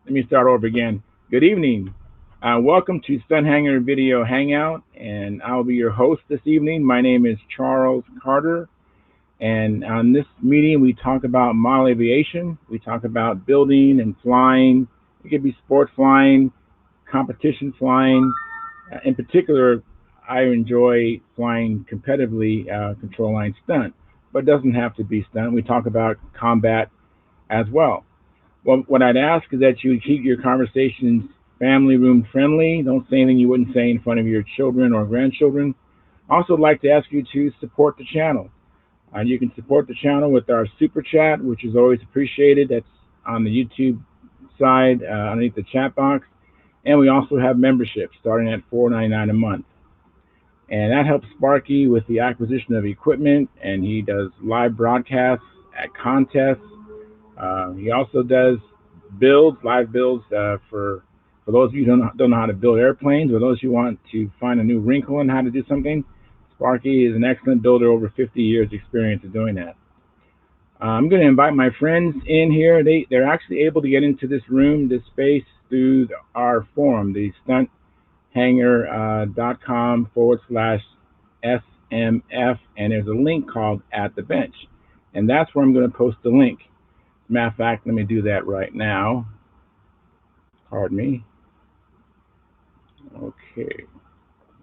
Let me start over again. Good evening. Welcome to Stunt Hangar Video Hangout, and I'll be your host this evening. My name is Charles Carter, and on this meeting, we talk about model aviation. We talk about building and flying. It could be sport flying, competition flying. In particular, I enjoy flying competitively control line stunt, but it doesn't have to be stunt. We talk about combat as well. Well, what I'd ask is that you keep your conversations family room friendly. Don't say anything you wouldn't say in front of your children or grandchildren. Also, I'd like to ask you to support the channel. You can support the channel with our super chat, which is always appreciated. That's on the YouTube side underneath the chat box. And we also have memberships starting at $4.99 a month. And that helps Sparky with the acquisition of equipment, and he does live broadcasts at contests. He also does live builds for those of you who don't know how to build airplanes, or those who want to find a new wrinkle in how to do something. Sparky is an excellent builder, over 50 years experience of doing that. I'm going to invite my friends in here. They're actually able to get into this room, this space, through our forum, the stunthangar.com/SMF, and there's a link called At the Bench. And that's where I'm going to post the link. Matter of fact, let me do that right now. Pardon me. Okay,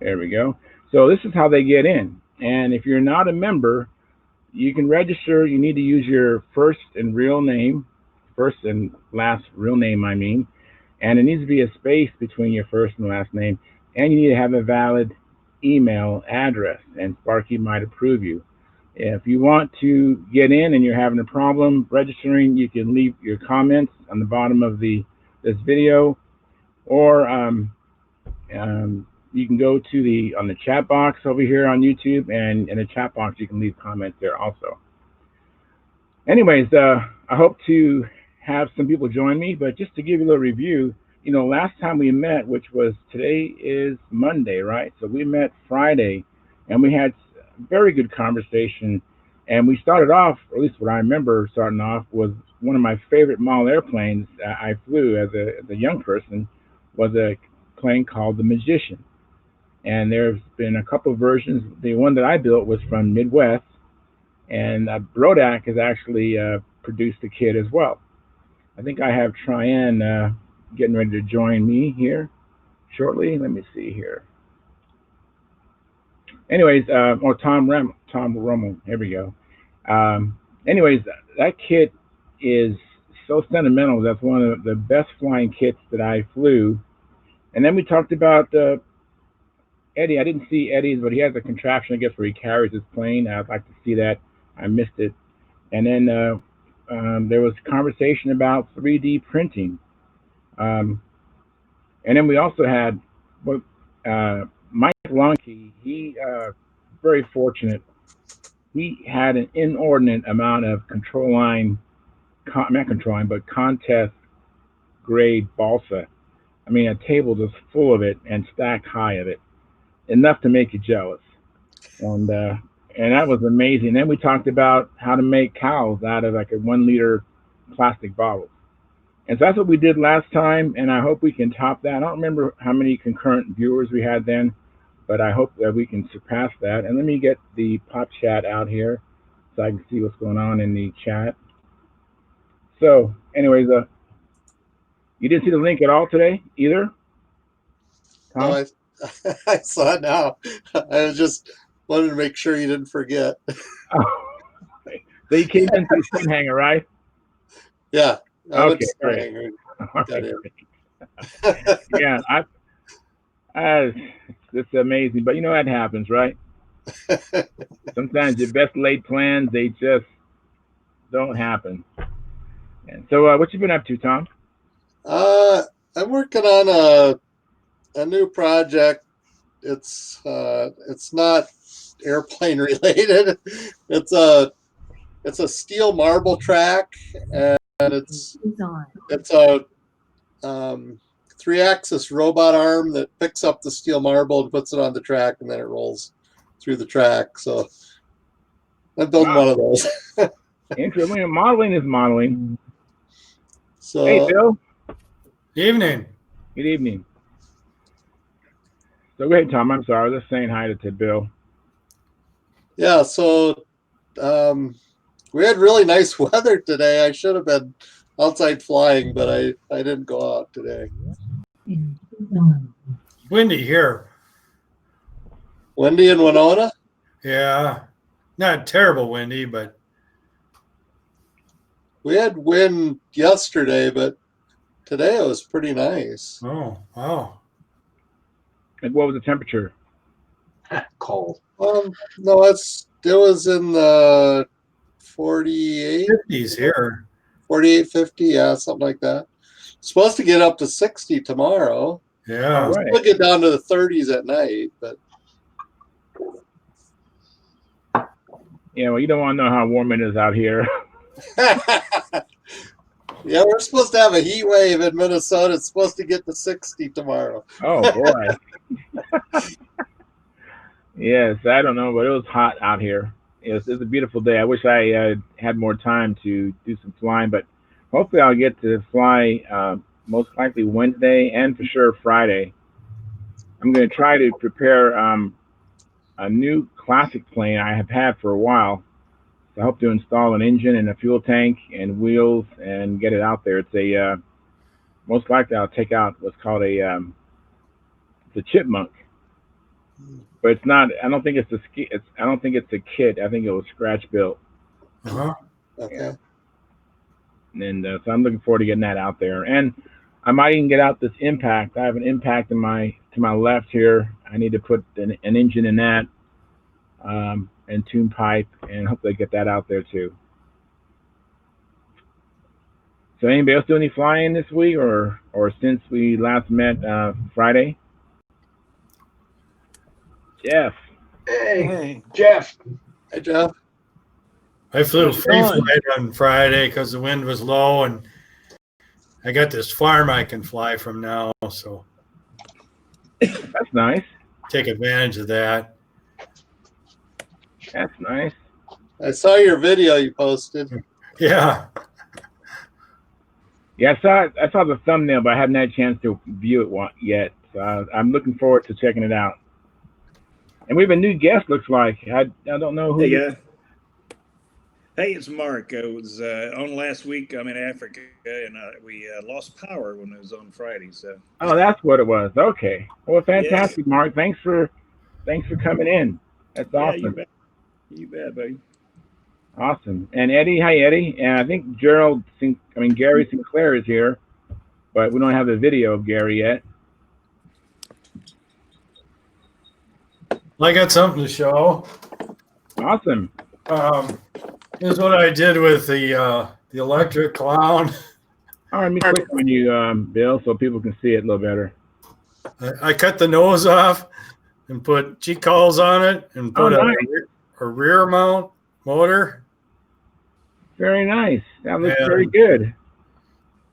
there we go. So this is how they get in. And if you're not a member, you can register. You need to use your first and last real name, I mean. And it needs to be a space between your first and last name. And you need to have a valid email address, and Sparky might approve you. If you want to get in and you're having a problem registering, you can leave your comments on the bottom of this video, or you can go to on the chat box over here on YouTube, and in the chat box you can leave comments there also. Anyways, I hope to have some people join me, but just to give you a little review, last time we met, which was today is Monday, right? So we met Friday, and we had a very good conversation, and we started off, or at least what I remember starting off, was one of my favorite model airplanes I flew as a young person was a plane called the Magician. And there's been a couple of versions. The one that I built was from Midwest, and Brodak has actually produced a kit as well. I think I have Tryan getting ready to join me here shortly. Let me see here. Anyways, Tom Rommel. Here we go. Anyways, that kit is so sentimental. That's one of the best flying kits that I flew. And then we talked about Eddie. I didn't see Eddie's, but he has a contraption, I guess, where he carries his plane. I'd like to see that. I missed it. And then there was conversation about 3D printing. And then we also had Mike Lonke. He very fortunate. He had an inordinate amount of control line, not control line, but contest grade balsa. I mean, a table just full of it and stacked high of it, enough to make you jealous. And that was amazing. Then we talked about how to make cows out of like a 1 liter plastic bottle. And so that's what we did last time, and I hope we can top that. I don't remember how many concurrent viewers we had then, but I hope that we can surpass that. And let me get the pop chat out here so I can see what's going on in the chat. So, anyways, you didn't see the link at all today either, Tom? No, I saw it now. I was just wanted to make sure you didn't forget. Oh, so you came into Stunt Hangar, right? Yeah. I okay, great. Yeah, it's amazing, but that happens, right? Sometimes your best laid plans, they just don't happen. And so, what you been up to, Tom? I'm working on a new project. It's not airplane related. It's a steel marble track, and it's a 3-axis robot arm that picks up the steel marble and puts it on the track, and then it rolls through the track. So I'm building one of those. Interesting. Modeling is modeling. So, hey, Bill. Evening. Good evening. So go ahead, Tom. I'm sorry. I was just saying hi to Bill. Yeah, so we had really nice weather today. I should have been outside flying, but I didn't go out today. Windy here. Windy in Winona? Yeah. Not terrible windy, but We had wind yesterday, but today it was pretty nice. oh, wow. Like, what was the temperature? Cold. No, it was in the 48, 50s here. 48, 50, yeah, something like that. Supposed to get up to 60 tomorrow. Yeah. All right. We'll get down to the 30s at night, but Yeah, well, you don't want to know how warm it is out here. yeah, we're supposed to have a heat wave in Minnesota. It's supposed to get to 60 tomorrow. Oh, boy. Yes, I don't know, but it was hot out here. It's a beautiful day. I wish I had more time to do some flying, but hopefully I'll get to fly most likely Wednesday and for sure Friday. I'm going to try to prepare a new classic plane I have had for a while. So I hope to install an engine and a fuel tank and wheels and get it out there. It's a most likely I'll take out what's called it's a chipmunk, but it's not. I don't think it's a ski. I don't think it's a kit. I think it was scratch built. Uh-huh. Okay. And so I'm looking forward to getting that out there. And I might even get out this impact. I have an impact to my left here. I need to put an engine in that and tune pipe, and hopefully get that out there too. So anybody else do any flying this week or since we last met Friday? Jeff. Hey, Jeff. Hey, Jeff. I flew How's it free going? flight on Friday because the wind was low, and I got this farm I can fly from now, so That's nice. take advantage of that. That's nice. I saw your video you posted. Yeah. Yeah, I saw the thumbnail, but I haven't had a chance to view it yet. So I'm looking forward to checking it out. And we have a new guest. Looks like I don't know who. Hey, guys. Hey, it's Mark. I was on last week. I'm in Africa, and we lost power when it was on Friday. So. Oh, that's what it was. Okay. Well, fantastic, Mark. Thanks for coming in. That's awesome. Yeah, you bet. You bet, buddy. Awesome. And Eddie, hi Eddie. And I think Gary Sinclair is here, but we don't have the video of Gary yet. I got something to show. Awesome. Here's what I did with the electric clown. All right, let me click on you, Bill, so people can see it a little better. I cut the nose off and put G-calls on it and put nice. a rear mount motor. Very nice. That looks And very good.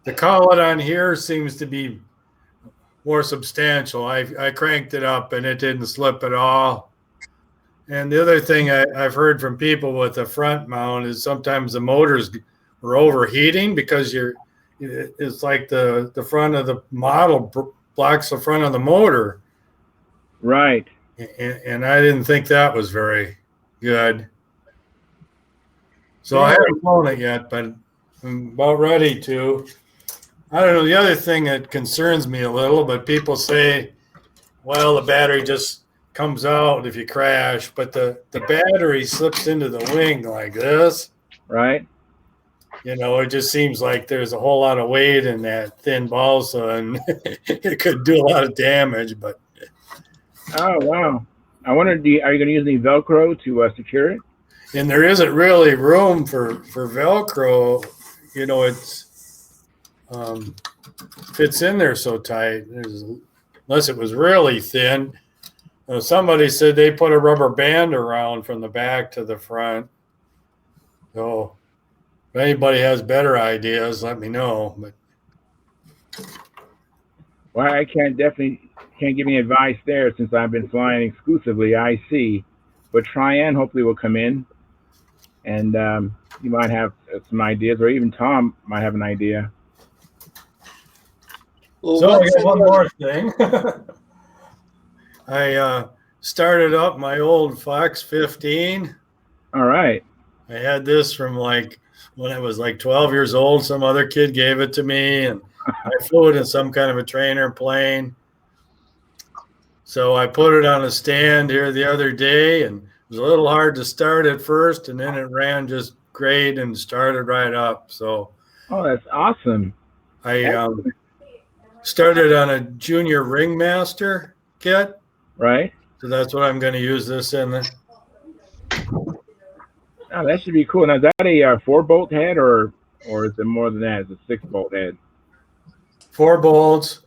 the collet on here seems to be more substantial. I cranked it up and it didn't slip at all. And the other thing I've heard from people with the front mount is sometimes the motors are overheating because it's like the front of the model blocks the front of the motor. Right. And I didn't think that was very good. So I haven't flown it yet, but I'm about ready to. I don't know. The other thing that concerns me a little, but people say, well, the battery just comes out if you crash, but the battery slips into the wing like this. Right. You know, it just seems like there's a whole lot of weight in that thin balsa, and it could do a lot of damage. But Oh, wow. I wonder, are you going to use any Velcro to secure it? and there isn't really room for Velcro. You know, it's fits in there so tight. Unless it was really thin. Somebody said they put a rubber band around from the back to the front. So if anybody has better ideas, let me know. But Well, I definitely can't give any advice there since I've been flying exclusively IC. But Tryon hopefully will come in, and you might have some ideas, or even Tom might have an idea. Well, So I what's got in one the- more thing. I started up my old Fox 15. All right. I had this from like when I was like 12 years old. Some other kid gave it to me, and I flew it in some kind of a trainer plane. So I put it on a stand here the other day, and it was a little hard to start at first, and then it ran just great and started right up. So Oh, that's awesome. I started on a junior ringmaster kit. Right. So that's what I'm going to use this in. Oh, that should be cool. Now, is that a 4-bolt head or is it more than that? It's a 6-bolt head. 4 bolts,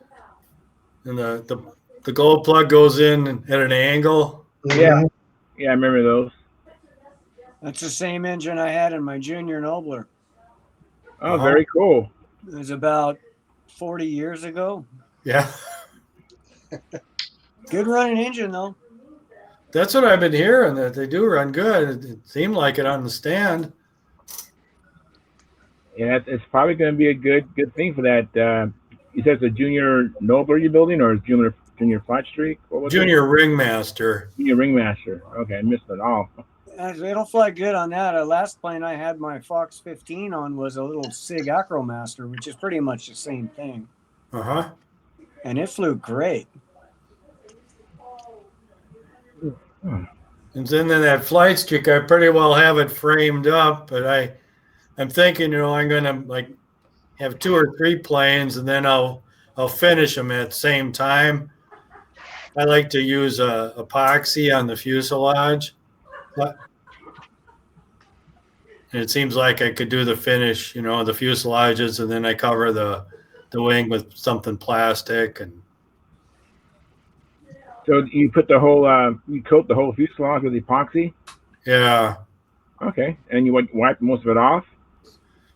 and the gold plug goes in at an angle. Yeah. Yeah, I remember those. That's the same engine I had in my junior Nobler. Oh, very cool. It was about 40 years ago. Yeah. Good running engine though. That's what I've been hearing, that they do run good. It seemed like it on the stand. Yeah, it's probably going to be a good thing for that. You said it's a junior Nobler you're building, or is junior Flight Streak? What was Junior ringmaster. Junior Ringmaster. Okay, I missed it all. It'll fly good on that. Last plane I had my Fox 15 on was a little SIG Acromaster, which is pretty much the same thing. Uh-huh. And it flew great. And then in that Flight Streak, I pretty well have it framed up, but I'm thinking, I'm going to like have 2 or 3 planes, and then I'll finish them at the same time. I like to use epoxy on the fuselage. And it seems like I could do the finish, the fuselages, and then I cover the wing with something plastic. And So you put the whole you coat the whole fuselage with epoxy? yeah. Okay, and you wipe most of it off?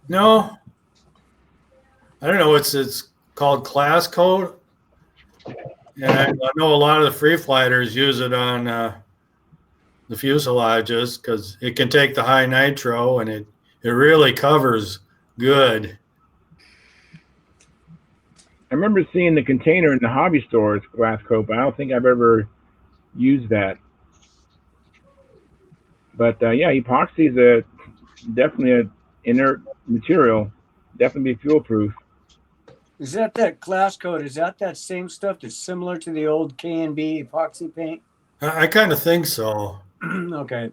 No, I don't know. It's called class coat, and I know a lot of the free flighters use it on the fuselages because it can take the high nitro, and it really covers good. I remember seeing the container in the hobby stores, glass coat, but I don't think I've ever used that. But yeah, epoxy is definitely an inert material, definitely be fuel proof. Is that class coat? Is that same stuff that's similar to the old K&B epoxy paint? I kind of think so. Okay.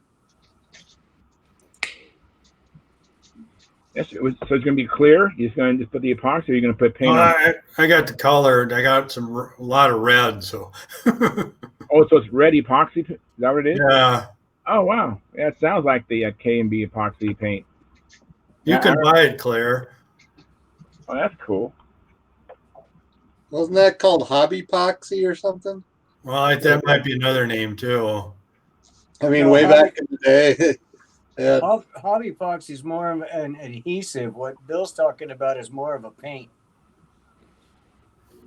Yes, so it's going to be clear. You're just going to put the epoxy, or you're going to put paint on? I got the colored. I got a lot of red. So. Oh, so it's red epoxy? Is that what it is? Yeah. Oh, wow. Yeah, it sounds like the K&B epoxy paint. You can buy it clear. Oh, that's cool. Wasn't that called hobby epoxy or something? Well, that might be another name too. I mean, No, way hobby- back in the day. Yeah. Hobby epoxy is more of an adhesive. What Bill's talking about is more of a paint.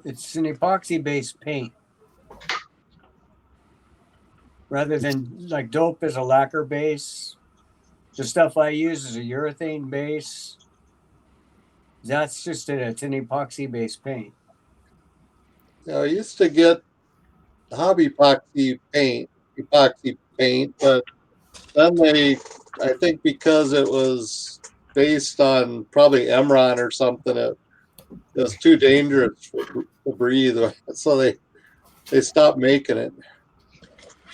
It's an epoxy-based paint. Rather than like dope is a lacquer base. The stuff I use is a urethane base. That's just it's an epoxy-based paint. I used to get hobby epoxy paint, but then I think because it was based on probably Emron or something, it was too dangerous to breathe, so they stopped making it.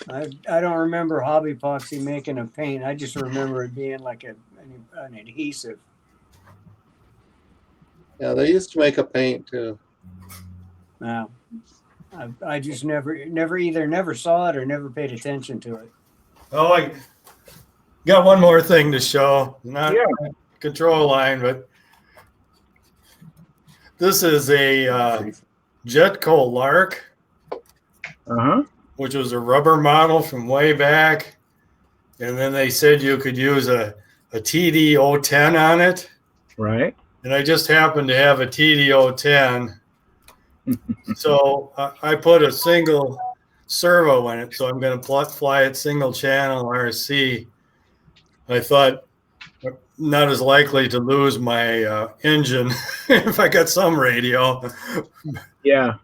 I don't remember hobby epoxy making a paint. I just remember it being like an adhesive. Yeah, they used to make a paint too. Wow. I just never saw it or never paid attention to it. Oh, I got one more thing to show. Not control line, but this is a Jetco Lark, which was a rubber model from way back. And then they said you could use a TD-010 on it. Right. And I just happened to have a TD-010. So I put a single servo in it. So I'm going to fly it single channel RC. I thought not as likely to lose my engine if I got some radio. Yeah.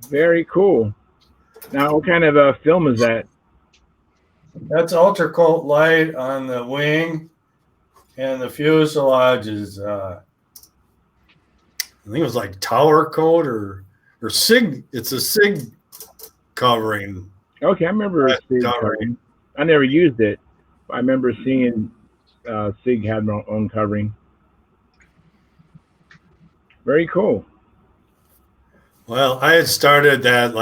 Very cool. Now, what kind of film is that? That's ultra-cold light on the wing, and the fuselage is, I think it was like tower coat or SIG. It's a SIG covering. Okay, I remember SIG covering. I never used it. I remember seeing SIG had their own covering. Very cool. Well, I had started that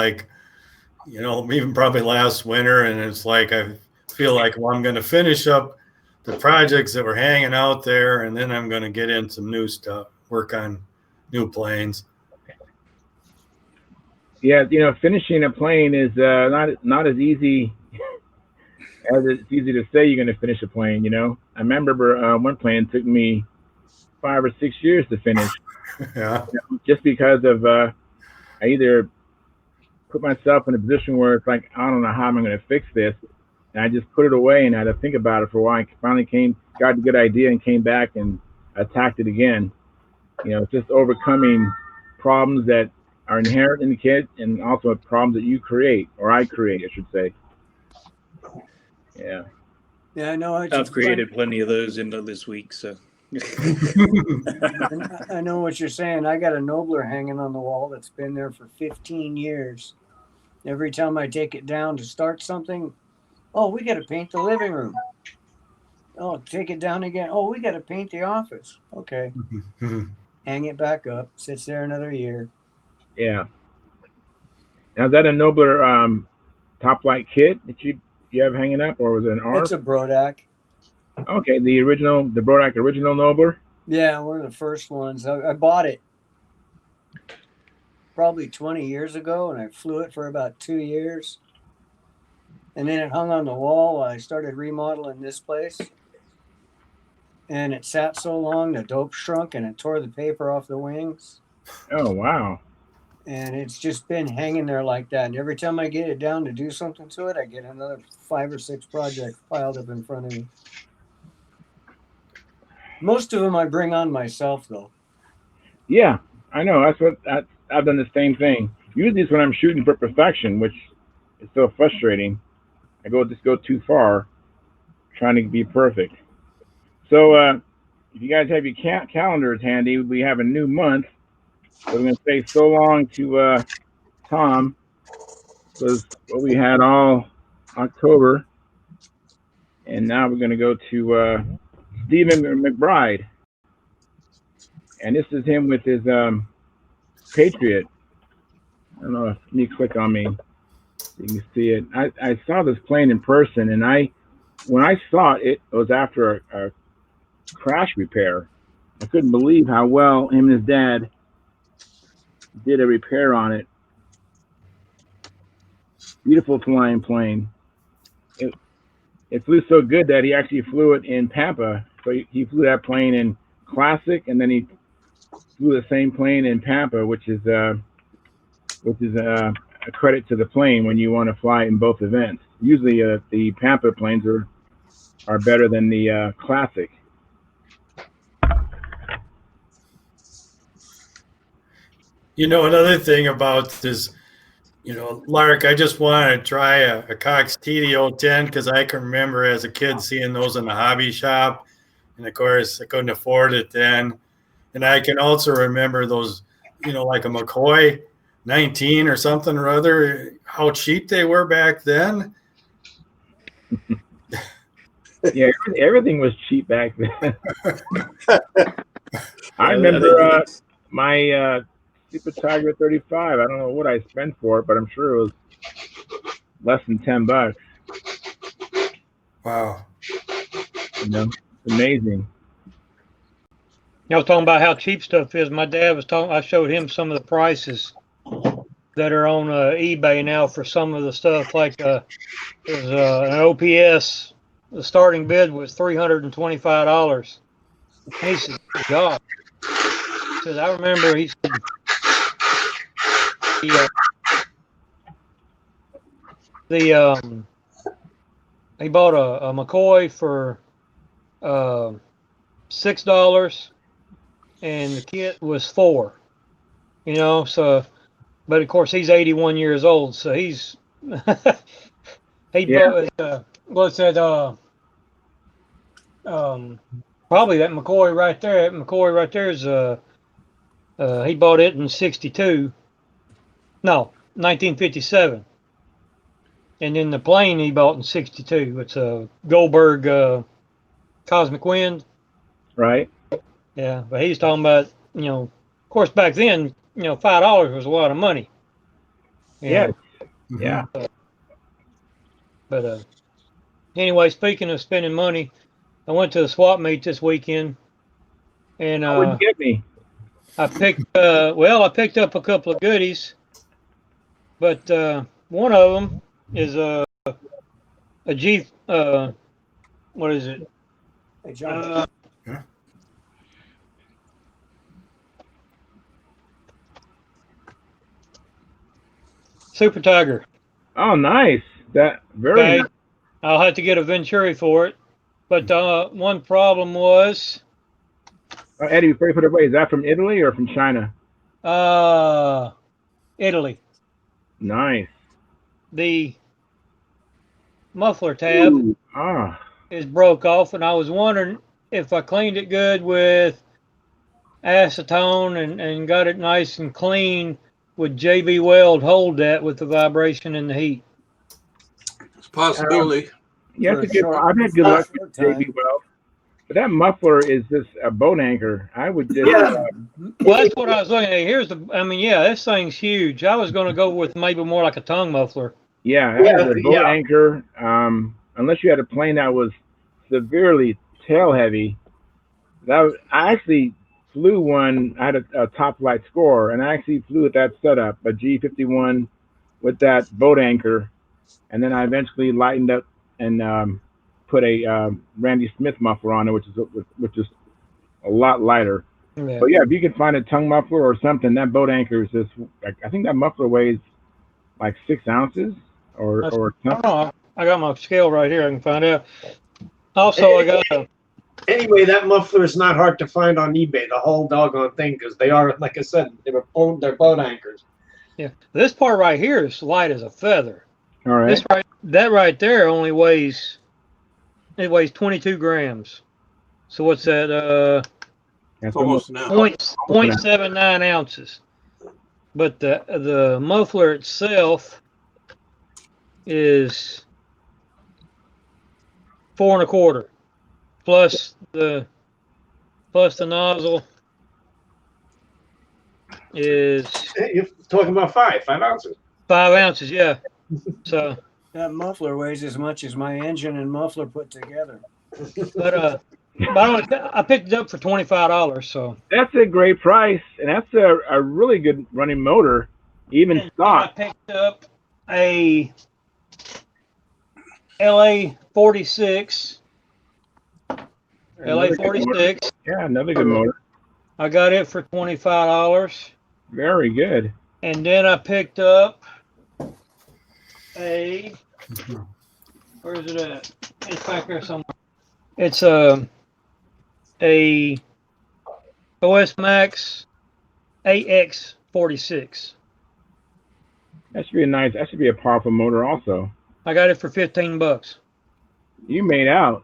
even probably last winter, and it's like I feel like, well, I'm going to finish up the projects that were hanging out there, and then I'm going to get in some new stuff, work on new planes. Yeah, finishing a plane is not as easy as it's easy to say you're going to finish a plane. I remember one plane took me 5 or 6 years to finish. Yeah. Just because of I either put myself in a position where it's like, I don't know how I'm going to fix this, and I just put it away and I had to think about it for a while. I finally got a good idea and came back and attacked it again. Just overcoming problems that are inherent in the kid, and also problems that you create, or I create, I should say. Yeah. Yeah, I know. I've created plenty of those into this week, so. I know what you're saying. I got a Nobler hanging on the wall that's been there for 15 years. Every time I take it down to start something, oh, we got to paint the living room. Oh, take it down again. Oh, we got to paint the office. Okay. Hang it back up. Sits there another year. Yeah. Now, is that a Nobler top light kit that you have hanging up, or was it an ARP? It's a Brodak. Okay, the Brodak original Nobler? Yeah, one of the first ones. I bought it probably 20 years ago, and I flew it for about 2 years. And then it hung on the wall while I started remodeling this place. And it sat so long, the dope shrunk, and it tore the paper off the wings. Oh, wow. And it's just been hanging there like that. And every time I get it down to do something to it, I get another 5 or 6 projects piled up in front of me. Most of them I bring on myself, though. Yeah, I know. I've done the same thing. Usually it's when I'm shooting for perfection, which is so frustrating. I just go too far, trying to be perfect. So if you guys have your calendars handy, we have a new month. So we're going to say so long to Tom, because we had all October, and now we're going to go to Stephen Mcbride, and this is him with his Patriot. I don't know if you click on me, you can see it. I saw this plane in person, and when I saw it, it was after a crash repair. I couldn't believe how well him and his dad did a repair on it. Beautiful flying plane. It flew so good that he actually flew it in Pampa. So he flew that plane in Classic, and then he flew the same plane in Pampa, which is a credit to the plane when you want to fly in both events. Usually the Pampa planes are better than the Classic. Another thing about this, Lark, I just want to try a Cox TD-010 because I can remember as a kid seeing those in the hobby shop. And, of course, I couldn't afford it then. And I can also remember those, like a McCoy 19 or something or other, how cheap they were back then. Yeah, everything was cheap back then. I remember my Super Tiger 35. I don't know what I spent for it, but I'm sure it was less than $10. Wow. It's amazing. I was talking about how cheap stuff is. My dad was talking. I showed him some of the prices that are on eBay now for some of the stuff. Like there's an OPS. The starting bid was $325. He said, "God," he said, "I remember." He said, he bought a McCoy for $6, and the kit was $4. You know, so, but of course he's 81 years old, so he's he Yeah. bought what's that? Probably that McCoy right there. That McCoy right there is he bought it in '62. No, 1957. And then the plane he bought in '62. It's a Goldberg Cosmic Wind. Right. Yeah, but he's talking about, of course back then, $5 was a lot of money. Yeah. Mhm. Yeah. But anyway, speaking of spending money, I went to the swap meet this weekend, and What'd you get me? I picked I picked up a couple of goodies, but one of them is a G what is it? Hey, John. Super Tiger. Oh, nice. That very Okay, nice. I'll have to get a Venturi for it, but one problem was Eddie, before you put it away, is that from Italy or from China? Italy. Nice. The muffler tab Ooh. Ah. is broke off, and I was wondering if I cleaned it good with acetone and got it nice and clean, would JB Weld hold that with the vibration and the heat? It's a possibility. Yeah, For that's a a good. short- I've had good luck short with JB time. Weld, but that muffler is just a boat anchor. I would just. Yeah. Well, that's what I was looking at. This thing's huge. I was going to go with maybe more like a tongue muffler. Yeah, that is a boat Yeah. anchor. Unless you had a plane that was severely tail heavy. I actually flew one. I had a top flight score, and I actually flew with that setup, a G51 with that boat anchor, and then I eventually lightened up and put a Randy Smith muffler on it, which is a lot lighter. Yeah. But yeah, if you can find a tongue muffler or something, that boat anchor is just. I think that muffler weighs like 6 ounces or I something. don't know. I got my scale right here. I can find out. Also, I got a Anyway, that muffler is not hard to find on eBay, the whole doggone thing, because they are, like I said, they're boat anchors. this part right here is light as a feather. All right. That right there only weighs 22 grams. So what's that? That's It's almost an ounce. 0.79 ounces. But the muffler itself is 4 1/4 plus the nozzle is You're talking about 5 ounces. 5 ounces. Yeah. So, That muffler weighs as much as my engine and muffler put together. but I picked it up for $25. So That's a great price, and that's a really good running motor, even I stock. picked up a LA 46. LA Another good motor. 46. Yeah, another good motor. I got it for $25. Very good. And then I picked up where is it at? It's back there somewhere. It's a OS Max AX 46. That should be a powerful motor also. I got it for $15. You made out.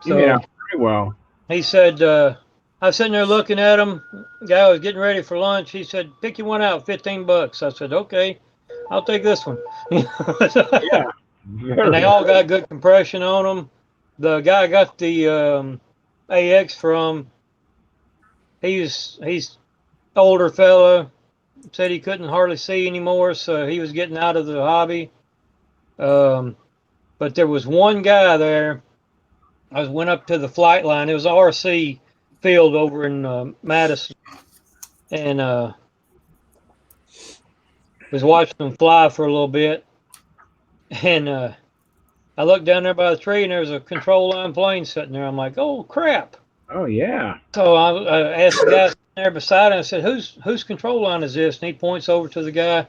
You made out very well. He said, I was sitting there looking at him. The guy was getting ready for lunch. He said, pick you one out, $15. I said, okay, I'll take this one. Yeah. And they all got good compression on them. The guy I got the AX from, he's older fella, said he couldn't hardly see anymore, so he was getting out of the hobby. But there was one guy there. I went up to the flight line. It was an RC field over in Madison, and was watching them fly for a little bit. And I looked down there by the tree, and there was a control line plane sitting there. I'm like, oh crap! Oh yeah. So I asked the guy sitting there beside him. I said, whose control line is this? And he points over to the guy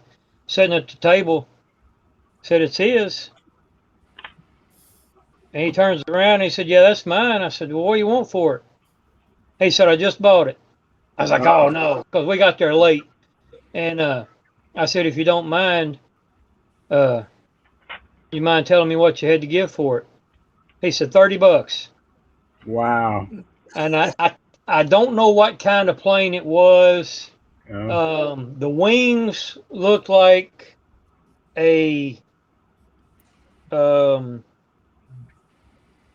sitting at the table. Said it's his. And he turns around and he said, "Yeah, that's mine." I said, "Well, what do you want for it?" He said, "I just bought it." I was like, "Oh no," because we got there late. And I said, "If you don't mind, you mind telling me what you had to give for it?" He said, $30. Wow. And I don't know what kind of plane it was. The wings looked like a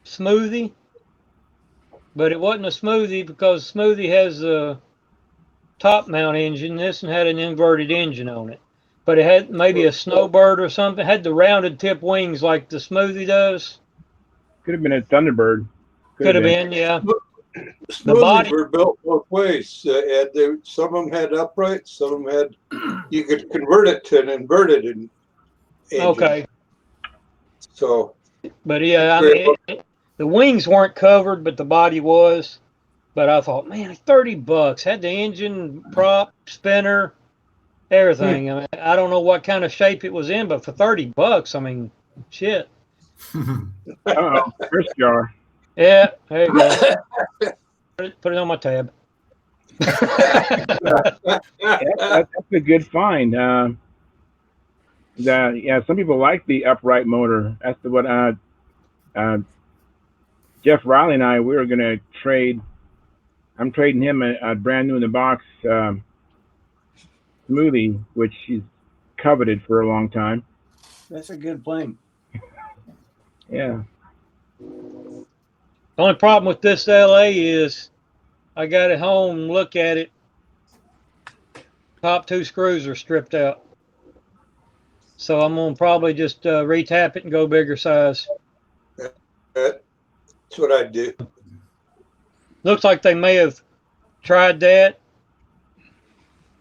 smoothie, but it wasn't a smoothie because smoothie has a top mount engine. This one had an inverted engine on it, but it had maybe a snowbird or something. It had the rounded tip wings like the smoothie does. Could have been a Thunderbird. Could have been, yeah. The Smoothies body, were built both ways. Some of them had uprights, some of them had. You could convert it to an inverted engine. okay, So, but yeah, I mean, the wings weren't covered, but the body was. But I thought, man, $30 had the engine, prop, spinner, everything. I mean, I don't know what kind of shape it was in, but for $30, I mean, shit. First jar. Yeah, there you go. Put it on my tab. That's a good find. Some people like the upright motor. That's what Jeff Riley and I, we were gonna trade. I'm trading him a brand new in the box smoothie, which he's coveted for a long time. That's a good plane. Yeah. The only problem with this LA is I got it home, look at it. Top 2 screws are stripped out. So I'm going to probably just retap it and go bigger size. that's what I'd do. Looks like they may have tried that,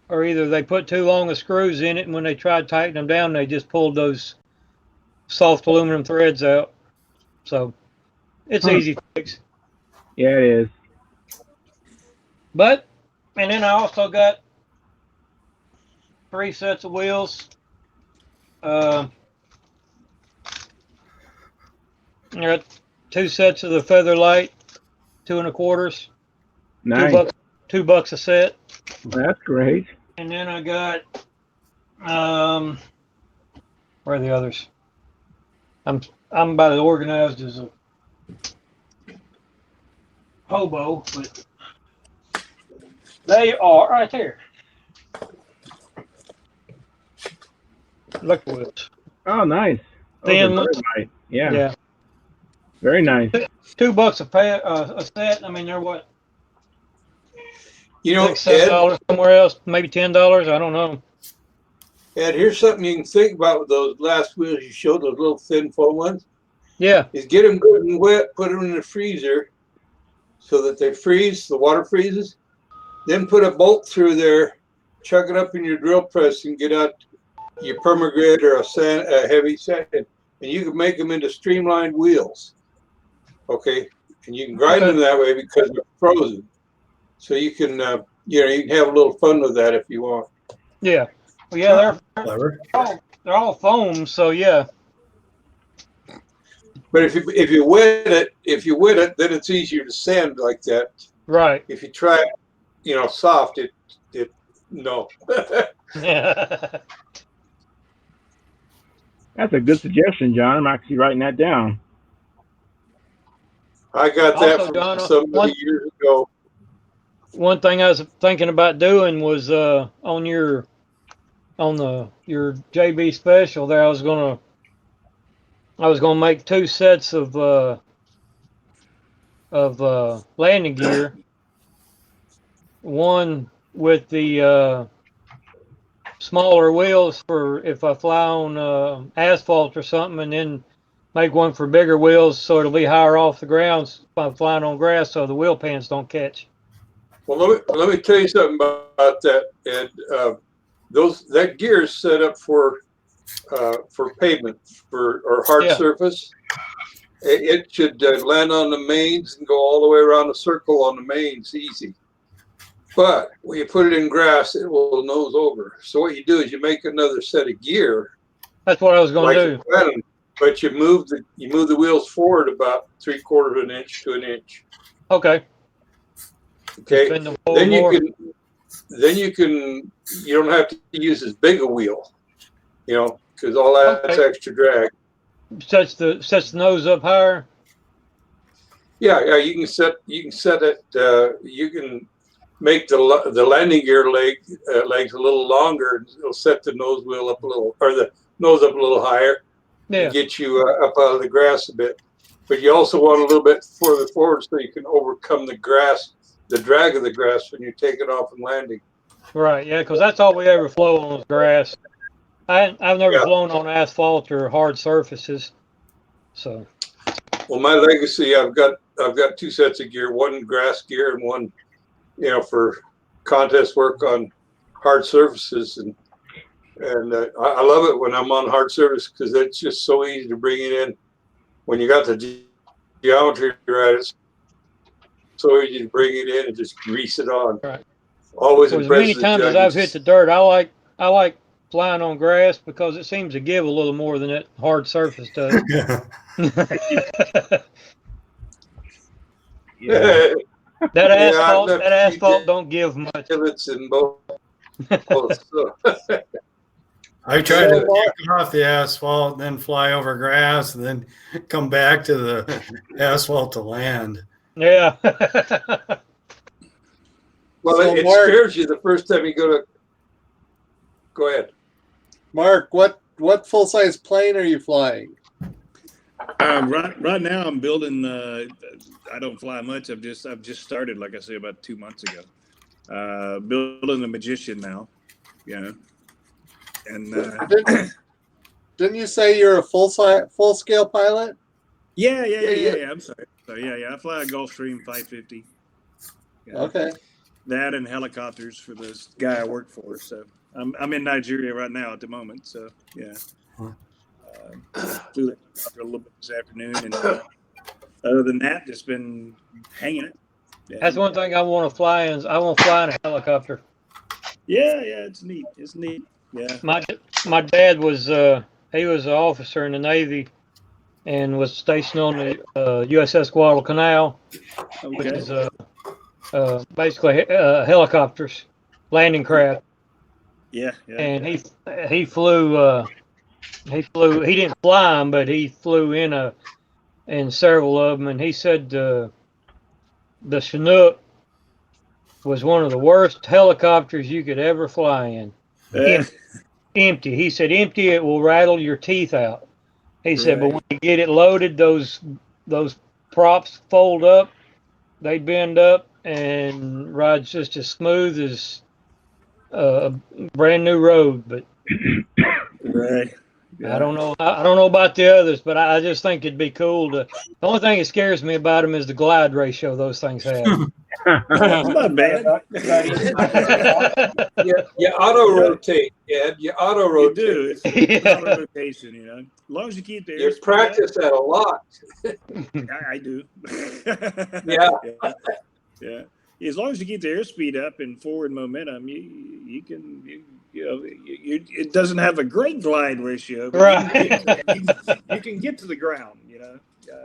or either they put too long of screws in it, and when they tried tightening them down, they just pulled those soft aluminum threads out. So it's easy to fix. Yeah, it is. But, and then I also got 3 sets of wheels. I got 2 sets of the Featherlight 2 1/4. Nice. $2 a set. That's great. And then I got where are the others? I'm about as organized as a hobo, but they are right there. Look wheels. Oh, nice. Thin very ones. nice. Yeah. Yeah. Very nice. $2 a set. I mean, they're what? You know, $7 somewhere else, maybe $10. I don't know. Ed, here's something you can think about with those last wheels you showed, those little thin foam ones. Yeah. Is get them good and wet, put them in the freezer so that they freeze, the water freezes. Then put a bolt through there, chuck it up in your drill press and get out your permagrit or a heavy sand, and you can make them into streamlined wheels. Okay, and you can grind them that way because they're frozen. So you can, you can have a little fun with that if you want. Yeah. Well, yeah, they're all foam, so yeah. But if you wet it, then it's easier to sand like that. Right. If you try it, soft, no. Yeah. That's a good suggestion, John. I'm actually writing that down. I got that Also, from Donna, somebody years ago. One thing I was thinking about doing was on your JB special there, I was gonna make 2 sets of landing gear. One with the smaller wheels for if I fly on asphalt or something, and then make one for bigger wheels so it'll be higher off the ground if I'm flying on grass so the wheel pans don't catch. Well, let me tell you something about that. And that gear is set up for pavement or hard surface. It should land on the mains and go all the way around the circle on the mains easy. But when you put it in grass, it will nose over. So what you do is you make another set of gear. That's what I was going to do. but you move the wheels forward about 3/4 of an inch to an inch. Okay. Okay. Spin the Then more. you don't have to use as big a wheel, because all that's Okay. extra drag. Sets the nose up higher. Yeah, you can set it. You can make the landing gear legs a little longer. It'll set the nose wheel up a little, or the nose up a little higher, Yeah. and get you up out of the grass a bit. But you also want a little bit further forward so you can overcome the drag of the grass when you're taking off and landing. Right. Yeah, because that's all we ever flow on is grass. I've never flown on asphalt or hard surfaces. So. Well, my legacy, I've got 2 sets of gear, one grass gear and one, for contest work on hard surfaces, and I love it when I'm on hard surface because it's just so easy to bring it in. When you got the geometry right, it's so easy to bring it in and just grease it on. Right. Always Well, as impresses many times the as I've judges. hit the dirt, I like flying on grass because it seems to give a little more than that hard surface does. Yeah. That asphalt don't give much. It's in both. So. I tried to kick off the asphalt and then fly over grass and then come back to the asphalt to land. Yeah. Well, So, it Mark, scares you the first time you go ahead. Mark, what full-size plane are you flying? Right now, I'm building. I don't fly much. I've just started, like I said, about 2 months ago. Building the Magician now, and didn't you say you're a full-scale pilot? Yeah. I'm sorry. So I fly a Gulfstream 550. Yeah. Okay. That and helicopters for this guy I work for. So I'm in Nigeria right now at the moment. So yeah. Flew that helicopter a little bit this afternoon, and other than that, just been hanging it. Yeah. That's one thing I want to fly in. I want to fly in a helicopter. Yeah, it's neat. It's neat. Yeah. My dad was he was an officer in the Navy and was stationed on the USS Guadalcanal, which is basically helicopters, landing craft. Yeah. And he flew. He didn't fly them, but he flew in several of them. And he said the Chinook was one of the worst helicopters you could ever fly in. Empty. He said, empty, it will rattle your teeth out. He said, but when you get it loaded, those props fold up, they bend up, and rides just as smooth as a brand new road. But right. Yeah. I don't know about the others, but I just think it'd be cool to. The only thing that scares me about them is the glide ratio those things have. It's not bad. You auto rotate, Ed. You auto rotate. You do. It's auto rotation, As long as you keep the You practice that a lot. I do. Yeah. As long as you keep the airspeed up and forward momentum, you can. It doesn't have a great glide ratio, but right? You can get to the ground.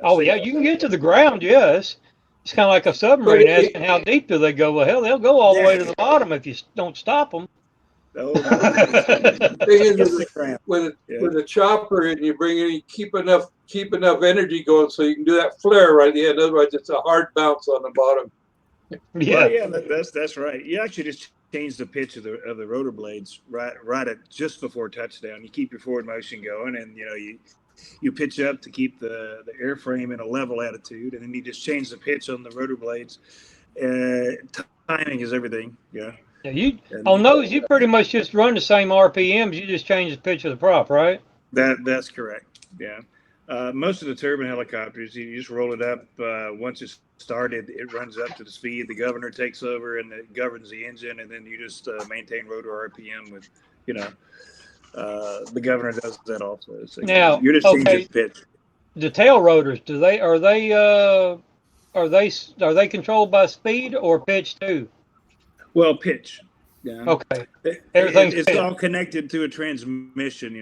Oh yeah, you can get to the ground. Yes, it's kind of like a submarine. Asking how deep do they go? Well, hell, they'll go all the way to the bottom if you don't stop them. The thing is, with a chopper, and you bring in, keep enough energy going so you can do that flare right at the end. Otherwise, it's a hard bounce on the bottom. Yeah, that's right. You actually just change the pitch of the rotor blades right at just before touchdown. You keep your forward motion going, and you pitch up to keep the airframe in a level attitude, and then you just change the pitch on the rotor blades. Timing is everything. Yeah. On those, you pretty much just run the same RPMs. You just change the pitch of the prop, right? That's correct. Yeah. Most of the turbine helicopters, you just roll it up. Once it's started, it runs up to the speed. The governor takes over and it governs the engine, and then you just maintain rotor RPM with, the governor does that also. So now, you're just changing pitch. The tail rotors, are they controlled by speed or pitch too? Well, pitch. Yeah. Okay. Everything's It's fit. all connected to a transmission.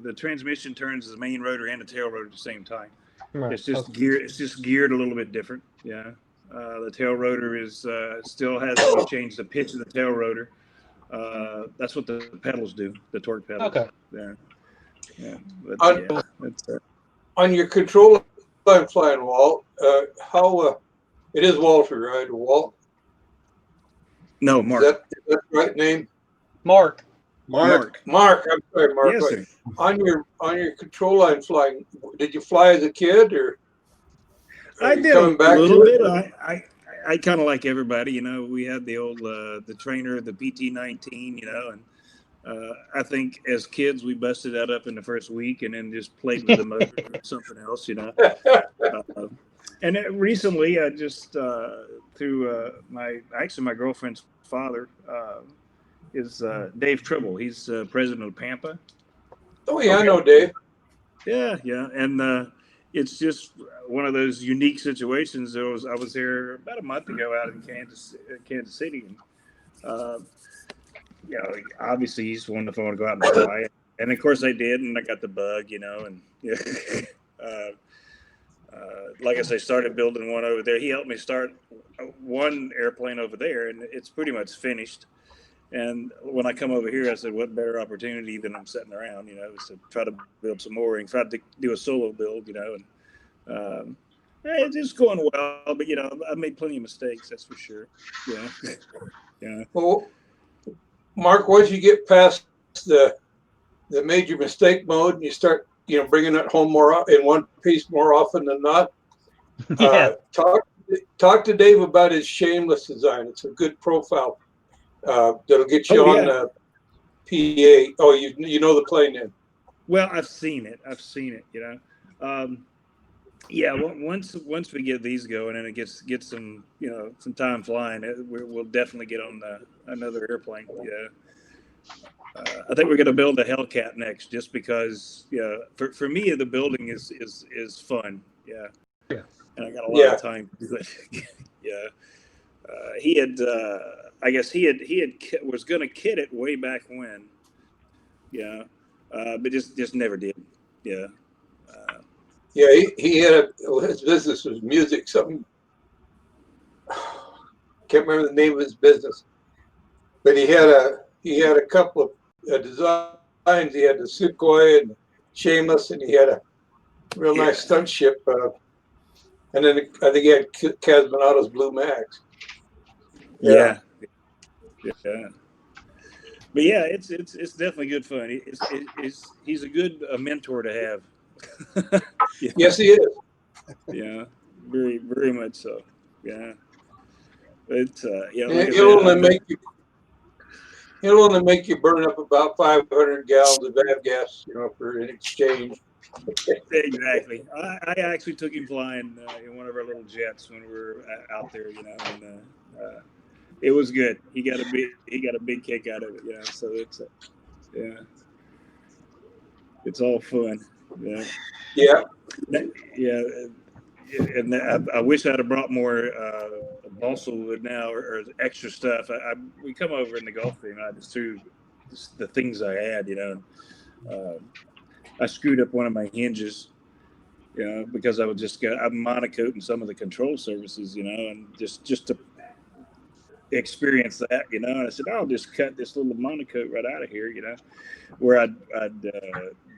The transmission turns the main rotor and the tail rotor at the same time. Right. It's just Okay. geared. It's just geared a little bit different. Yeah. The tail rotor is still has you change the pitch of the tail rotor. That's what the pedals do. The torque pedals. Okay. Yeah. Yeah. But On, yeah, it's, on your control line flying, Walt, how it is Walter, right? Walt. no, Is Mark. that the right name? Mark. Mark. Mark. I'm sorry, Mark. Yes, sir. On your control line flying, did you fly as a kid, or are I you did coming a back little to bit. it? I kind of like everybody. We had the old the trainer, the PT-19. And I think as kids we busted that up in the first week and then just played with the motor or something else. And recently I just through my girlfriend's father is Dave Tribble. He's president of Pampa. Oh yeah, I know Dave. Yeah, and it's just one of those unique situations. I was there about a month ago out in Kansas City, and obviously he just wanted to go out and fly, and of course I did, and I got the bug, and like I say, started building one over there. He helped me start one airplane over there, and it's pretty much finished. And when I come over here, I said, what better opportunity than I'm sitting around, is to try to build some more and try to do a solo build, and it's just going well. But, I made plenty of mistakes, that's for sure. Yeah. Yeah. Well, Mark, once you get past the major mistake mode and you start, bringing it home more in one piece more often than not, Yeah. talk to Dave about his shameless design. It's a good profile. That'll get you on the PA. Oh, you know the plane then. Well, I've seen it. Yeah. Once we get these going and it gets some some time flying, we'll definitely get on another airplane. Yeah. I think we're going to build a Hellcat next, just because for me the building is fun. Yeah. Yeah. And I got a lot of time to do it. Yeah. He had I guess he was going to kit it way back when. Yeah. But just never did. Yeah. Yeah, he had his business was music, something. Can't remember the name of his business, but he had a couple of designs. He had the Sukhoi and Shameless, and he had a real nice stunt ship. And then I think he had Casmanato's Blue Max. Yeah. Yeah. But yeah, it's definitely good fun. He's a good mentor to have. Yeah. Yes, he is. Yeah, very very much so. Yeah, it's like he'll only make you burn up about 500 gallons of avgas, for an exchange. Exactly. I actually took him flying in one of our little jets when we were out there, and it was good. He got a big kick out of it. Yeah, so it's it's all fun. Yeah. Yeah. Yeah. And I wish I'd have brought more balsa wood now or extra stuff. We come over in the Gulf Stream, and I just threw the things I had, I screwed up one of my hinges, because I'm monocoating some of the control surfaces, and just to experience that, and I said, I'll just cut this little monocoat right out of here, where I'd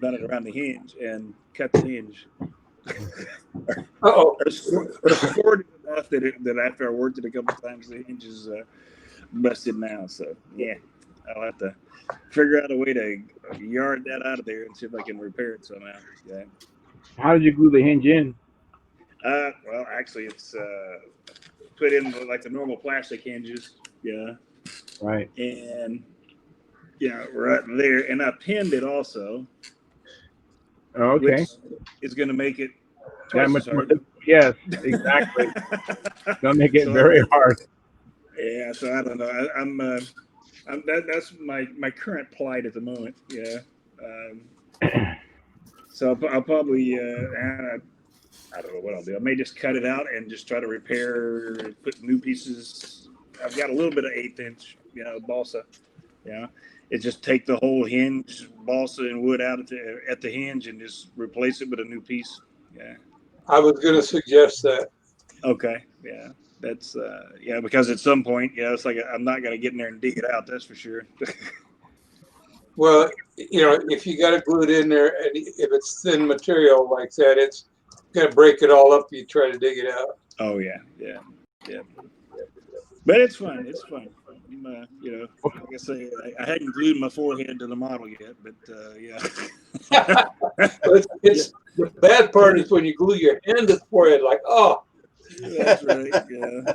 done it around the hinge and cut the hinge. Uh-oh. Or scored it enough that after I worked it a couple times, the hinge is busted now. So yeah, I'll have to figure out a way to yard that out of there and see if I can repair it somehow. Yeah. How did you glue the hinge in? Well, actually, it's put in like the normal plastic hinges. Yeah. Right. And right there, and I pinned it also. Okay. Which is going to make it that much more difficult. Yes, exactly. Gonna make it very hard. Yeah, so I don't know. That's my current plight at the moment. Yeah. So I'll probably I don't know what I'll do. I may just cut it out and just try to repair, put new pieces. I've got a little bit of 1/8 inch balsa. It's just take the whole hinge, balsa and wood out at the hinge and just replace it with a new piece. Yeah. I was going to suggest that. Okay. Yeah. That's because at some point, it's like I'm not going to get in there and dig it out. That's for sure. Well, if you got to glue it in there, and if it's thin material like that, it's going to break it all up. You try to dig it out. Oh yeah. But it's fun. It's fun. Like I say, I hadn't glued my forehead to the model yet, but yeah. it's the bad part is when you glue your hand to the forehead, like, oh. That's right. Yeah.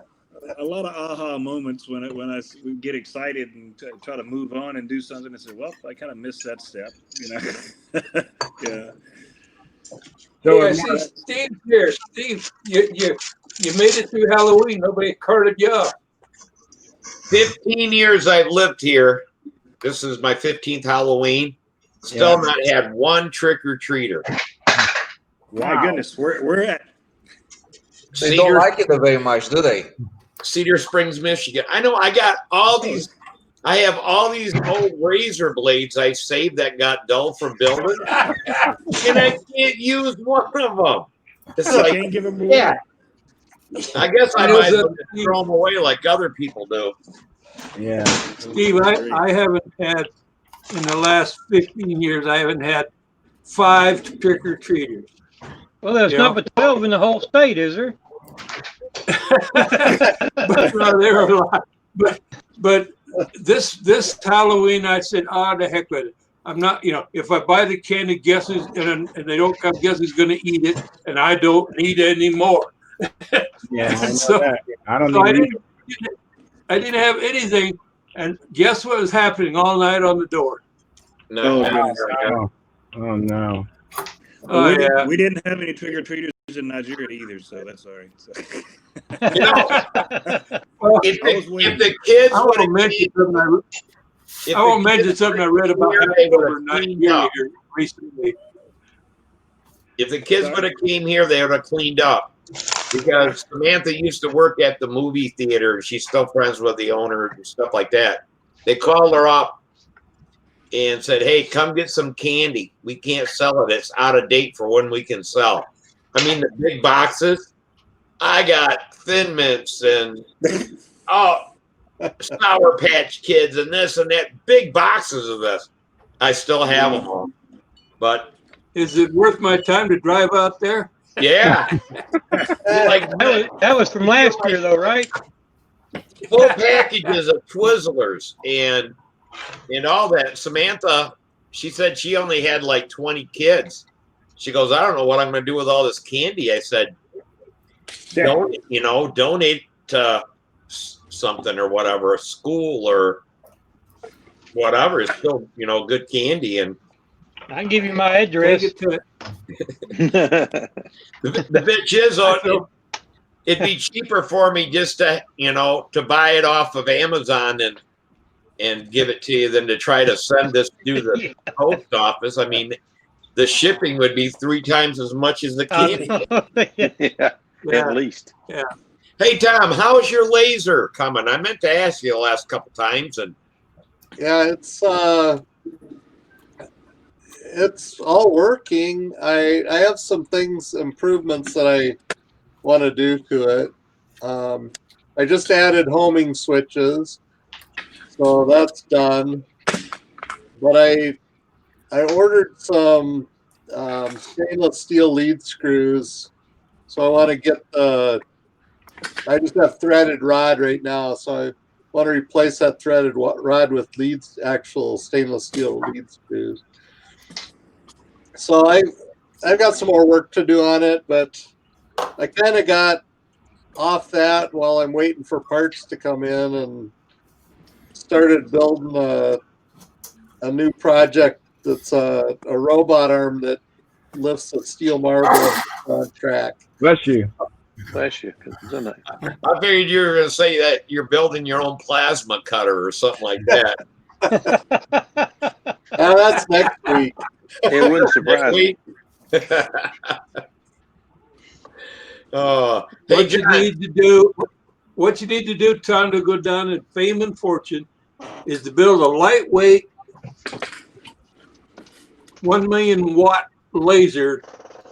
A lot of aha moments when I get excited and try to move on and do something and say, well, I kind of missed that step, Yeah. So I see Steve here. Steve, you made it through Halloween. Nobody carted you up. 15 years I've lived here. This is my 15th Halloween. Still not had one trick-or-treater. My goodness, we're at. They don't like it very much, do they? Cedar Springs, Michigan. I know. I got all these. I have all these old razor blades I saved that got dull from building, and I can't use one of them. It's like, can't give them away. Yeah. I guess I might as well throw them away like other people do. Yeah. Steve, I haven't had, in the last 15 years, I haven't had 5 trick-or-treaters. Well, there's not but 12 in the whole state, is there? But there are a lot. But this Halloween, I said, the heck with it. I'm not, if I buy the candy, guess who's, and they don't come, guess who's going to eat it, and I don't need any more. Yeah, I know so, that. I don't so need I didn't have anything, and guess what was happening all night on the door? No. Oh no. Oh, we didn't have any trick-or-treaters in Nigeria either, so that's all right. So. Well, if the kids I won't mention something I read about over Nigeria recently. If the kids would have came here, they would have cleaned up. Because Samantha used to work at the movie theater. She's still friends with the owner and stuff like that. They called her up and said, hey, come get some candy. We can't sell it. It's out of date for when we can sell. I mean, the big boxes. I got Thin Mints and Sour Patch Kids and this and that. Big boxes of this. I still have them all. But is it worth my time to drive out there? Yeah. That was from last year, though, right? Full packages of Twizzlers and all that. Samantha, she said she only had like 20 kids. She goes, I don't know what I'm going to do with all this candy. I said, donate to something or whatever, a school or whatever. It's still, good candy. And I can give you my address. the bitch is on. It'd be cheaper for me just to, to buy it off of Amazon and give it to you than to try to send this to the post office. I mean, the shipping would be 3 times as much as the candy. At least. Yeah. Hey, Tom, how's your laser coming? I meant to ask you the last couple times, and yeah, it's all working. I have some improvements that I want to do to it. I just added homing switches, so that's done. But I ordered some stainless steel lead screws, so I want to get I just have threaded rod right now, so I want to replace that threaded rod with actual stainless steel lead screws. So I've got some more work to do on it, but I kind of got off that while I'm waiting for parts to come in and started building a new project that's a robot arm that lifts a steel marble on track. Bless you. Bless you. I figured you were going to say that you're building your own plasma cutter or something like that. That's next week. It wouldn't surprise me. What you need to do, Tom, to go down in fame and fortune is to build a lightweight 1 million watt laser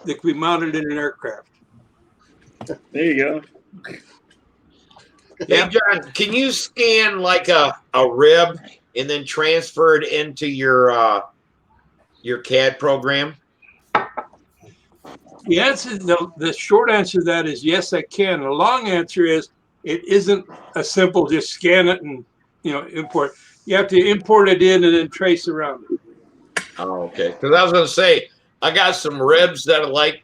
that can be mounted in an aircraft. There you go. Hey, John, can you scan like a rib and then transfer it into your CAD program? The answer, the short answer to that is yes, I can. The long answer is it isn't a simple just scan it and import. You have to import it in and then trace around it. Oh, okay. Because I was going to say I got some ribs that I like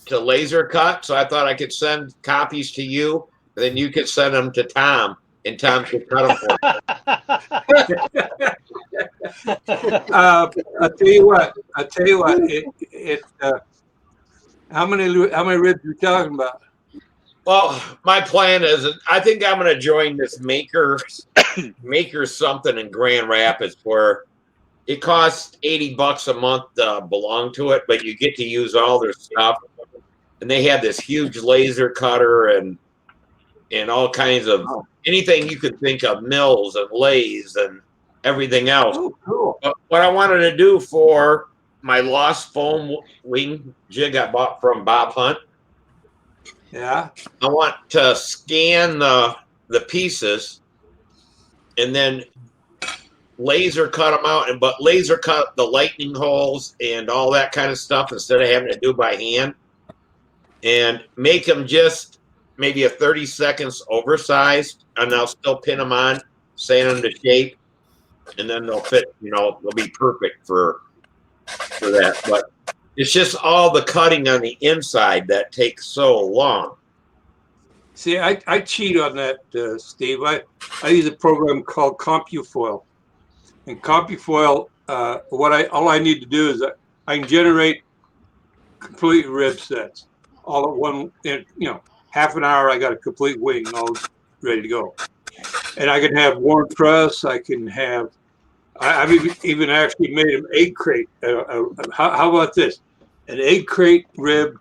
to laser cut, so I thought I could send copies to you, and then you could send them to Tom, and Tom could cut them for you. I'll tell you what. How many ribs are you talking about? Well, my plan is I think I'm going to join this maker something in Grand Rapids where it costs $80 a month to belong to it, but you get to use all their stuff. And they have this huge laser cutter and all kinds of anything you could think of, mills and lathes and everything else. Oh, cool. But what I wanted to do for my lost foam wing jig I bought from Bob Hunt. Yeah. I want to scan the pieces and then laser cut them out, but laser cut the lightning holes and all that kind of stuff instead of having to do by hand, and make them just maybe a 30 seconds oversized, and I'll still pin them on, sand them to shape, and then they'll fit. They'll be perfect for that. But it's just all the cutting on the inside that takes so long. See, I cheat on that, Steve. I use a program called CompuFoil. And CompuFoil, all I need to do is I can generate complete rib sets all at one. In half an hour, I got a complete wing all ready to go. And I can have worn truss. I can have. I've even actually made an egg crate. How about this? An egg crate ribbed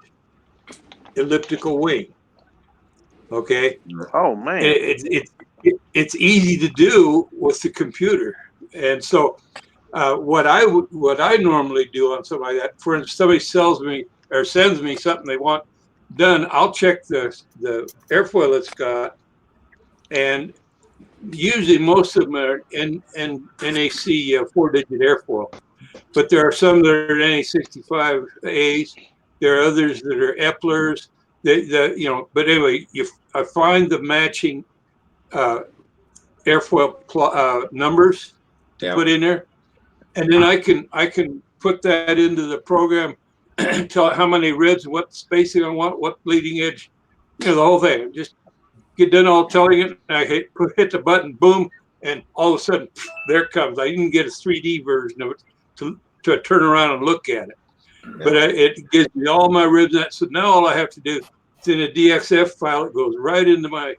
elliptical wing. Okay. Oh man. It's easy to do with the computer, and so what I normally do on something like that, for instance, somebody sells me or sends me something they want done, I'll check the airfoil it's got, and usually most of them are NAC 4-digit airfoil, but there are some that are NA65As. There are others that are Eplers. But anyway, I find the matching airfoil numbers to put in there, and then I can put that into the program, tell it how many ribs, what spacing I want, what bleeding edge, the whole thing. Just get done all telling it. And I hit the button, boom, and all of a sudden there it comes. I even get a 3D version of it to turn around and look at it. Yeah. But it gives me all my ribs. So now all I have to do is in a DXF file. It goes right into my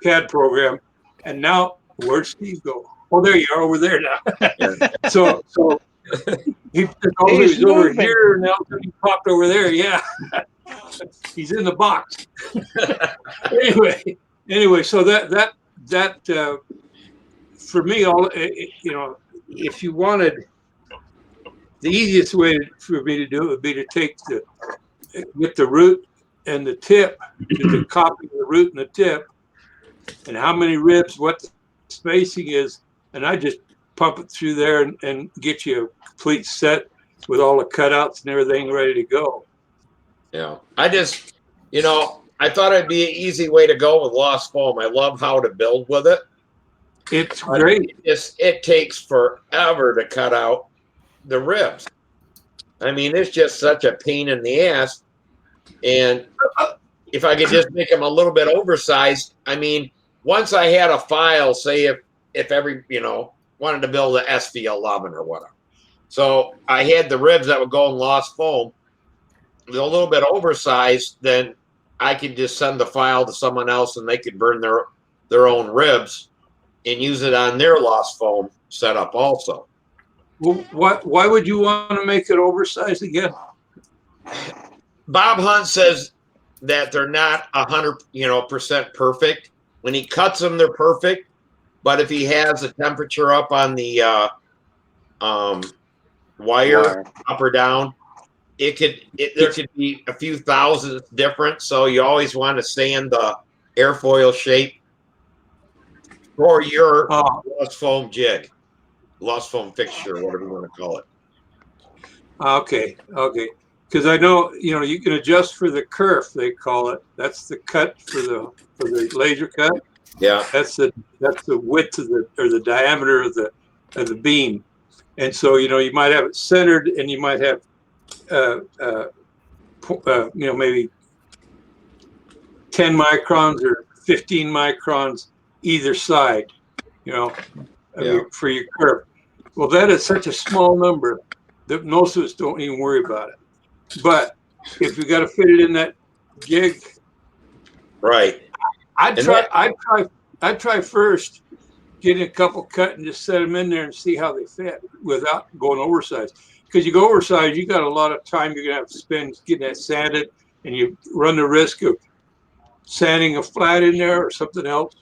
CAD program. And now where'd Steve go? Oh, there you are over there now. so he's over here, and now he popped over there. Yeah, he's in the box. anyway, so that for me, if you wanted, the easiest way for me to do it would be to get the root and the tip, to copy the root and the tip, and how many ribs, what the spacing is, and I just pump it through there and get you a complete set with all the cutouts and everything ready to go. Yeah, I just, I thought it'd be an easy way to go with lost foam. I love how to build with it. It's great. It takes forever to cut out the ribs. I mean, it's just such a pain in the ass. And if I could just make them a little bit oversized, I mean, once I had a file, say if every, wanted to build an SV11 or whatever. So I had the ribs that would go in lost foam, a little bit oversized, then I could just send the file to someone else and they could burn their own ribs and use it on their lost foam setup also. Well, why would you want to make it oversized again? Bob Hunt says that they're not 100% perfect. When he cuts them, they're perfect. But if he has a temperature up on the wire up or down, there could be a few thousandths different. So you always want to sand the airfoil shape for your lost foam jig, lost foam fixture, whatever you want to call it. Okay. Because I know, you can adjust for the kerf, they call it. That's the cut for the laser cut. Yeah. That's the width of the diameter of the beam. And so, you might have it centered, and you might have maybe 10 microns or 15 microns either side, for your curve. Well, that is such a small number that most of us don't even worry about it. But if you got to fit it in that jig, right? I'd try first getting a couple cut and just set them in there and see how they fit without going oversized. Because you go oversized, you got a lot of time you're gonna have to spend getting that sanded, and you run the risk of sanding a flat in there or something else,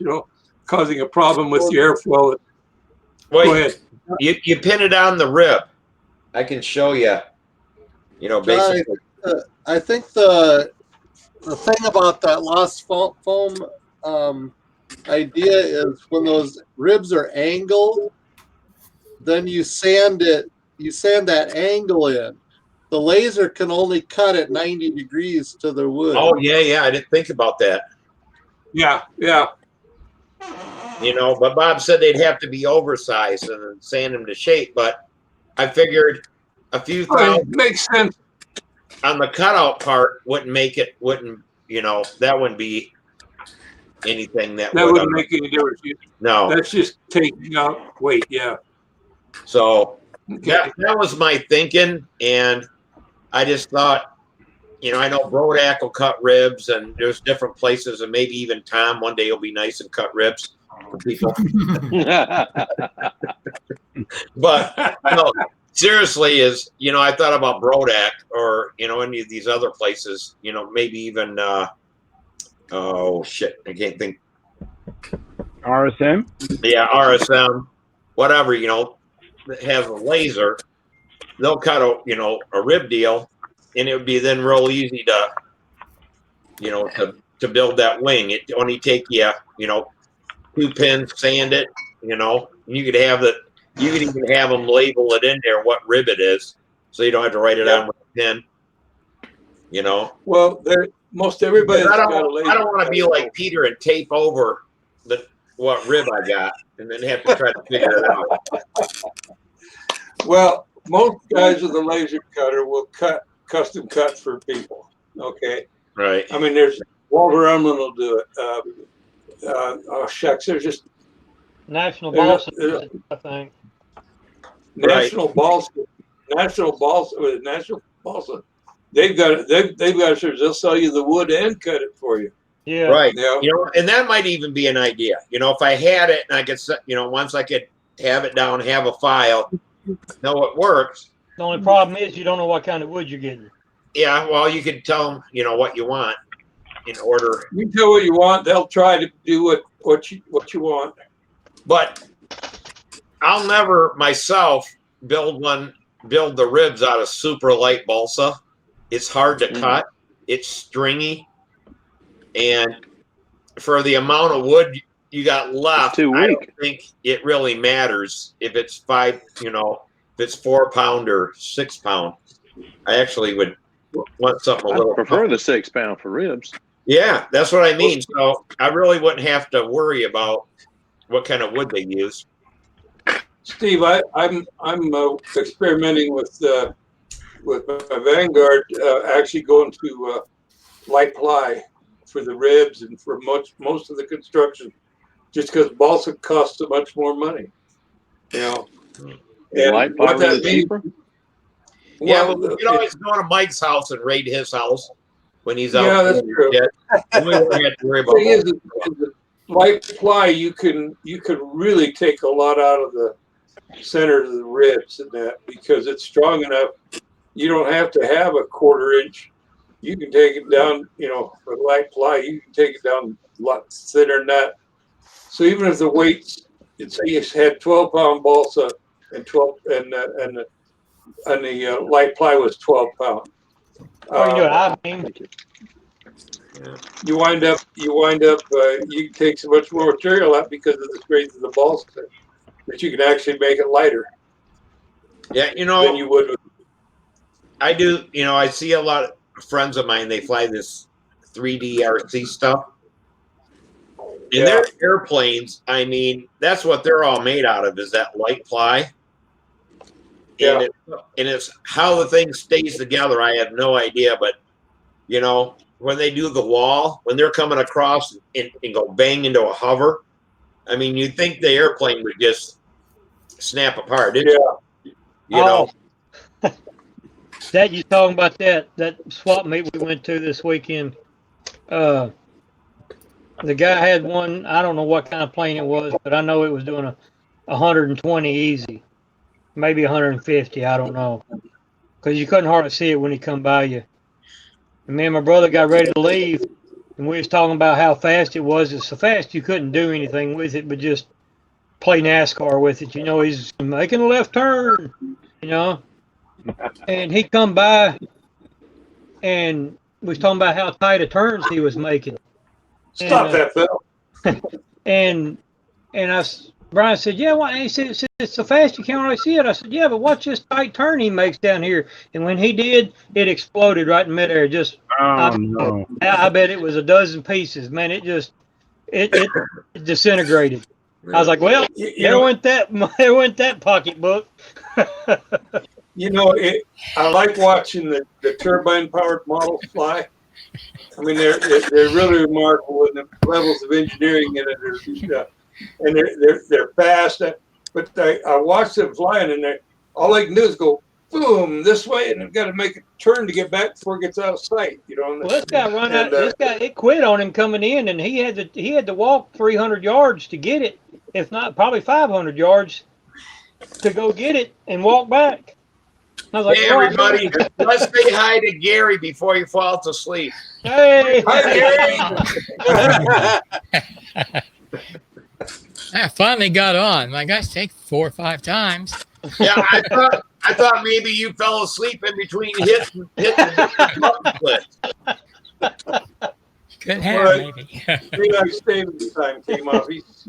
causing a problem with the airflow. Well, go ahead. You pin it on the rib. I can show you. Basically. I think the thing about that lost foam idea is when those ribs are angled, then you sand that angle in. The laser can only cut at 90 degrees to the wood. Oh yeah, I didn't think about that. Yeah. But Bob said they'd have to be oversized and sand them to shape. But I figured a few thousand makes sense on the cutout part that wouldn't be anything that wouldn't make any difference. No, that's just taking out weight. Yeah. So that was my thinking, and I just thought, I know Brodak will cut ribs, and there's different places, and maybe even Tom one day will be nice and cut ribs for people. But no, seriously, I thought about Brodak or any of these other places, maybe even I can't think. RSM. Yeah, RSM, whatever, has a laser. They'll cut a rib deal, and it would be then real easy to to build that wing. It only take you 2 pins, sand it, you could have you could even have them label it in there what rib it is, so you don't have to write it on with a pin. Well, most everybody. I don't want to be like Peter and tape over what rib I got, and then have to try to figure it out. Well, most guys with a laser cutter will custom cut for people. Okay. Right. I mean, there's Walter Umlin will do it. Shucks, there's just National Balsa, I think. National Balsa. They've got it. They'll sell you the wood and cut it for you. Yeah. Right. And that might even be an idea. If I had it and I could, once I could have it down, have a file, know it works. The only problem is you don't know what kind of wood you're getting. Yeah. Well, you could tell them, what you want in order. You tell what you want. They'll try to do what you want. But I'll never myself build the ribs out of super light balsa. It's hard to cut. It's stringy. And for the amount of wood you got left, I don't think it really matters if it's 5, if it's 4 pound or 6 pound. I actually would want something a little. I prefer the 6 pound for ribs. Yeah, that's what I mean. So I really wouldn't have to worry about what kind of wood they use. Steve, I'm experimenting with my Vanguard, actually going to light ply for the ribs and for most of the construction, just because balsa costs so much more money. And light ply really cheaper? Yeah, well, we can always go to Mike's house and raid his house when he's out. Yeah, that's true. We don't have to worry about that. Light ply, you can really take a lot out of the center of the ribs and that, because it's strong enough. You don't have to have a 1/4 inch. You can take it down, with light ply, you can take it down a lot thinner than that. So even if the weight's say you had 12-pound balsa and 12 and the light ply was 12-pound. Or you do it. I mean, You wind up you take so much more material out because of the strength of the balsa that you can actually make it lighter. Yeah, than you would. I do. I see a lot of friends of mine. They fly this 3D RC stuff, and their airplanes. I mean, that's what they're all made out of. Is that light ply? Yeah. And it's how the thing stays together. I have no idea, but when they do the wall, when they're coming across and go bang into a hover, I mean, you'd think the airplane would just snap apart. That you talking about that swap meet we went to this weekend? The guy had one. I don't know what kind of plane it was, but I know it was doing 120 easy, maybe 150. I don't know, because you couldn't hardly see it when he come by you. And me and my brother got ready to leave, and we was talking about how fast it was. It's so fast you couldn't do anything with it, but just play NASCAR with it. He's making a left turn. And he come by, and we was talking about how tight of turns he was making. Stop that, Phil. And Brian said, yeah, why? And he said, it's so fast you can't really see it. I said, yeah, but watch this tight turn he makes down here. And when he did, it exploded right in midair. Just, no. I bet it was a dozen pieces. Man, it disintegrated. I was like, well, there went that pocketbook. I like watching the turbine-powered models fly. I mean, they're really remarkable in the levels of engineering in it. And they're fast. But I watch them flying, and all they can do is go boom this way, and they've got to make a turn to get back before it gets out of sight. Well, this guy it quit on him coming in, and he had to walk 300 yards to get it, if not probably 500 yards to go get it and walk back. I was like, hey, everybody, let's say hi to Gary before you fall asleep. Hey, hi, Gary. I finally got on. My guys take 4 or 5 times. Yeah, I thought maybe you fell asleep in between hits and clicks. Could have, maybe. Daylight savings time came up. He's,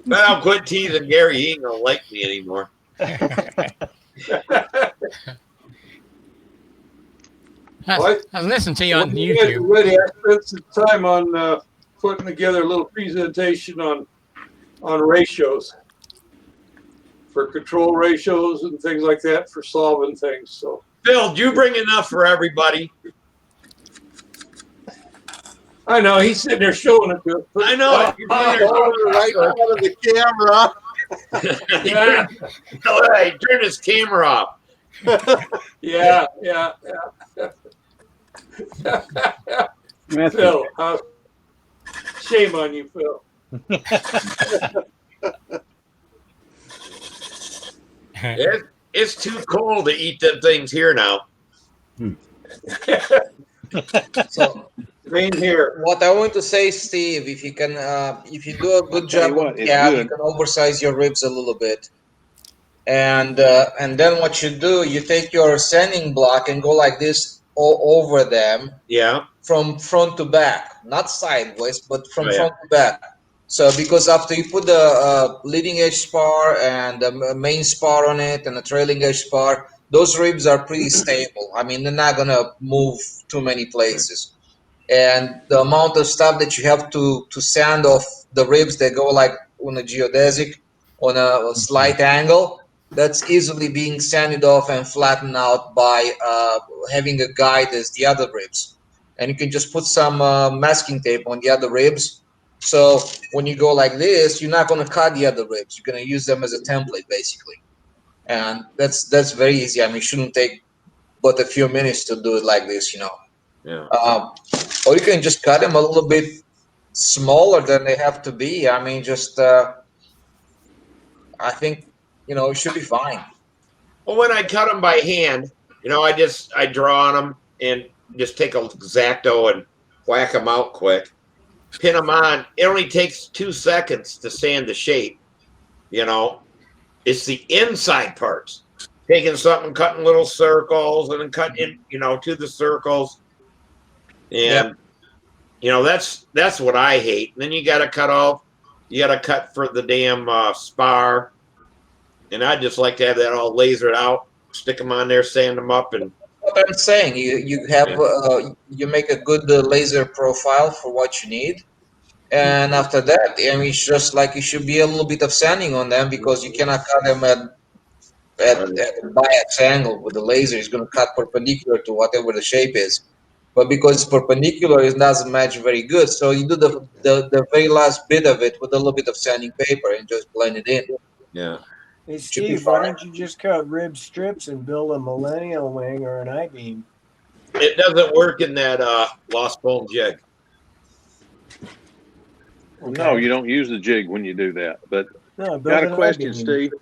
Well, quit teasing Gary. He ain't gonna like me anymore. I listened to you on YouTube. Already, I spent some time on putting together a little presentation on ratios, for control ratios and things like that, for solving things. So, Phil, do you bring enough for everybody? I know he's sitting there showing it to us. I know. Right out of the camera. Yeah. All right, turn his camera off. Yeah. Phil, shame on you, Phil. It's too cold to eat them things here now. So, Rain here. what I want to say, Steve, if you do a good job on cab, you can oversize your ribs a little bit. And then what you do, you take your sanding block and go like this all over them. Yeah. From front to back, not sideways, but from front to back. So because after you put the leading edge spar and the main spar on it and the trailing edge spar, those ribs are pretty stable. I mean, they're not gonna move too many places. And the amount of stuff that you have to sand off the ribs that go like on a geodesic, on a slight angle, that's easily being sanded off and flattened out by having a guide as the other ribs. And you can just put some masking tape on the other ribs. So when you go like this, you're not going to cut the other ribs. You're going to use them as a template, basically. And that's very easy. I mean, it shouldn't take but a few minutes to do it like this, Yeah. Or you can just cut them a little bit smaller than they have to be. I mean, just I think it should be fine. Well, when I cut them by hand, I draw on them and just take a Exacto and whack them out quick. pin them on. It only takes 2 seconds to sand the shape. You know, it's the inside parts. Taking something, cutting little circles, and then cutting, you know, to the circles. And you know, that's what I hate. And then you got to cut off. You got to cut for the damn spar. And I just like to have that all lasered out. Stick them on there, sand them up, and What I'm saying, you have you make a good laser profile for what you need, and after that, I mean, it's just like you should be a little bit of sanding on them because you cannot cut them at a bias angle with the laser. It's going to cut perpendicular to whatever the shape is. But because it's perpendicular, it doesn't match very good. So you do the very last bit of it with a little bit of sanding paper and just blend it in. Yeah. Hey, Steve, why don't you just cut rib strips and build a millennial wing or an I-beam? It doesn't work in that lost bone jig. No, you don't use the jig when you do that. But No, got a question, Steve.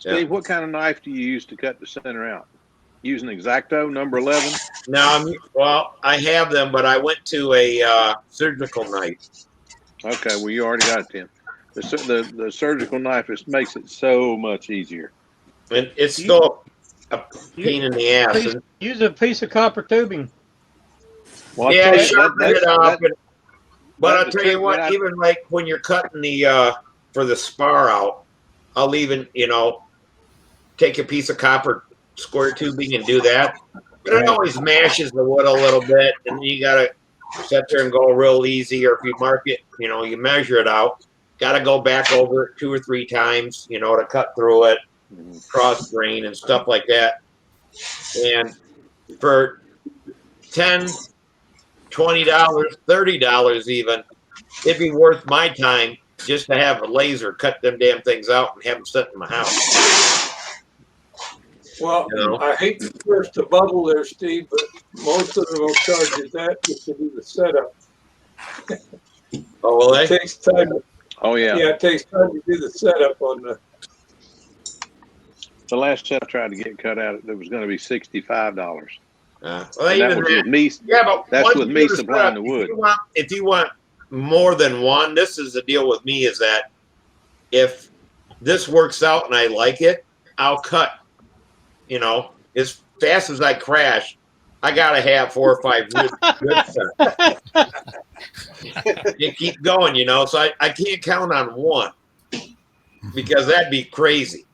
Yeah. Steve, what kind of knife do you use to cut the center out? Using Exacto number 11? No, well, I have them, but I went to a surgical knife. Okay, well, you already got it then. The surgical knife makes it so much easier. And it's still a pain in the ass. Use a piece of copper tubing. Well, Yeah, sharpen it up. But I'll tell you what, even like when you're cutting the for the spar out, I'll even, you know, take a piece of copper square tubing and do that. But it always mashes the wood a little bit, and you gotta sit there and go real easy. Or if you mark it, you know, you measure it out. Got to go back over it 2 or 3 times, you know, to cut through it, cross grain and stuff like that. And for $10, $20, $30 even, it'd be worth my time just to have a laser cut them damn things out and have them set in my house. Well, You know? I hate to burst the bubble there, Steve, but most of them will charge you that just to do the setup. Oh, well, it takes time. Oh, yeah. Yeah, it takes time to do the setup on the last set I tried to get cut out, it was going to be $65. Well, and that was with me. Yeah, but that's with me supplying the wood. If you want more than one, this is the deal with me is that if this works out and I like it, I'll cut. You know, as fast as I crash, I gotta have 4 or 5 good sets. You keep going, you know. So I can't count on one because that'd be crazy.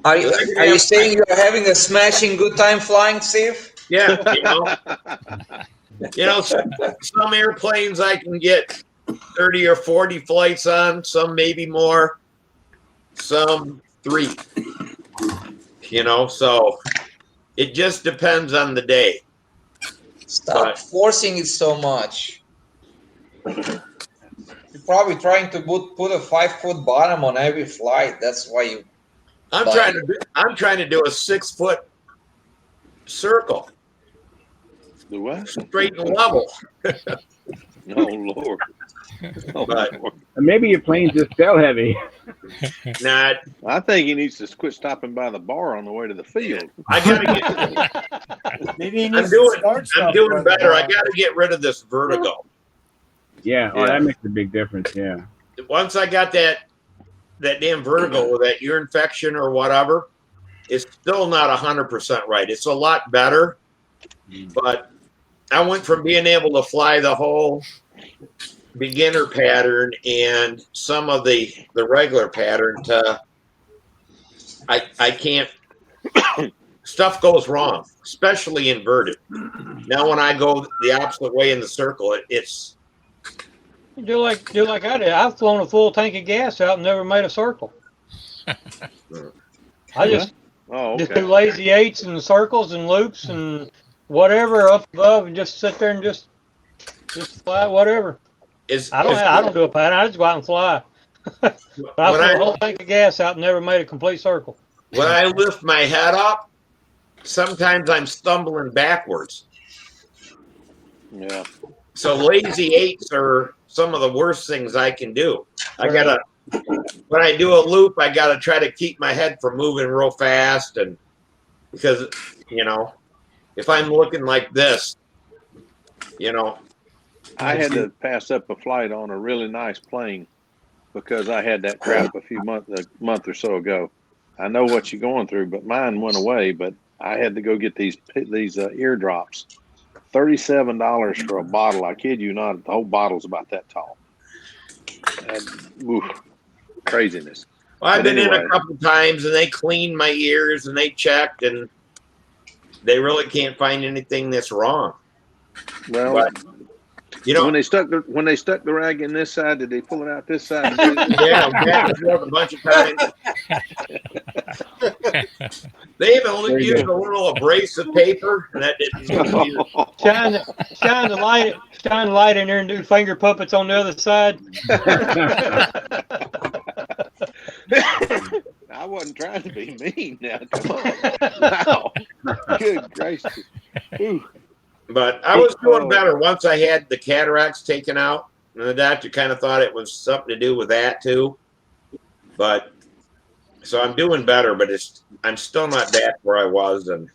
Are you saying you're having a smashing good time flying, Steve? Yeah, you know, some airplanes I can get 30 or 40 flights on, some maybe more, some 3. You know, so it just depends on the day. Stop forcing it so much. You're probably trying to put a 5-foot bottom on every flight. That's why you. I'm trying to do a 6-foot circle. The what? Straight and level. Oh Lord. Oh, but Lord. Maybe your plane's just tail heavy. Not. I think he needs to quit stopping by the bar on the way to the field. I gotta get. Maybe he I'm needs doing to better. I gotta get rid of this vertigo. Yeah. Oh, that makes a big difference. Yeah. Once I got that damn vertigo or that ear infection or whatever, it's still not 100% right. It's a lot better, but I went from being able to fly the whole beginner pattern and some of the regular pattern to I can't. Stuff goes wrong, especially inverted. Now when I go the opposite way in the circle, it's do like I did. I've flown a full tank of gas out and never made a circle. I just do lazy 8s and circles and loops and whatever up above and just sit there and just fly whatever. I don't do a pattern. I just go out and fly. But I flew a whole tank of gas out and never made a complete circle. When I lift my head up, sometimes I'm stumbling backwards. Yeah. So lazy 8s are some of the worst things I can do. When I do a loop, I gotta try to keep my head from moving real fast, and because you know, if I'm looking like this, you know, I had to pass up a flight on a really nice plane because I had that crap a month or so ago. I know what you're going through, but mine went away. But I had to go get these eardrops. $37 for a bottle. I kid you not. The whole bottle's about that tall. Oof, craziness. Well, I've But been in anyway. a couple times, and they cleaned my ears, and they checked, and they really can't find anything that's wrong. Well, but, you know, when they stuck the rag in this side, did they pull it out this side? And yeah, back and forth a bunch of times. They even only used a little abrasive paper, and that didn't do Shine the light in there and do finger puppets on the other side. I wasn't trying to be mean now. Come on. Wow. Good gracious. Ooh. But I was doing better once I had the cataracts taken out. And the doctor kind of thought it was something to do with that too. But so I'm doing better, but I'm still not back where I was. And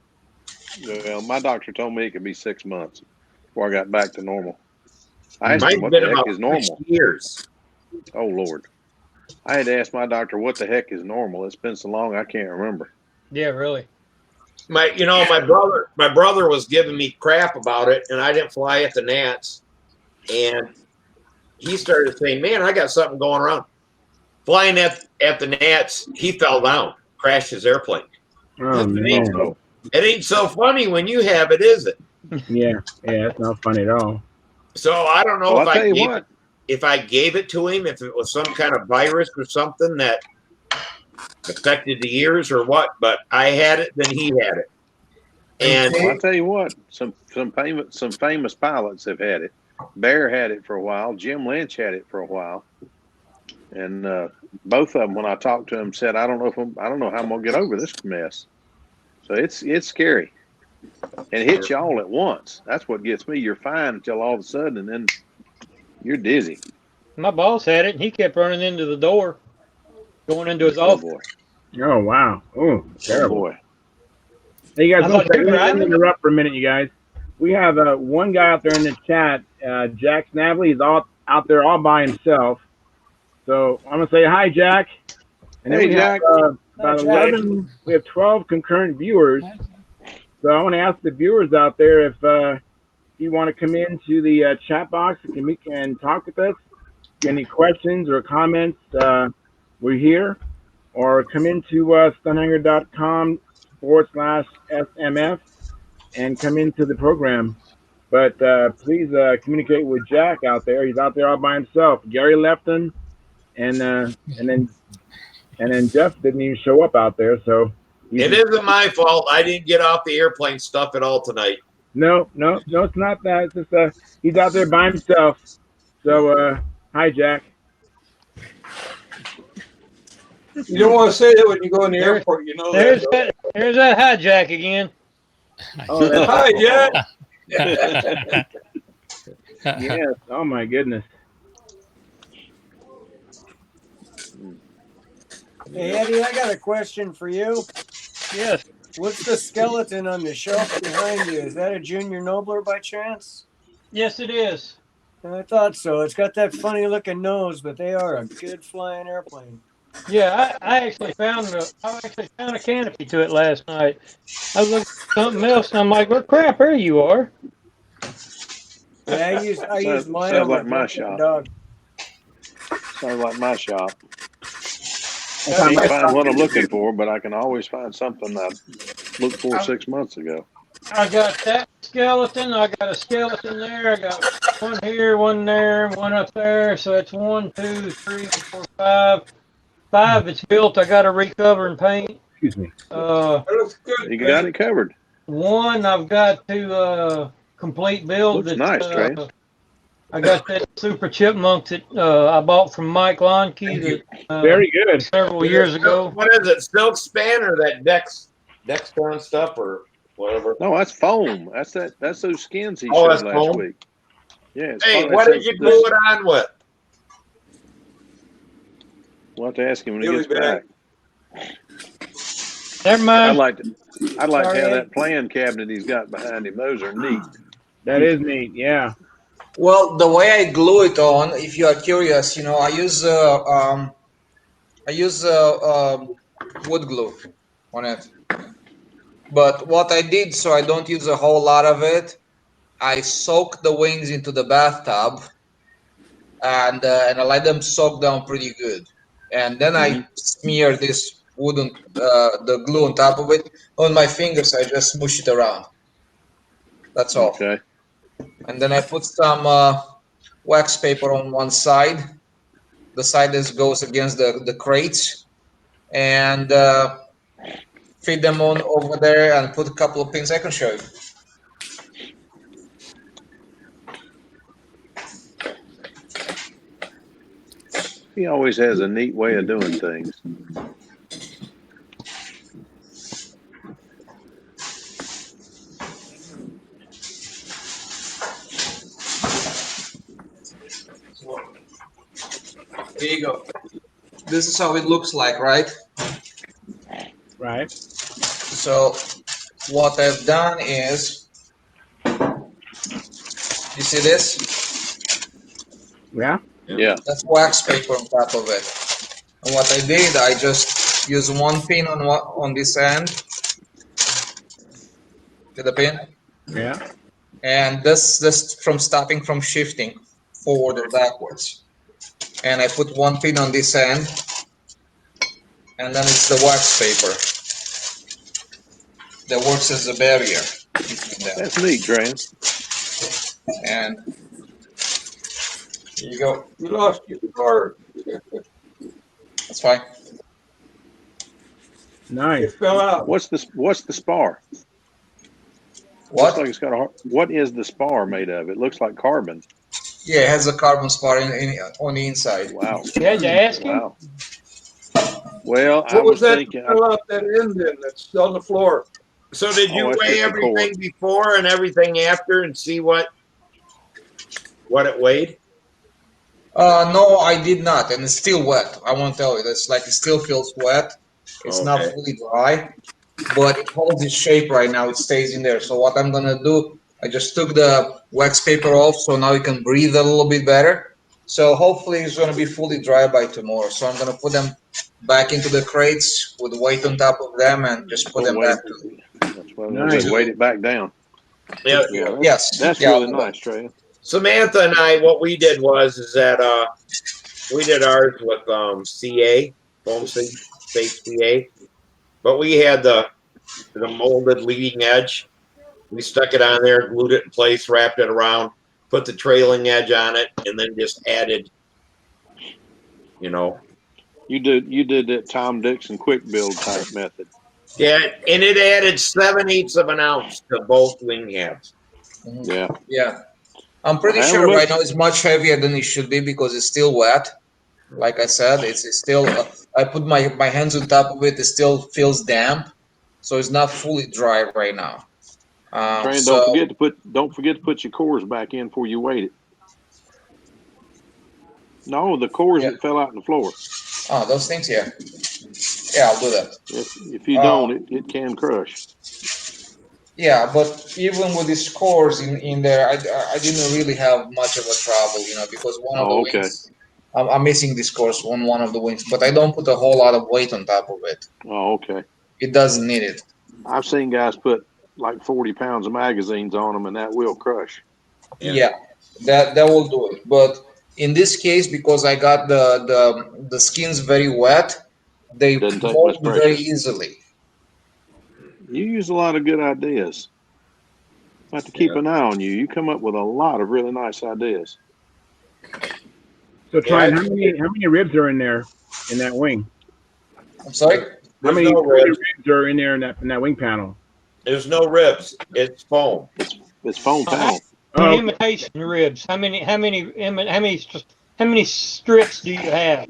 well, my doctor told me it could be 6 months before I got back to normal. I asked him mine's what been the heck about is normal. 6 years. Oh Lord. I had to ask my doctor what the heck is normal. It's been so long I can't remember. Yeah, really. My brother was giving me crap about it, and I didn't fly at the Nats. And he started saying, "Man, I got something going on." Flying at the Nats, he fell down, crashed his airplane. Oh, man. It ain't so funny when you have it, is it? Yeah, it's not funny at all. So I don't know Well, if I gave it to him, if it was some kind of virus or something that affected the ears or what, but I had it, then he had it. And I'll tell you what, some famous pilots have had it. Bear had it for a while. Jim Lynch had it for a while. And both of them, when I talked to them, said, I don't know how I'm gonna get over this mess. So it's scary. And it hits you all at once. That's what gets me. You're fine until all of a sudden, and then you're dizzy. My boss had it, and he kept running into the door, going into his office. Boy. Oh, wow. Oh, terrible. Oh, boy. Hey, you guys, How about you, let Ryan? me interrupt for a minute, you guys. We have one guy out there in the chat, Jack Snavely. He's out there all by himself. So I'm going to say hi, Jack. And then Hey, we Jack. have about 11, we have 12 concurrent viewers. So I want to ask the viewers out there if you want to come into the chat box and we can talk with us. Any questions or comments, we're here. Or come into stunthangar.com/SMF and come into the program. But please communicate with Jack out there. He's out there all by himself. Gary left him, and then Jeff didn't even show up out there. So it isn't my fault. I didn't get off the airplane stuff at all tonight. No, it's not that. It's just he's out there by himself. So hi, Jack. You don't want to say that when you go in the airport. You know There's that. there's that hijack again. Oh, Hi, Jack. Yes. Oh my goodness. Hey, Eddie, I got a question for you. Yes. What's the skeleton on the shelf behind you? Is that a Junior Nobler by chance? Yes, it is. I thought so. It's got that funny looking nose, but they are a good flying airplane. Yeah, I actually found a canopy to it last night. I was looking at something else, and I'm like, "Well, crap, there you are." Yeah, I use mine sounds on like my my shop. dog. Sounds like my shop. I can't find what I'm looking for, but I can always find something I looked for 6 months ago. I got that skeleton. I got a skeleton there. I got one here, one there, one up there. So it's 1, 2, 3, 4, 5. 5 it's built. I got to recover and paint. Excuse me. That looks good. You got it covered. 1 I've got to complete build. Looks nice, Trey. I got that Super Chipmunk that I bought from Mike Lonkey Very good. several years ago. What is it? Silk span or that Dextron stuff or whatever? No, that's foam. That's those skins he Oh, showed that's last foam? week. Yeah. Hey, foam. what did you glue it on with? We'll have to ask him when he Really gets back. Never mind. I'd like to have that plan cabinet he's got behind him. Those are neat. That is neat. Yeah. Well, the way I glue it on, if you are curious, you know, I use wood glue on it. But what I did, so I don't use a whole lot of it, I soak the wings into the bathtub, and I let them soak down pretty good, and then I smear this wooden the glue on top of it. On my fingers, I just smush it around. That's all. Okay. And then I put some wax paper on one side, the side that goes against the crates, and feed them on over there and put a couple of pins. I can show you. He always has a neat way of doing things. Here you go. This is how it looks like, right? Right. So what I've done is, you see this? Yeah. Yeah. That's wax paper on top of it. And what I did, I just use one pin on this end. See the pin? Yeah. And this from stopping from shifting forward or backwards. And I put one pin on this end, and then it's the wax paper that works as a barrier between them. That's neat, Trey. And here you go. You lost your car. That's fine. Nice. It fell out. What's the spar? What? Looks like it's got a. What is the spar made of? It looks like carbon. Yeah, it has a carbon spar on the inside. Wow. You had to ask him? Wow. Well, What I was that thinking. fell out that end then that's on the floor? So did you Oh, that's weigh just the core. everything before and everything after and see what it weighed? No, I did not, and it's still wet. I won't tell you. It's like it still feels wet. It's not Okay. fully dry, but it holds its shape right now. It stays in there. So what I'm gonna do, I just took the wax paper off, so now it can breathe a little bit better. So hopefully it's gonna be fully dry by tomorrow. So I'm gonna put them back into the crates with weight on top of them, and just put Oh, them wait. back to. That's what I was Nice. gonna say. Weight it back down. Yeah. Yeah. Yes. That's Yeah, really I'll do that. nice, Trey. Samantha and I, what we did is that we did ours with CA, foam safe CA, but we had the molded leading edge. We stuck it on there, glued it in place, wrapped it around, put the trailing edge on it, and then just added, you know. You did that Tom Dixon quick build type method. Yeah, and it added 7/8 of an ounce to both wing halves. Yeah. Yeah. I'm pretty Well, sure look- right now it's much heavier than it should be because it's still wet. Like I said, it's still. I put my hands on top of it. It still feels damp, so it's not fully dry right now. Trey, So don't forget to put your cores back in before you weight it. No, the cores Yeah. that fell out on the floor. oh, those things here. Yeah, I'll do that. If you don't, it can crush. Yeah, but even with these cores in there, I didn't really have much of a trouble, you know, because one of the Oh, okay. wings, I'm missing these cores on one of the wings, but I don't put a whole lot of weight on top of it. Oh, okay. It doesn't need it. I've seen guys put like 40 pounds of magazines on them, and that will crush. Yeah, that will do it. But in this case, because I got the skins very wet, they Doesn't take mold much very pressure. easily. You use a lot of good ideas. I have to keep an eye on you. You come up with a lot of really nice ideas. So, Tryon, how many ribs are in there in that wing? I'm sorry? How many no ribs ribs. are in there in that wing panel? There's no ribs. It's foam. It's foam panel. Oh, Imitation ribs. How many strips do you have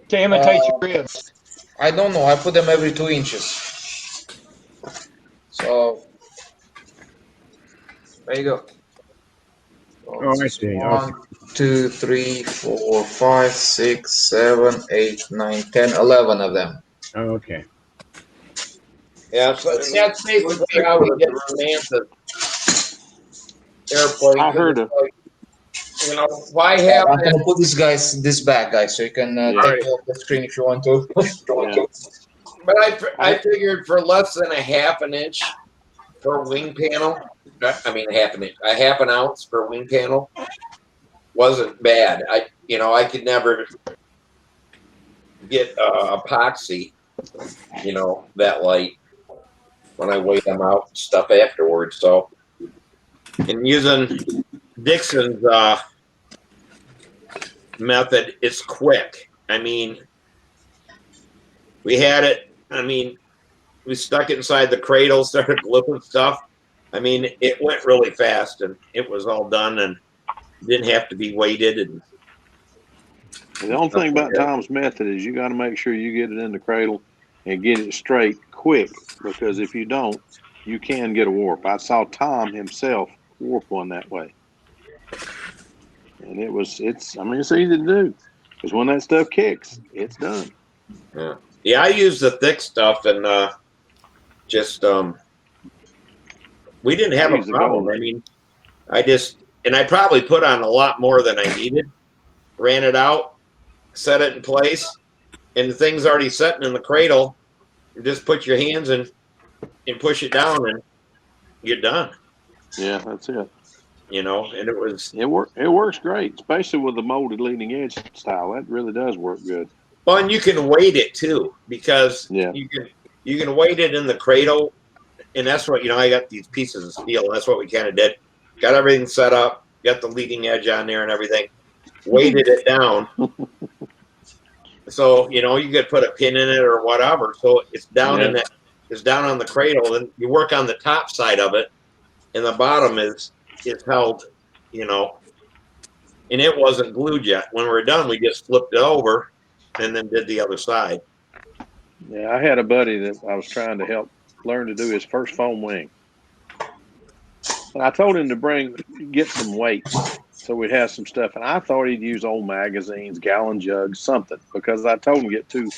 to imitate your ribs? I don't know. I put them every 2 inches. So there you go. Oh, I see. 1, 2, 3, 4, 5, 6, 7, 8, 9, 10, 11 of them. Oh, okay. Yeah, so that's basically how we get Samantha's airplane. I heard you know, why have I'm that? gonna put this back, guys, so you can take it off the screen if you want to. But I figured for less than a half an inch for a wing panel, I mean a half an ounce per wing panel wasn't bad. I could never get epoxy, that light when I weigh them out and stuff afterwards. So, and using Dixon's method, it's quick. I mean, we had it. I mean, we stuck it inside the cradle, started flipping stuff. I mean, it went really fast, and it was all done, and didn't have to be weighted. And the only thing about Tom's method is you got to make sure you get it in the cradle and get it straight quick, because if you don't, you can get a warp. I saw Tom himself warp one that way, and it's easy to do, because when that stuff kicks, it's done. Yeah, I use the thick stuff, and we didn't have a problem. I mean, I probably put on a lot more than I needed, ran it out, set it in place, and the thing's already sitting in the cradle. You just put your hands in and push it down, and you're done. Yeah, that's it. And it works great, especially with the molded leading edge style. That really does work good. Well, and you can weight it too, because you can weight it in the cradle, and that's what I got these pieces of steel, and that's what we kind of did. Got everything set up, got the leading edge on there and everything, weighted it down. So you could put a pin in it or whatever. So it's down in that. It's down on the cradle, and you work on the top side of it, and the bottom is held, and it wasn't glued yet. When we were done, we just flipped it over and then did the other side. Yeah, I had a buddy that I was trying to help learn to do his first foam wing. And I told him to get some weights so we'd have some stuff. And I thought he'd use old magazines, gallon jugs, something, because I told him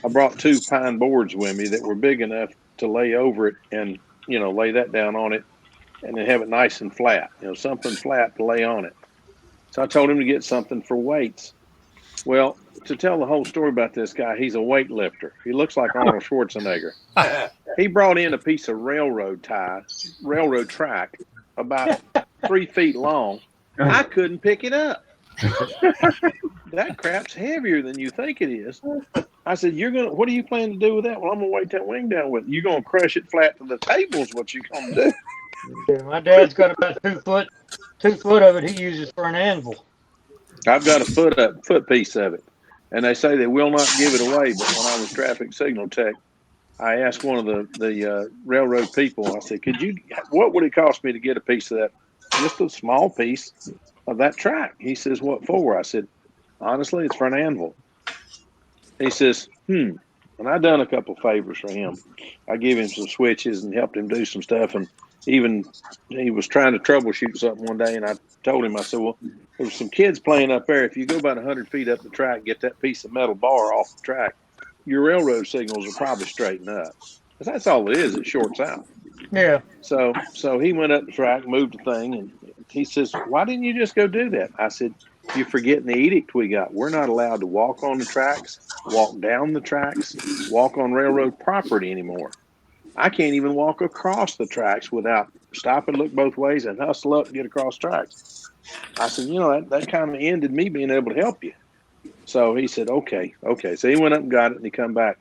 I brought 2 pine boards with me that were big enough to lay over it and, lay that down on it and then have it nice and flat, something flat to lay on it. So I told him to get something for weights. Well, to tell the whole story about this guy, he's a weightlifter. He looks like Arnold Schwarzenegger. He brought in a piece of railroad track about 3 feet long. I couldn't pick it up. That crap's heavier than you think it is. I said, what are you planning to do with that? Well, I'm going to weight that wing down with it. You're going to crush it flat to the table is what you're going to do. Yeah, my dad's got about 2 foot of it he uses for an anvil. I've got a foot piece of it. And they say they will not give it away. But when I was traffic signal tech, I asked one of the railroad people, I said, what would it cost me to get a piece of that? Just a small piece of that track. He says, what for? I said, honestly, it's for an anvil. He says, And I done a couple favors for him. I gave him some switches and helped him do some stuff. And even he was trying to troubleshoot something one day. And I told him, I said, well, there's some kids playing up there. If you go about 100 feet up the track, get that piece of metal bar off the track, your railroad signals will probably straighten up. Because that's all it is. It shorts out. Yeah. So he went up the track, moved the thing, and he says, why didn't you just go do that? I said, you're forgetting the edict we got. We're not allowed to walk on the tracks, walk down the tracks, walk on railroad property anymore. I can't even walk across the tracks without stopping, look both ways, and hustle up and get across tracks. I said, that kind of ended me being able to help you. So he said, okay. So he went up and got it, and he come back.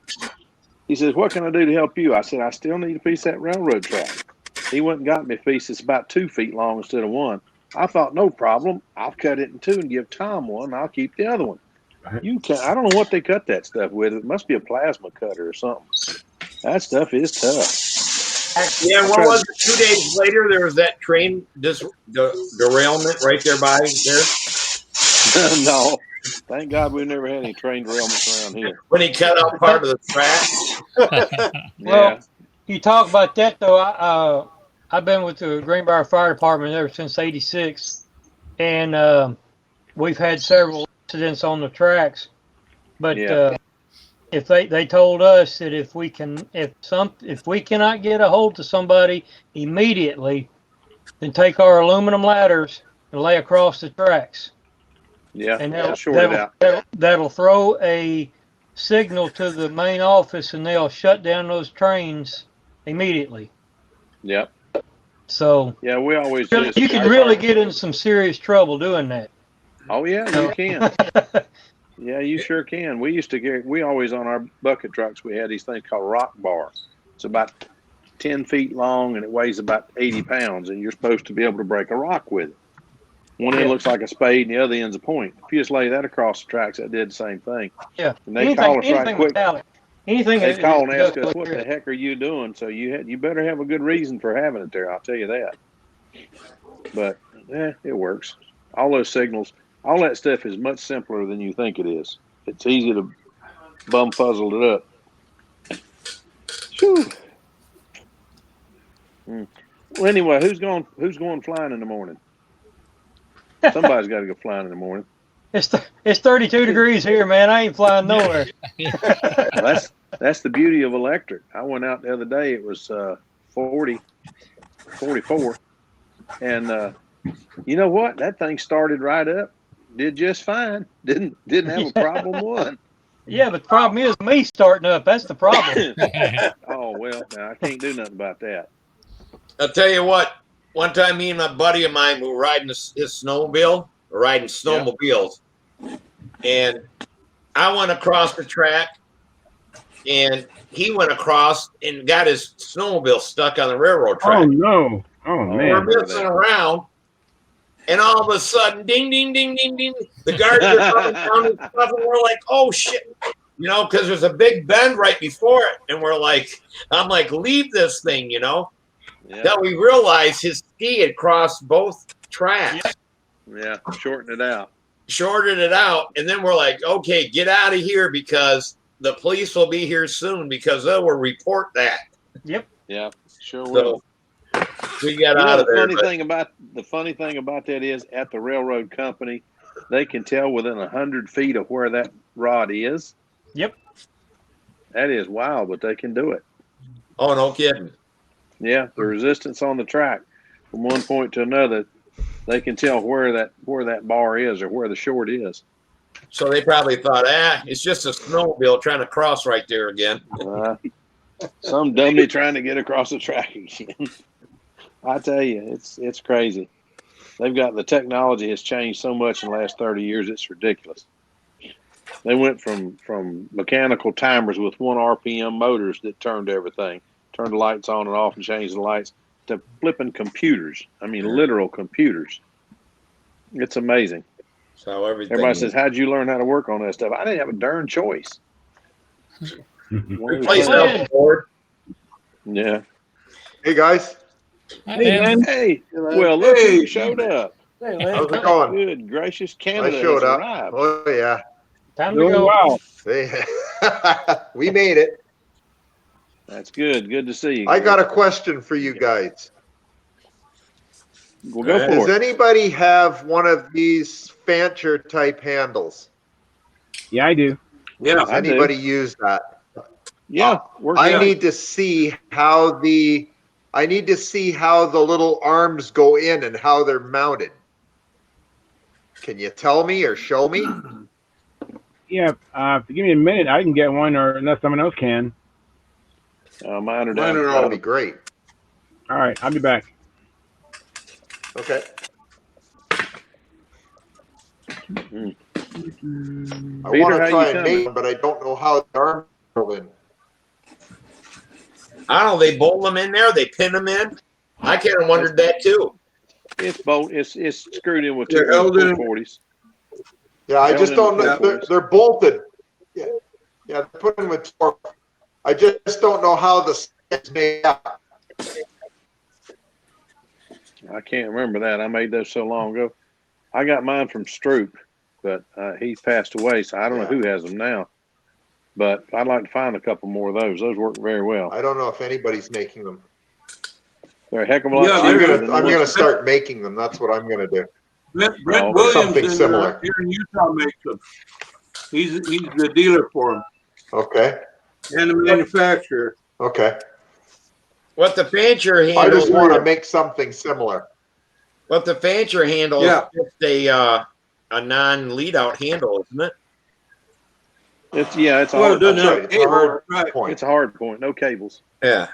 He says, what can I do to help you? I said, I still need a piece of that railroad track. He went and got me a piece that's about 2 feet long instead of 1. I thought, no problem. I'll cut it in 2 and give Tom one. I'll keep the other one. I don't know what they cut that stuff with. It must be a plasma cutter or something. That stuff is tough. Yeah, what was it? 2 days later, there was that train derailment right there by there. No. Thank God we never had any train derailments around here. When he cut out part of the track. Well, you talk about that, though. I've been with the Greenbrier Fire Department ever since '86, and we've had several accidents on the tracks. But if they told us that if we cannot get a hold to somebody immediately, then take our aluminum ladders and lay across the tracks. Yeah, And they'll short it out. that'll throw a signal to the main office, and they'll shut down those trains immediately. Yep. So yeah, we always you can really get in some serious trouble doing that. Oh yeah, you can. Yeah, you sure can. We used to we always on our bucket trucks, we had these things called rock bar. It's about 10 feet long and it weighs about 80 pounds, and you're supposed to be able to break a rock with it. One end looks like a spade and the other end's a point. If you just lay that across the tracks, that did the same thing. Yeah. And they call us right quick. Anything they call and ask us, what the heck are you doing? So you better have a good reason for having it there, I'll tell you that. But it works. All those signals, all that stuff is much simpler than you think it is. It's easy to bum puzzle it up. Whew. Well, anyway, who's going flying in the morning? Somebody's got to go flying in the morning. It's 32 degrees here, man. I ain't flying nowhere. Well, that's the beauty of electric. I went out the other day. It was 44, and you know what? That thing started right up. Did just fine. Didn't have a problem one. Yeah, but the problem is me starting up. That's the problem. Oh well, now I can't do nothing about that. I'll tell you what. One time, me and a buddy of mine were riding his snowmobile, riding snowmobiles, and I went across the track, and he went across and got his snowmobile stuck on the railroad track. Oh no! Oh man! We're messing around, and all of a sudden, ding, ding, ding, ding, ding. The guards are coming down and stuff, and we're like, "Oh shit!" You know, because there's a big bend right before it, and I'm like, "Leave this thing," you know. Yeah. Then we realized his ski had crossed both tracks. Yeah, shortened it out. And then we're like, okay, get out of here because the police will be here soon because they will report that. Yep. Yeah, sure will. So we got out of there. The funny thing about that is at the railroad company, they can tell within 100 feet of where that rod is. Yep. That is wild, but they can do it. Oh, no kidding. Yeah, the resistance on the track from one point to another, they can tell where that bar is or where the short is. So they probably thought, it's just a snowmobile trying to cross right there again. Some dummy trying to get across the track again. I tell you, it's crazy. They've got the technology has changed so much in the last 30 years, it's ridiculous. They went from mechanical timers with 1 RPM motors that turned everything. Turn the lights on and off and change the lights to flipping computers. I mean, literal computers. It's amazing. So everybody says, "How'd you learn how to work on that stuff?" I didn't have a darn choice. Replace the board. Yeah. Hey guys. Hey. Well, look who showed up. Hey, how's it going? Good gracious, Canada I showed up. Arrived. Oh yeah. Time to go. Wow. We made it. That's good. Good to see you. I got a question for you guys. We'll go for it. Does anybody have one of these Fancher type handles? Yeah, I do. Yeah. Does anybody use that? Yeah. I need to see how the little arms go in and how they're mounted. Can you tell me or show me? Yeah, if you give me a minute, I can get one, or unless someone else can. Mine are down. That'll be great. All right, I'll be back. Okay. Mm. I want to try and make them, but I don't know how the arms go in. I don't know. They bolt them in there. They pin them in. I kind of wondered that too. It's screwed in with two 40s. Yeah, I just don't know. They're bolted. Yeah, they're put in with torque. I just don't know how the is made up. I can't remember that. I made those so long ago. I got mine from Stroop, but he passed away, so I don't know who has them now. But I'd like to find a couple more of those. Those work very well. I don't know if anybody's making them. They're a heck of a lot. I'm gonna start making them. That's what I'm gonna do. Brett Williams similar here in Utah makes them. He's the dealer for them. Okay. And the manufacturer. Okay. What the Fancher handle? I just want to make something similar. But the fancher handle is just a non-lead out handle, isn't it? It's a Well, hard it doesn't point. have cable, right? It's a hard point. No cables. Yeah.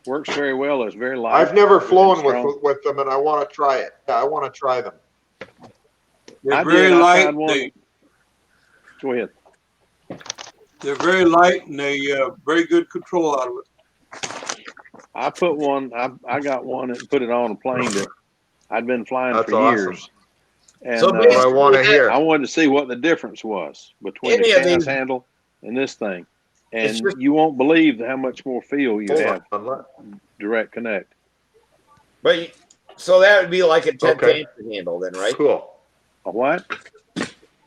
Works very well. It's very light. I've never flown strong. with them, and I want to try it. Yeah, I want to try them. They're very light. Go ahead. They're very light, and they very good control out of it. I put one. I got one and put it on a plane that I'd been flying That's for awesome. years. And So I want to hear. I wanted to see what the difference was between the cast handle and this thing. And you won't believe how much more feel you have direct connect. But so that would be like a Ted Fancher handle then, right? Cool. A what?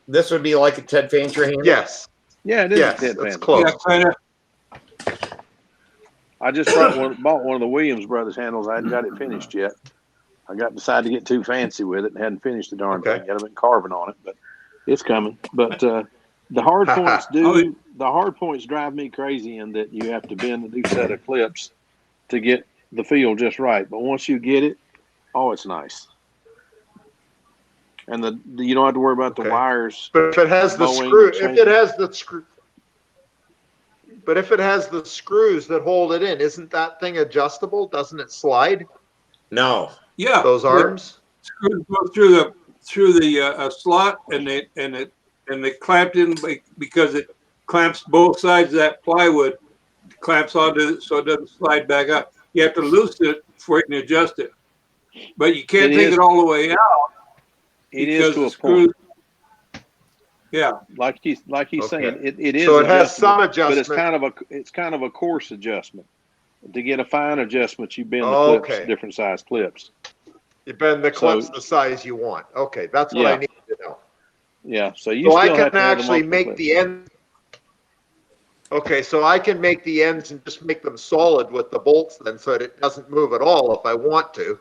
This would be like a Ted Fancher handle? Yes. Yeah, it is a Ted Fancher. Close. Yeah, kind of. I just bought one of the Williams Brothers handles. I hadn't got it finished yet. I decided to get too fancy with it and hadn't finished the darn thing yet. I've been carving on it, but it's coming. But the hard points the hard points drive me crazy in that you have to bend a new set of clips to get the feel just right. But once you get it, it's nice. And you don't have to worry about the wires. But if it has the screw, but if it has the screws that hold it in, isn't that thing adjustable? Doesn't it slide? No. Yeah. Those arms? Screws go through the slot, and they clamped in because it clamps both sides of that plywood. Clamps onto it so it doesn't slide back up. You have to loosen it before you can adjust it, but you can't take it all the way out. It is to a point. Yeah, like he's saying, it is. So it has some adjustment, but it's kind of a coarse adjustment. To get a fine adjustment, you bend the clips, different size clips. You bend the clips the size you want. Okay, that's what I need to know. Yeah, so I can actually make the ends. Okay, so I can make the ends and just make them solid with the bolts then, so that it doesn't move at all if I want to,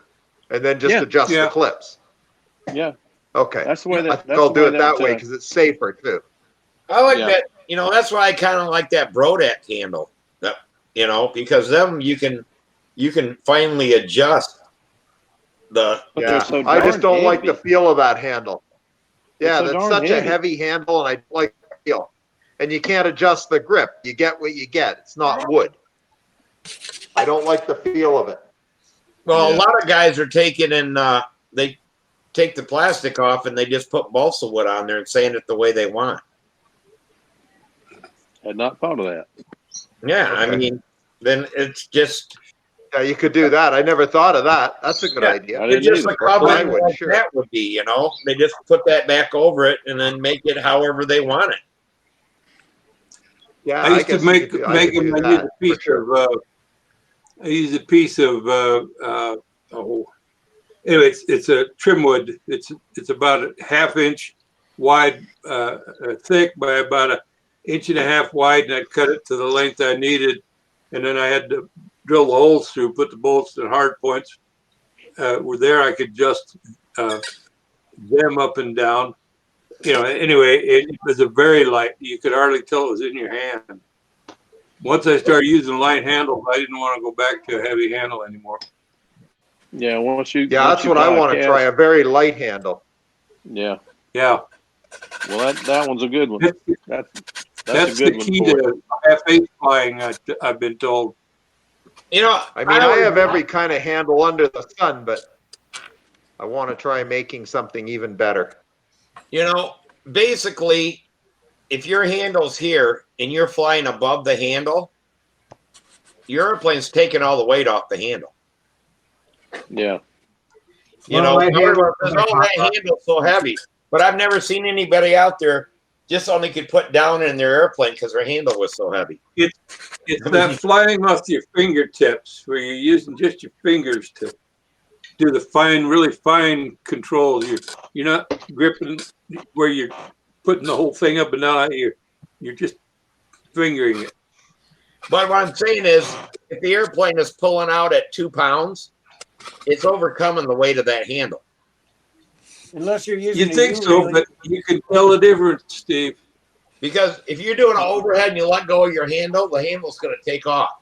and then just adjust the clips. Yeah. Okay. That's the way that. I'll do it that way because it's safer too. I like that. That's why I kind of like that Brodak handle. Because them you can finally adjust the. Yeah. I just don't like the feel of that handle. Yeah, that's such a heavy handle, and I like the feel. And you can't adjust the grip. You get what you get. It's not wood. I don't like the feel of it. Well, a lot of guys are taking and they take the plastic off and they just put balsa wood on there and sand it the way they want. Had not thought of that. Yeah, I mean, then it's just. Yeah, you could do that. I never thought of that. That's a good idea. It's just like that would be, They just put that back over it and then make it however they want it. Yeah, I used to make them. I use a piece of anyway, it's a trim wood. It's about a ½ inch wide, thick by about an 1.5 inches wide, and I cut it to the length I needed, and then I had to drill the holes through, put the bolts and hard points. Were there, I could just them up and down. Anyway, it was a very light. You could hardly tell it was in your hand. Once I started using light handles, I didn't want to go back to a heavy handle anymore. Yeah, that's what I want to try, a very light handle. Yeah. Yeah. Well, that one's a good one. That's a good the key to FA flying, I've been told. I mean, I have every kind of handle under the sun, but I want to try making something even better. Basically, if your handle's here and you're flying above the handle, your airplane's taking all the weight off the handle. Yeah. That handle's so heavy. But I've never seen anybody out there just only could put down in their airplane because their handle was so heavy. It's that flying off your fingertips where you're using just your fingers to do the really fine controls. You're not gripping where you're putting the whole thing up and down. You're just fingering it. But what I'm saying is, if the airplane is pulling out at 2 pounds, it's overcoming the weight of that handle. Unless you're using. You think so, but you can tell the difference, Steve. Because if you're doing an overhead and you let go of your handle, the handle's going to take off.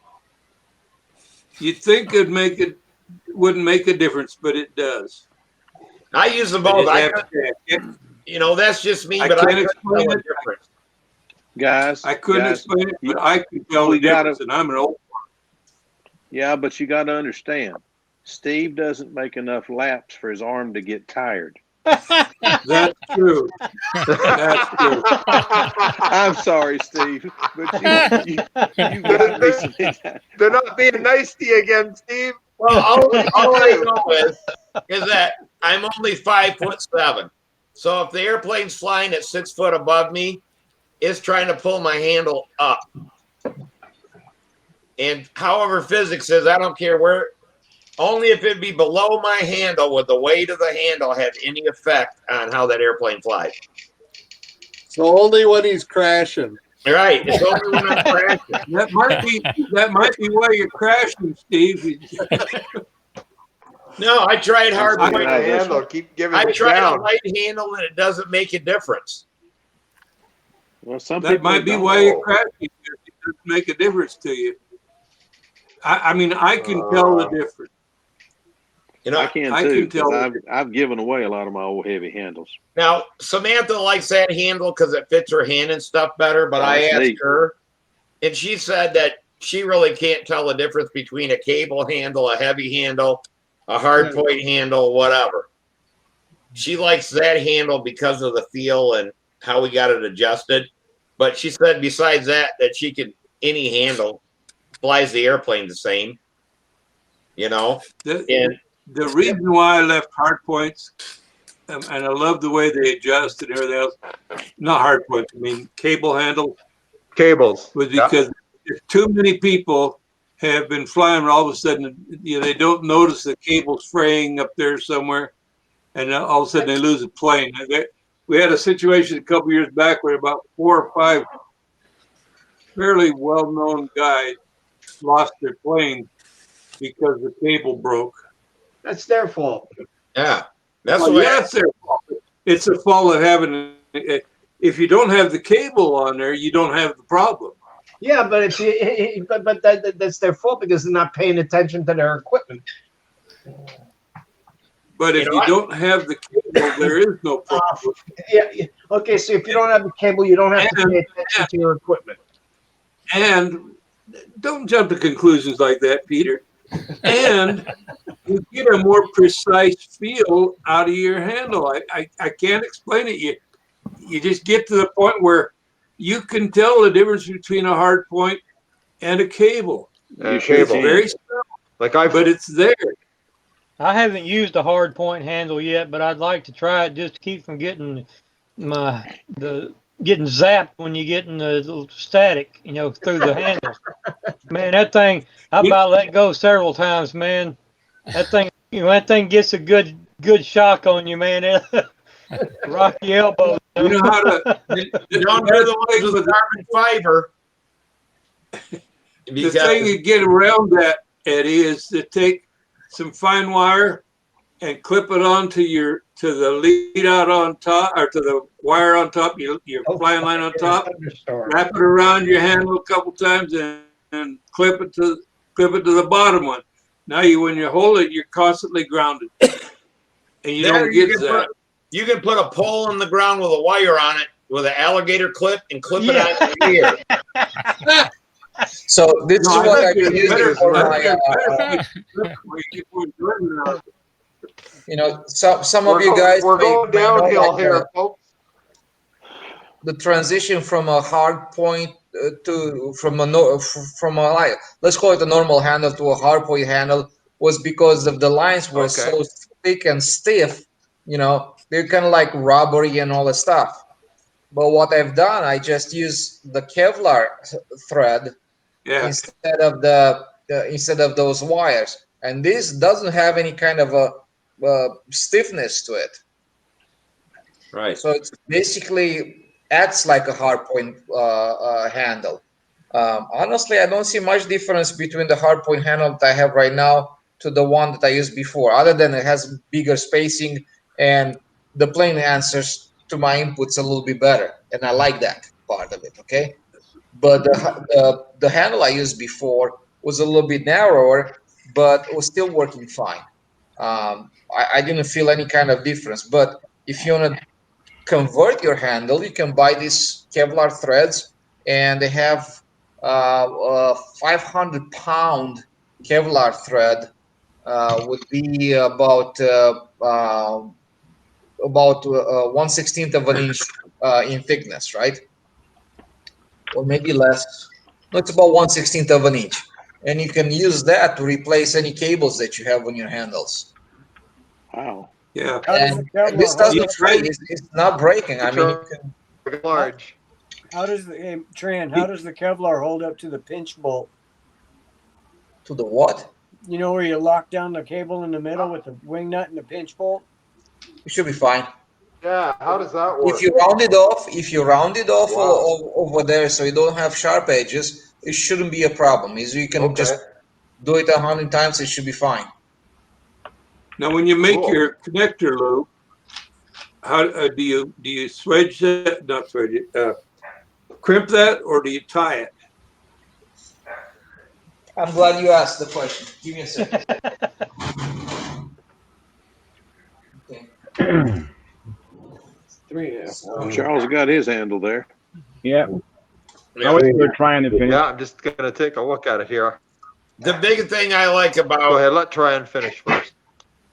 You'd think it'd make it wouldn't make a difference, but it does. I use them both. That's just me, but I can't explain the difference. Guys, I couldn't explain it, but I could tell the difference, and I'm an old one. Yeah, but you got to understand, Steve doesn't make enough laps for his arm to get tired. That's true. That's true. I'm sorry, Steve, but you they're not being nice to you again, Steve. Well, all I know is that I'm only 5'7". So if the airplane's flying at 6 foot above me, it's trying to pull my handle up. And however physics is, I don't care where. Only if it be below my handle would the weight of the handle have any effect on how that airplane flies. So only when he's crashing. Right. It's only when I'm crashing. That might be why you're crashing, Steve. No, I tried hard point handle. Keep giving I it tried down. a light handle and it doesn't make a difference. Well, that might be why you're crashing. It doesn't make a difference to you. I mean, I can tell the difference. I can too, because I've given away a lot of my old heavy handles. Now, Samantha likes that handle because it fits her hand and stuff better, but I asked her, and she said that she really can't tell the difference between a cable handle, a heavy handle, a hard point handle, whatever. She likes that handle because of the feel and how we got it adjusted. But she said besides that she can, any handle flies the airplane the same, The reason why I left hard points, and I love the way they adjust and everything else, not hard points, I mean cable handle. Cables. Was because if too many people have been flying, all of a sudden, they don't notice the cable's fraying up there somewhere, and all of a sudden they lose a plane. We had a situation a couple years back where about 4 or 5 fairly well-known guys lost their plane because the cable broke. That's their fault. Yeah, that's that's their fault. It's the fault of having. If you don't have the cable on there, you don't have the problem. Yeah, but that's their fault because they're not paying attention to their equipment. But if you don't have the cable, there is no problem. Yeah. Okay, so if you don't have the cable, you don't have to pay attention to your equipment. And don't jump to conclusions like that, Peter. And you get a more precise feel out of your handle. I can't explain it. You just get to the point where you can tell the difference between a hard point and a cable. It's very simple, but it's there. I haven't used a hard point handle yet, but I'd like to try it just to keep from getting getting zapped when you get in the little static, through the handle. Man, that thing, I about let go several times, man. That thing, that thing gets a good shock on you, man. Rock your elbow. You know how to. Don't do the ones with carbon fiber. The thing you get around that, Eddie, is to take some fine wire and clip it onto to the lead out on top, or to the wire on top, your flying line on top. Wrap it around your handle a couple times and clip it to the bottom one. Now when you hold it, you're constantly grounded, and you don't get that. You can put a pole in the ground with a wire on it with an alligator clip and clip it on your ear. So this is what I can use for my. Some of you guys. We're going downhill here, folks. The transition from a hard point from a let's call it a normal handle to a hard point handle was because of the lines were so thick and stiff. They're kind of like rubbery and all the stuff. But what I've done, I just use the Kevlar thread instead of those wires, and this doesn't have any kind of a stiffness to it. Right. So it basically acts like a hard point handle. Honestly, I don't see much difference between the hard point handle that I have right now to the one that I used before, other than it has bigger spacing and the plane answers to my inputs a little bit better, and I like that part of it. Okay, but the handle I used before was a little bit narrower, but it was still working fine. I didn't feel any kind of difference. But if you want to convert your handle, you can buy these Kevlar threads, and they have 500-pound Kevlar thread would be about 1/16 of an inch in thickness, right? Or maybe less. No, it's about 1/16 of an inch, and you can use that to replace any cables that you have on your handles. Wow. Yeah. And this doesn't break. It's not breaking. I mean, you can large. How does the Tran? How does the Kevlar hold up to the pinch bolt? To the what? You know where you lock down the cable in the middle with the wing nut and the pinch bolt? You should be fine. Yeah, how does that work? If you round it off, over there, so you don't have sharp edges, it shouldn't be a problem. You can just do it 100 times; it should be fine. Now, when you make your connector loop, how do you swedge that? Not swedge it. Crimp that, or do you tie it? I'm glad you asked the question. Give me a second. Okay. Charles got his handle there. Yeah. I was trying to finish. Yeah, I'm just going to take a look at it here. The big thing I like about... Go ahead, let Tryon finish first.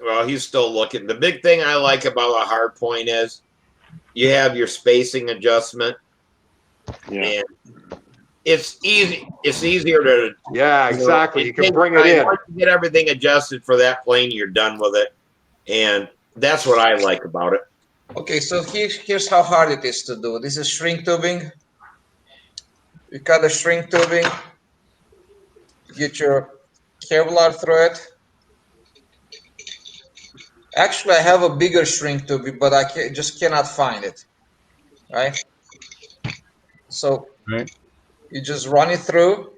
Well, he's still looking. The big thing I like about a hard point is you have your spacing adjustment. Yeah. And it's easy. It's easier to... Yeah, exactly. You can bring it in. Once you get everything adjusted for that plane, you're done with it. And that's what I like about it. Okay, so here's how hard it is to do. This is shrink tubing. You cut the shrink tubing. Get your Kevlar thread. Actually, I have a bigger shrink tubing, but I just cannot find it. Right? So you just run it through.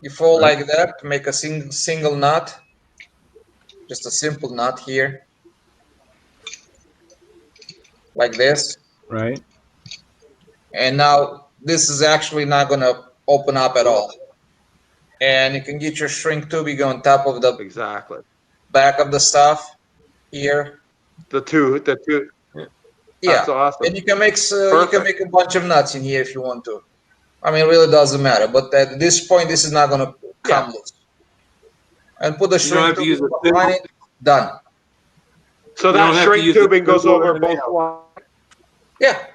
You fold like that to make a single knot. Just a simple knot here. Like this. Right. And now this is actually not going to open up at all. And you can get your shrink tubing on top of the back of the stuff here. The two. Yeah. That's awesome. And you can make a bunch of nuts in here if you want to. I mean, it really doesn't matter. But at this point, this is not going to come loose. And put the shrink tubing behind it. Done. So that shrink tubing goes over both lines. Yeah.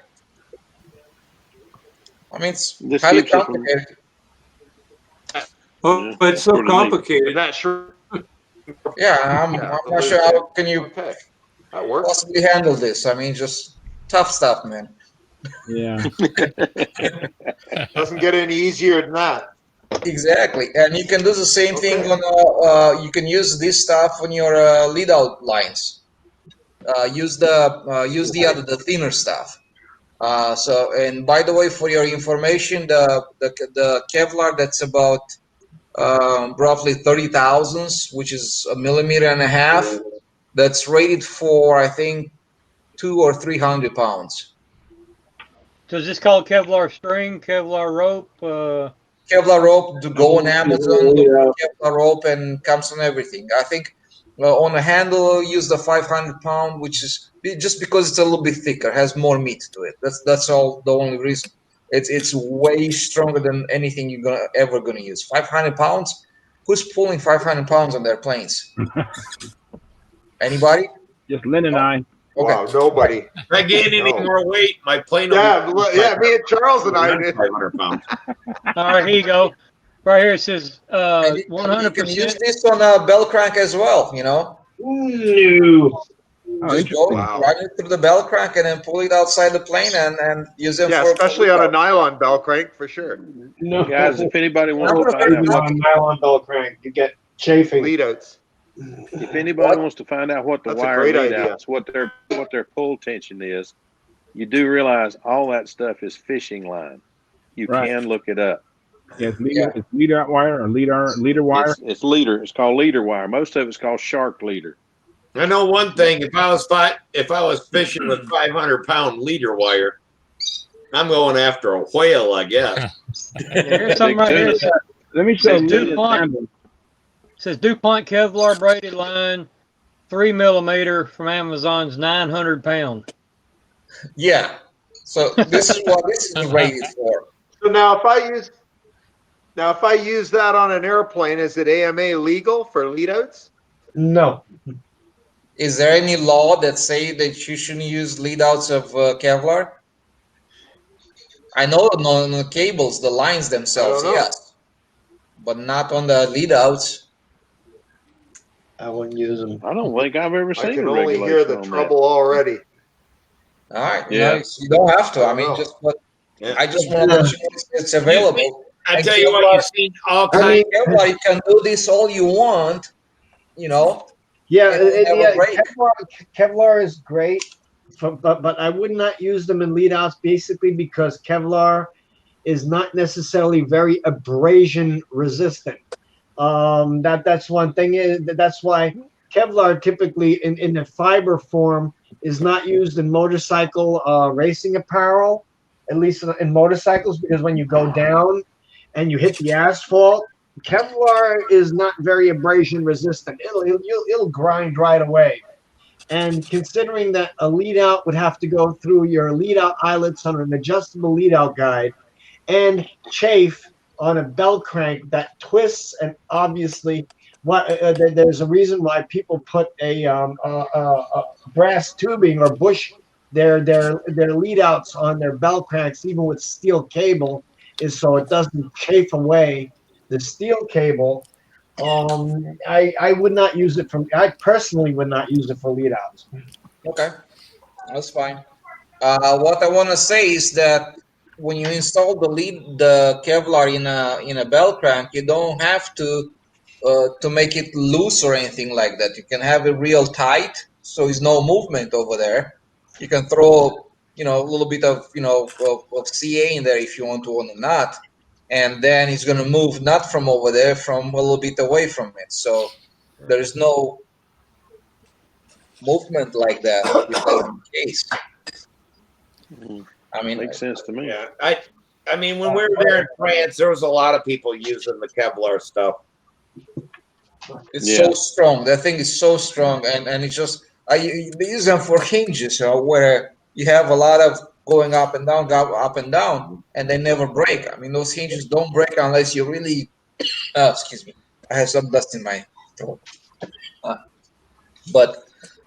I mean, it's highly complicated. Oh, it's so complicated. That sure. Yeah, I'm not sure how can you possibly handle this. I mean, just tough stuff, man. Yeah. Doesn't get any easier than that. Exactly, and you can do the same thing on. You can use this stuff on your lead out lines. Use the thinner stuff. So, and by the way, for your information, the Kevlar that's about roughly 30 thousandths, which is 1.5 millimeters, that's rated for I think 200 or 300 pounds. So is this called Kevlar string, Kevlar rope? Kevlar rope to go on Amazon. Kevlar rope and comes on everything. I think on a handle use the 500-pound, which is just because it's a little bit thicker, has more meat to it. That's all. The only reason. It's way stronger than anything you're ever gonna use. 500 pounds. Who's pulling 500 pounds on their planes? Anybody? Just Lynn and I. Okay. Wow, nobody. If I gain any more weight, my plane will me and Charles and I did. 500 pounds. All right, here you go. Right here it says 100%. You can use this on a bell crank as well. You know. No. Just go run it through the bell crank and then pull it outside the plane and use it. Yeah, especially on a nylon bell crank for sure. No, guys, if anybody wants to find out what nylon bell crank, you get chafing. Lead outs. If anybody wants to find out what the wire lead outs, what their pull tension is, you do realize all that stuff is fishing line. You can look it up. Yeah, it's leader wire or leader wire. It's leader. It's called leader wire. Most of it's called shark leader. I know one thing. If I was fishing with 500-pound leader wire, I'm going after a whale, I guess. Here's something right here. Let me show you. says DuPont Kevlar braided line, 3mm from Amazon's 900 pound. Yeah. So this is what this is rated for. So now if I use that on an airplane, is it AMA legal for lead outs? No. Is there any law that say that you shouldn't use lead outs of Kevlar? I know on the cables, the lines themselves, yes, but not on the lead outs. I wouldn't use them. I don't think I've ever I seen can a only regulation hear the on trouble already. All right, Yeah. nice. You don't have to. I I mean, know. just what Yeah. I just want to let you know it's available. I And tell you what, Kevlar, you've seen all I kinds. mean, Kevlar, you can do this all you want, you know. Yeah, It'll never break. Kevlar is great, but I would not use them in lead outs basically because Kevlar is not necessarily very abrasion resistant. That's one thing. That's why Kevlar typically in the fiber form is not used in motorcycle racing apparel, at least in motorcycles, because when you go down and you hit the asphalt, Kevlar is not very abrasion resistant. It'll grind right away. And considering that a lead out would have to go through your lead out eyelets on an adjustable lead out guide and chafe on a bell crank that twists, and obviously there's a reason why people put a brass tubing or bush their lead outs on their bell cranks even with steel cable, is so it doesn't chafe away the steel cable. I would not use it I personally would not use it for lead outs. Okay, that's fine. What I want to say is that when you install the Kevlar in a bell crank, you don't have to make it loose or anything like that. You can have it real tight, so there's no movement over there. You can throw a little bit of of CA in there if you want to on a nut, and then it's going to move not from over there, from a little bit away from it. So there is no movement like that if that's the case. I mean, Makes sense to me. Yeah, I mean, when we were there in France, there was a lot of people using the Kevlar stuff. It's so strong. That thing is so strong, and it's just they use them for hinges, where you have a lot of going up and down, up and down, and they never break. I mean, those hinges don't break unless you really. Excuse me, I have some dust in my throat. But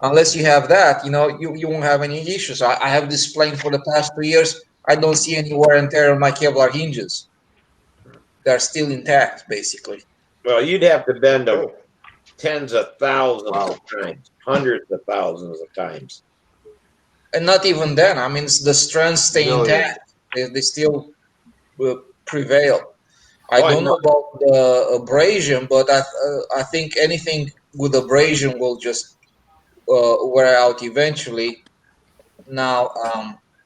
unless you have that, you won't have any issues. I have this plane for the past 2 years. I don't see any wear and tear on my Kevlar hinges. They're still intact, basically. Well, you'd have to bend them tens of thousands of times, hundreds of thousands of times. And not even then. I mean, the strands stay intact. They still prevail. I don't know about the abrasion, but I think anything with abrasion will just wear out eventually. Now,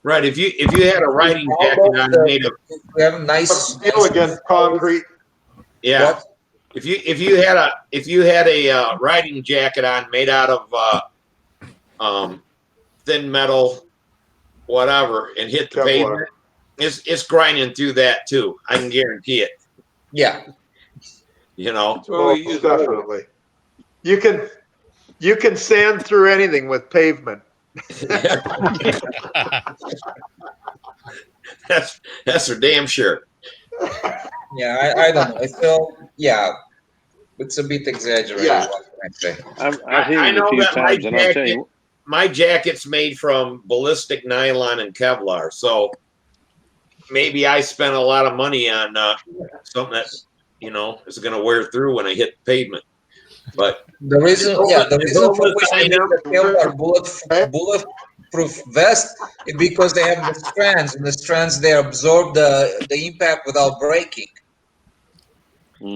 right? If you had a riding jacket on made of, we have nice steel against concrete. Yeah. What? If you had a riding jacket on made out of thin metal, whatever, and hit the pavement, it's grinding through that too. I can guarantee it. Yeah. Definitely. You can sand through anything with pavement. That's for damn sure. Yeah, I don't know. I feel it's a bit exaggerated. Yeah. What can I say? I've hit it a few times, and I'll tell you, my jacket's made from ballistic nylon and Kevlar, so maybe I spent a lot of money on something that is going to wear through when I hit the pavement. But the reason for which they need the Kevlar bulletproof vest is because they have the strands, and the strands they absorb the impact without breaking.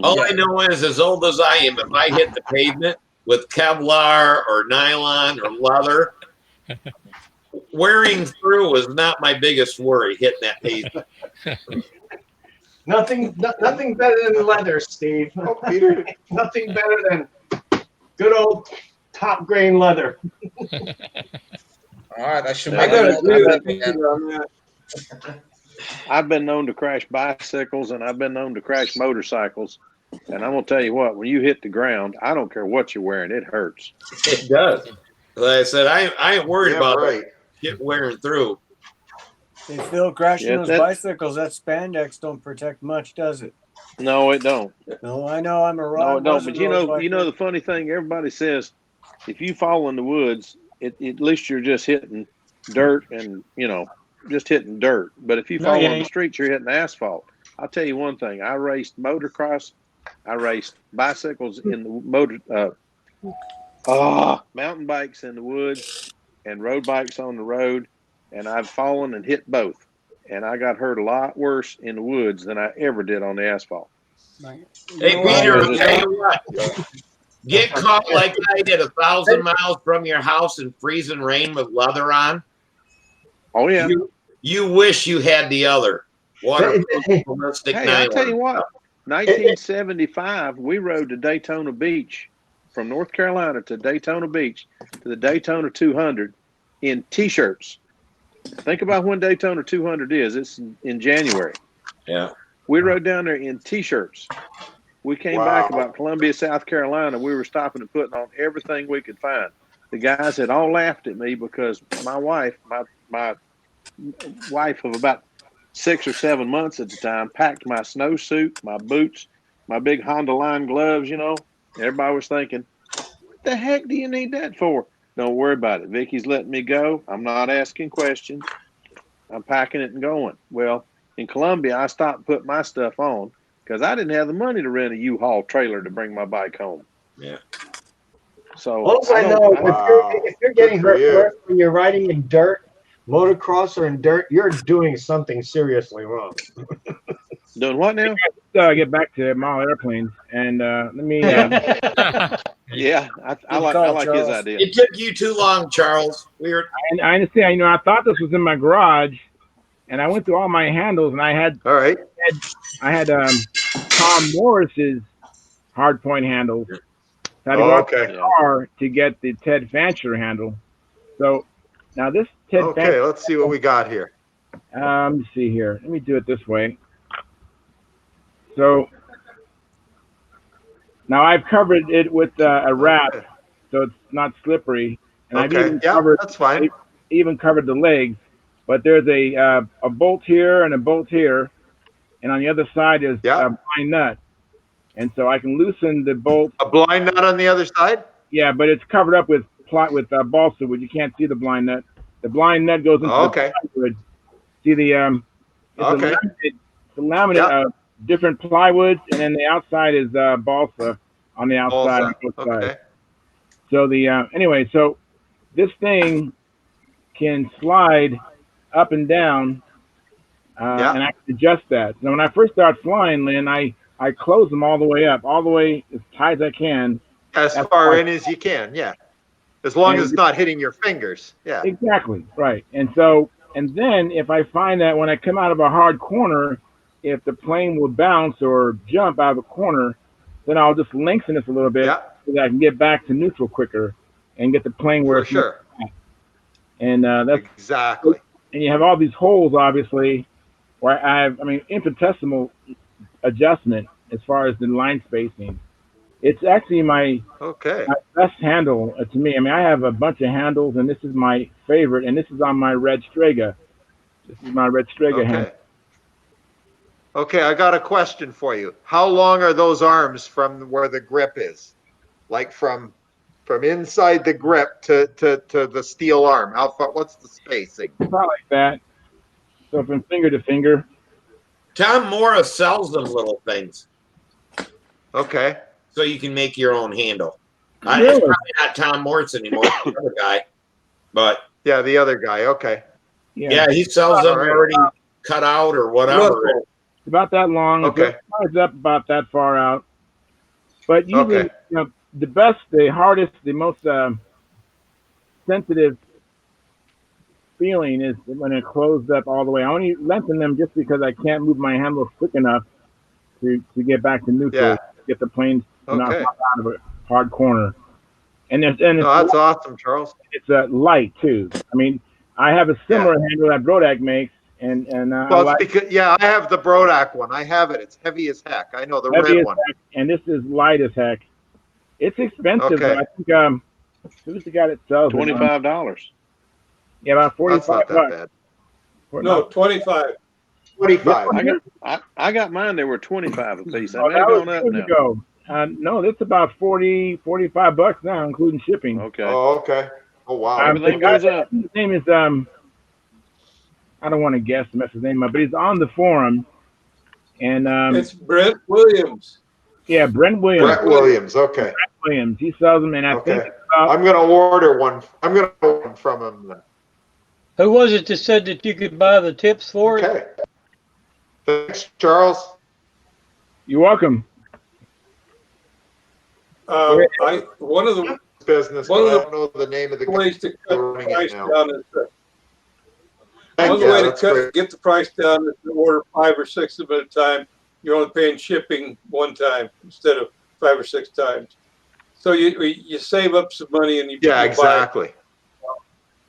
All I know is, as old as I am, if I hit the pavement with Kevlar or nylon or leather, wearing through is not my biggest worry, hitting that pavement. Nothing better than leather, Steve. Nothing better than good old top grain leather. All right, I should. I gotta agree with Peter on that. I've been known to crash bicycles and I've been known to crash motorcycles, And I'm gonna tell you what, when you hit the ground, I don't care what you're wearing, it hurts. It does. Like I said, I ain't worried about right. shit wearing through. If Phil crashing Yeah, those bicycles, that spandex don't protect much, does it? No, it don't. No, I know I'm a No, road. it don't. But you know the funny thing, everybody says if you fall in the woods, at least you're just hitting dirt and just hitting dirt. But if you fall on the street, you're hitting asphalt. I'll tell you one thing. I raced motocross. I raced bicycles in the mountain bikes in the woods and road bikes on the road. And I've fallen and hit both. And I got hurt a lot worse in the woods than I ever did on the asphalt. Hey, Peter, I'll tell you what. Get caught like I did 1,000 miles from your house in freezing rain with leather on. Oh, yeah. You wish you had the other. Waterproof ballistic Hey, nylon. I'll tell you what. 1975, we rode to Daytona Beach from North Carolina to Daytona Beach to the Daytona 200 in T-shirts. Think about when Daytona 200 is. It's in January. Yeah. We rode down there in T-shirts. We came back about Columbia, South Carolina. We were stopping and putting on everything we could find. The guys had all laughed at me because my wife of about 6 or 7 months at the time, packed my snowsuit, my boots, my big Honda line gloves, Everybody was thinking, what the heck do you need that for? Don't worry about it. Vicky's letting me go. I'm not asking questions. I'm packing it and going. Well, in Columbia, I stopped putting my stuff on because I didn't have the money to rent a U-Haul trailer to bring my bike home. Yeah. So also, I know if you're getting hurt when you're riding in dirt, motocross or in dirt, you're doing something seriously wrong. Doing what now? Get back to model airplanes, and let me. Yeah, I like his idea. It took you too long, Charles. I understand. I thought this was in my garage, and I went through all my handles, and I had Tom Morris's hardpoint handles. So I had to go out to the car to get the Ted Fancher handle. So now this Ted Fancher. Let's see what we got here. Let me see here. Let me do it this way. So now I've covered it with a wrap, so it's not slippery. And I've even covered. That's fine. Even covered the legs, but there's a bolt here and a bolt here, and on the other side is a blind nut, and so I can loosen the bolt. A blind nut on the other side? Yeah, but it's covered up with balsa wood. You can't see the blind nut. The blind nut goes into the plywood. See the it's a laminate of different plywoods, and then the outside is balsa on the outside on both sides. So anyway, so this thing can slide up and down, and I can adjust that. So when I first start flying, Lynn, I close them all the way up, all the way as tight as I can. As far in as you can, as long as it's not hitting your fingers. Yeah. Exactly, right. And then if I find that when I come out of a hard corner, if the plane will bounce or jump out of a corner, then I'll just lengthen this a little bit so that I can get back to neutral quicker and get the plane where it's at. And that's exactly. And you have all these holes, obviously, where infinitesimal adjustment as far as the line spacing. It's actually my best handle to me. I have a bunch of handles, and this is my favorite, and this is on my red Strega. This is my red Strega handle. Okay, I got a question for you. How long are those arms from where the grip is? Like from inside the grip to the steel arm? How far? What's the spacing? About like that. So from finger to finger. Tom Morris sells them little things. Okay. So you can make your own handle. Really? It's probably not Tom Morris anymore, the other guy. But yeah, the other guy. Okay. Yeah, he sells them already cut out or whatever. It's about that long. Okay. It's up about that far out. But usually, the best, the hardest, the most sensitive feeling is when it closed up all the way. I only lengthen them just because I can't move my handle quick enough to get back to neutral, get the plane not out of a hard corner. And it's that's awesome, Charles. It's light too. I have a similar handle that Brodak makes, and I Well, it's like because I have the Brodak one. I have it. It's heavy as heck. I know the heavy red as one. heck, and this is light as heck. It's expensive, Okay. but I think who's the guy that sells it? $25. Yeah, about That's $45. not that bad. No, 25. 25. I got mine. They were 25 a piece. They Oh, may that have was gone up years now. ago. No, that's about $45 now, including shipping. Okay. Oh, okay. Oh, wow. The Everything guy, goes up. his name is I don't want to guess mess his name up, but he's on the forum, and It's Brent Williams. yeah, Brent Williams. Brett Williams. Okay. Brent Williams. He sells them, and I think Okay. it's about I'm gonna order one. I'm gonna order one from him then. Who was it that said that you could buy the tips for it? Okay. Thanks, Charles. You're welcome. One of the Business, One but of I the don't know the name of the guy ways to cut the running it price now. down is Heck one yeah, way to that's great. get the price down is to order 5 or 6 of them at a time. You're only paying shipping one time instead of 5 or 6 times. So you save up some money and you Yeah, buy. exactly.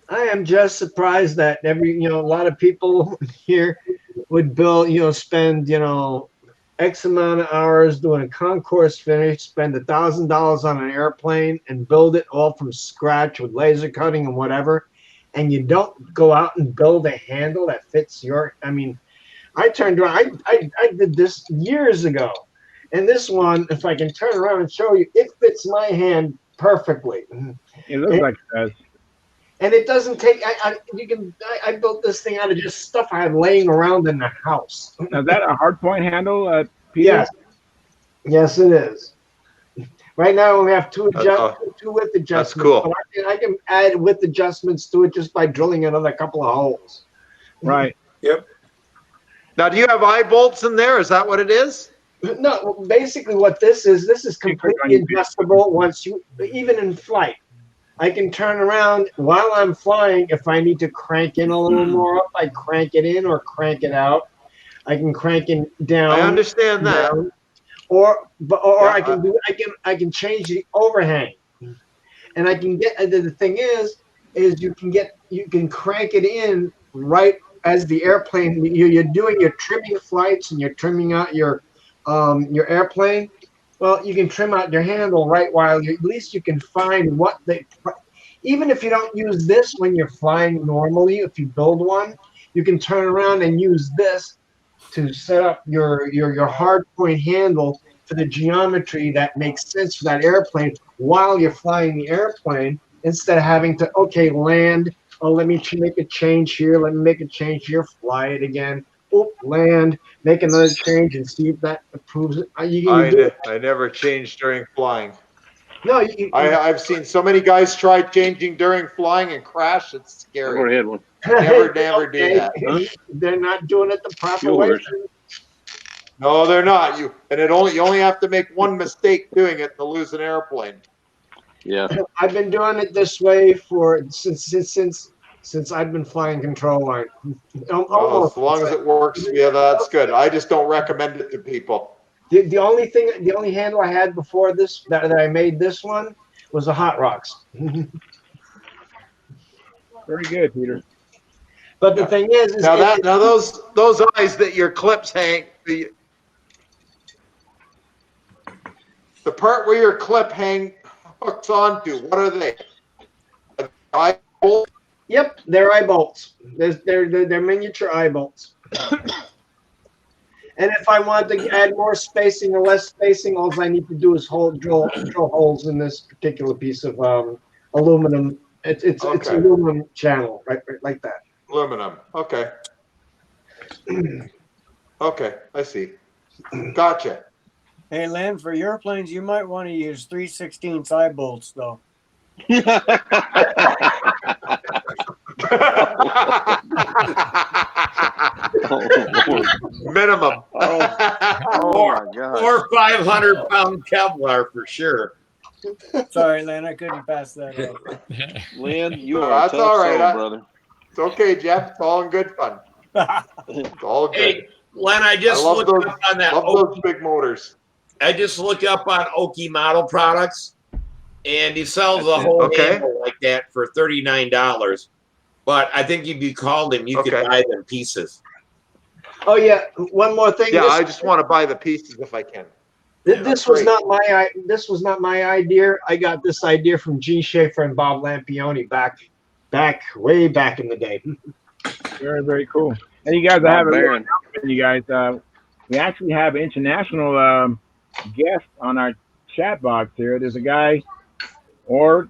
I am just surprised that a lot of people here would build, spend, X amount of hours doing a concourse finish, spend $1,000 on an airplane and build it all from scratch with laser cutting and whatever. And you don't go out and build a handle that fits I turned around, I did this years ago. And this one, if I can turn around and show you, it fits my hand perfectly. It looks like it does. And it doesn't take. I built this thing out of just stuff I had laying around in the house. Now, is that a hard point handle, Peter? Yes, it is. Right now we have two width adjustments. That's cool. But I can add width adjustments to it just by drilling another couple of holes. Right. Yep. Now, do you have eye bolts in there? Is that what it is? No, basically what this is completely adjustable even in flight. I can turn around while I'm flying. If I need to crank in a little more up, I crank it in or crank it out. I can crank it down. I understand that. Down, or I can change the overhang, and I can get the thing is you can crank it in right as the airplane. You're doing your trimming flights and you're trimming out your airplane. Well, you can trim out your handle right while at least you can find even if you don't use this when you're flying normally, if you build one, you can turn around and use this to set up your hard point handle for the geometry that makes sense for that airplane while you're flying the airplane instead of having to, land. Oh, let me make a change here. Let me make a change here. Fly it again. Oop, land. Make another change and see if that approves it. I never changed during flying. No, I've seen so many guys try changing during flying and crash. It's scary. I've already had one. Never do that. Huh? They're not doing it the proper way. Yours. No, they're not. You only have to make one mistake doing it to lose an airplane. Yeah. I've been doing it this way since I've been flying control line. Well, as long as it works, yeah, that's good. I just don't recommend it to people. The only handle I had before this that I made this one was the Hot Rocks. Very good, Peter. But the thing is now those eyes that your clips hang, the part where your clip hooks onto, what are they? Eye bolts? Yep, they're eye bolts. They're miniature eye bolts. And if I want to add more spacing or less spacing, all I need to do is drill holes in this particular piece of aluminum. It's aluminum channel, right like that. Aluminum. Okay. Okay, I see. Gotcha. Hey, Lynn, for your planes, you might want to use 3/16 eye bolts, though. Minimum. Oh my God. Or 500-pound Kevlar for sure. Sorry, Lynn, I couldn't pass that up. Lynn, you are That's a tough all right, soul, brother. It's okay, Jeff. It's all in good fun. It's all good. Hey, Len, I just love looked up on that. those big motors. I just looked up on Oki Model Products, and he sells a whole handle like that for $39. But I think if you called him, you could buy them pieces. Oh yeah, one more thing. Yeah, I just want to buy the pieces if I can. This was not my idea. I got this idea from Gene Schaefer and Bob Lampione way back in the day. Very, very cool. And you guys, I have a little announcement, you guys. We actually have an international guest on our chat box here. There's a guy or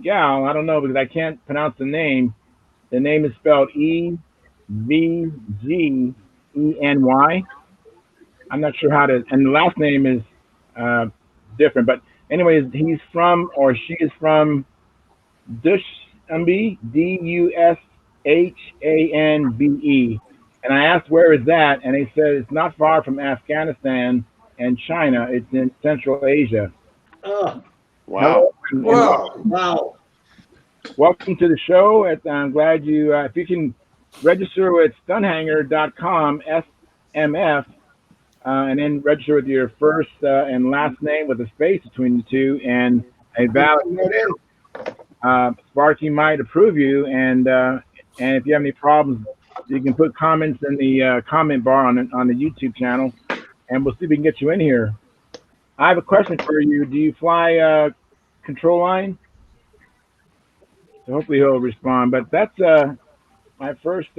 gal, I don't know because I can't pronounce the name. The name is spelled EVGENY. I'm not sure how to, and the last name is different. But anyways, he's from or she is from Dushanbe, Dushanbe. And I asked where is that, and they said it's not far from Afghanistan and China. It's in Central Asia. Oh, wow! Wow! Welcome to the show. I'm glad you. If you can register with Stunthangar.com, SMF, and then register with your first and last name with a space between the two and a valid email. Sparky might approve you, and if you have any problems, you can put comments in the comment bar on the YouTube channel, and we'll see if we can get you in here. I have a question for you. Do you fly control line? So hopefully he'll respond. But that's my first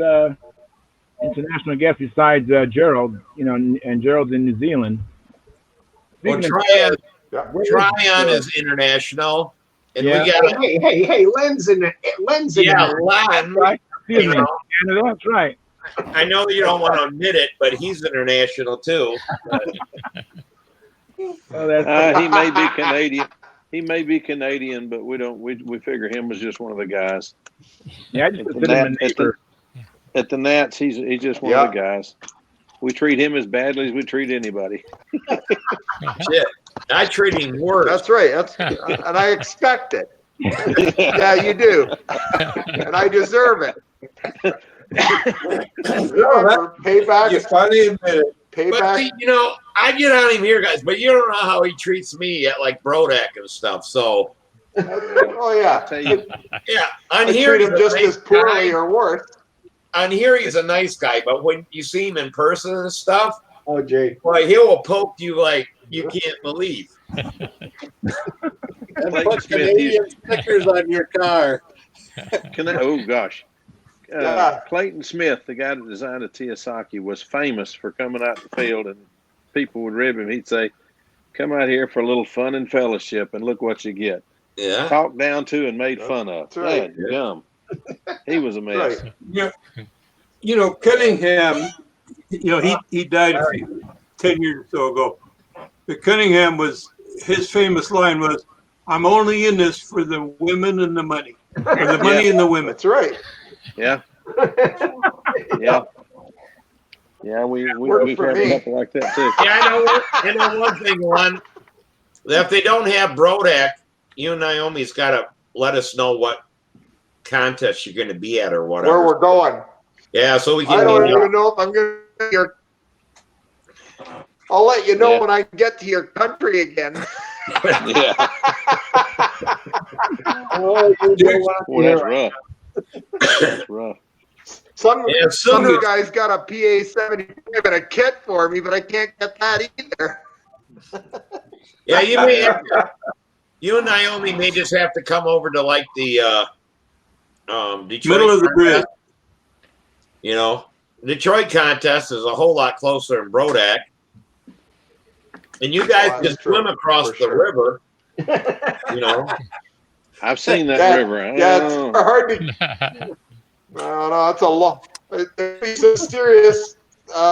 international guest besides Gerald, and Gerald's in New Zealand. Well, Tryon is international. And we got hey, Len's in there. Len. Excuse me, Canada, that's right. I know you don't want to admit it, but he's international too. He may be Canadian. He may be Canadian, but we don't. We figure him as just one of the guys. Yeah, I just consider him a neighbor. At the Nats, he's just one of the guys. We treat him as badly as we treat anybody. Shit, I treat him worse. That's right. And I expect it. Yeah, you do. And I deserve it. Remember, payback. You finally admit it. Payback. But I get on him here, guys, but you don't know how he treats me at like Brodak and stuff. So. Oh yeah. Yeah, I treat him just as poorly or worse. On here, he's a nice guy, but when you see him in person and stuff, oh Jay, boy, he will poke you like you can't believe. And put Canadian stickers on your car. Oh gosh. Clayton Smith, the guy that designed the Tiyasaki, was famous for coming out the field, and people would rib him. He'd say, "Come out here for a little fun and fellowship, and look what you get." Yeah. Talked down to and made fun of. That's right. Dumb. He was a mess. Right. Yeah. Cunningham, he died 10 years or so ago. But Cunningham his famous line was, "I'm only in this for the women and the money." Or the money and the women. That's right. Yeah. Yeah. Yeah, we've had a couple like that too. Yeah, I know one thing, Lon. If they don't have Brodak, you and Naomi's got to let us know what contest you're going to be at or whatever. Where we're going. Yeah, so we can. I don't even know if I'm going to be here. I'll let you know when I get to your country again. Yeah. Oh, Boy, that's rough. That's rough. Some of you guys got a PA-75 and a kit for me, but I can't get that either. Yeah, you and Naomi may just have to come over to like the Detroit middle of the grid. Detroit contest is a whole lot closer than Brodak. And you guys can swim across the river. I've seen that river. It's hard to. No, it's a long. It's a serious.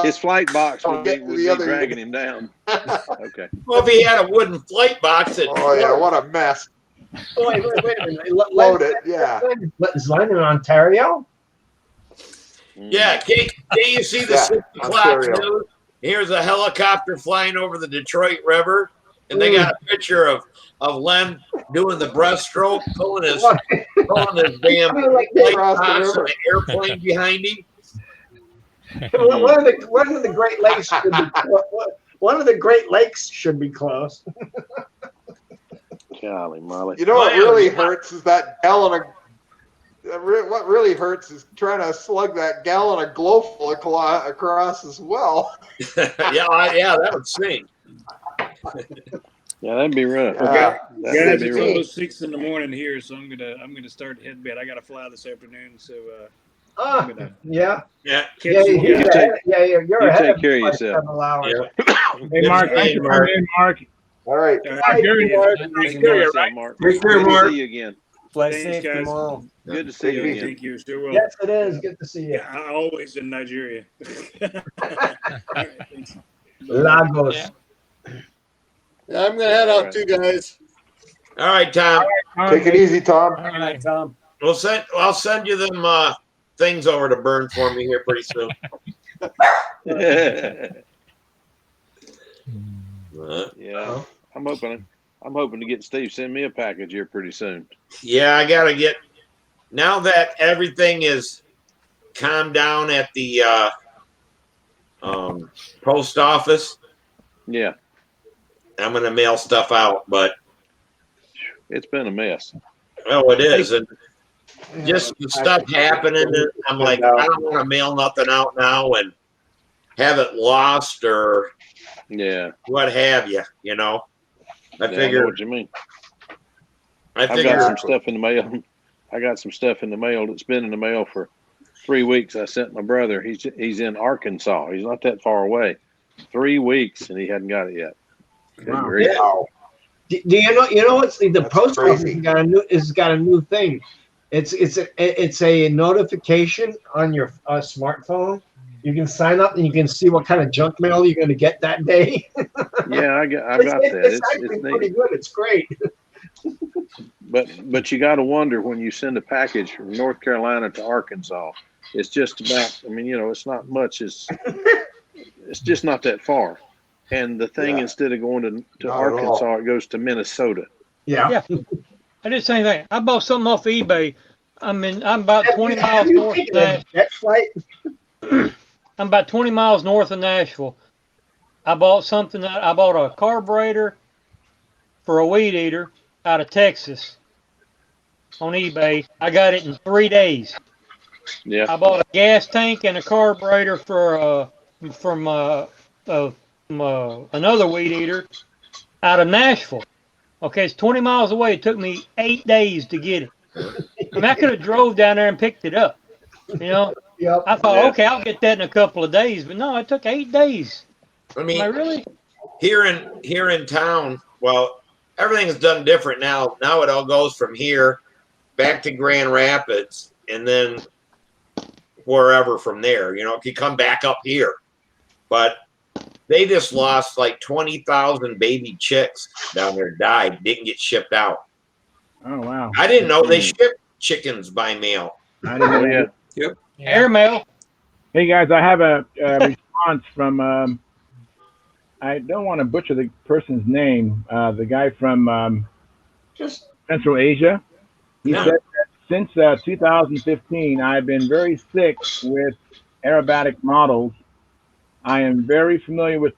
His flight box would be dragging him down. Okay. Well, if he had a wooden flight box, what a mess. Wait a minute. Load it, yeah. Is Len in Ontario? Yeah, can't you see the 6 o'clock news? Here's a helicopter flying over the Detroit River, and they got a picture of Len doing the breaststroke, pulling his damn flight box and an airplane behind him. One of the Great Lakes should be one of the Great Lakes should be closed. Golly molly. You know what really hurts is that gal what really hurts is trying to slug that gallon of Glowful across as well. yeah, that would sink. Yeah, that'd be rough. Okay, guys, it's rough. almost 6 in the morning here, so I'm gonna start to head to bed. I got to fly this afternoon, so I'm gonna Yeah. Yeah. Yeah, you're ahead take of care me of by yourself. several hours. Hey, Mark, thanks for coming in, Mark. All right. Bye, You're Mark. in Syria, right? Mark. Take care, Good to Mark. see you again. Fly Thanks, safe guys. tomorrow. Good to see you again. Thank you. Sure will. Yes, it is. Good to see you. Yeah, I always in Nigeria. All right, thanks. Lagos. Yeah. Yeah, I'm gonna head out too, guys. All right, Tom. Take it easy, Tom. All right, Tom. I'll send you them things over to burn for me here pretty soon. Yeah, I'm hoping to get Steve send me a package here pretty soon. Yeah, I gotta get now that everything is calmed down at the post office. Yeah, I'm gonna mail stuff out, but it's been a mess. oh, it is, and just the stuff happening. I'm like, I don't want to mail nothing out now and have it lost or what have you. You know, I know what you mean. I've got some stuff in the mail. I got some stuff in the mail that's been in the mail for 3 weeks. I sent my brother. He's in Arkansas. He's not that far away. 3 weeks and he hadn't got it yet. Wow. Do you know what's the post office has got a new thing. It's a notification on your smartphone. You can sign up and you can see what kind of junk mail you're going to get that day. Yeah, I've got that. It's actually pretty good. It's great. But you got to wonder when you send a package from North Carolina to Arkansas. It's just about. I mean, it's not much. It's just not that far. And the thing, instead of going to Arkansas, it goes to Minnesota. Yeah. I did the same thing. I bought something off eBay. I'm about 20 miles north of Nashville. I'm about 20 miles north of Nashville. I bought a carburetor for a weed eater out of Texas on eBay. I got it in 3 days. Yeah. I bought a gas tank and a carburetor from another weed eater out of Nashville. Okay, it's 20 miles away. It took me 8 days to get it. I mean, I could have drove down there and picked it up. Yep. I thought, okay, I'll get that in a couple of days, but no, it took 8 days. I mean, really? Here in town, well, everything's done different now. Now it all goes from here back to Grand Rapids and then wherever from there. If you come back up here, but they just lost like 20,000 baby chicks down there. Died, didn't get shipped out. Oh wow! I didn't know they shipped chickens by mail. I didn't know. Yeah. Yep. Airmail. Hey guys, I have a response from. I don't want to butcher the person's name. The guy from Central Asia. He said that since 2015, I've been very sick with aerobatic models. I am very familiar with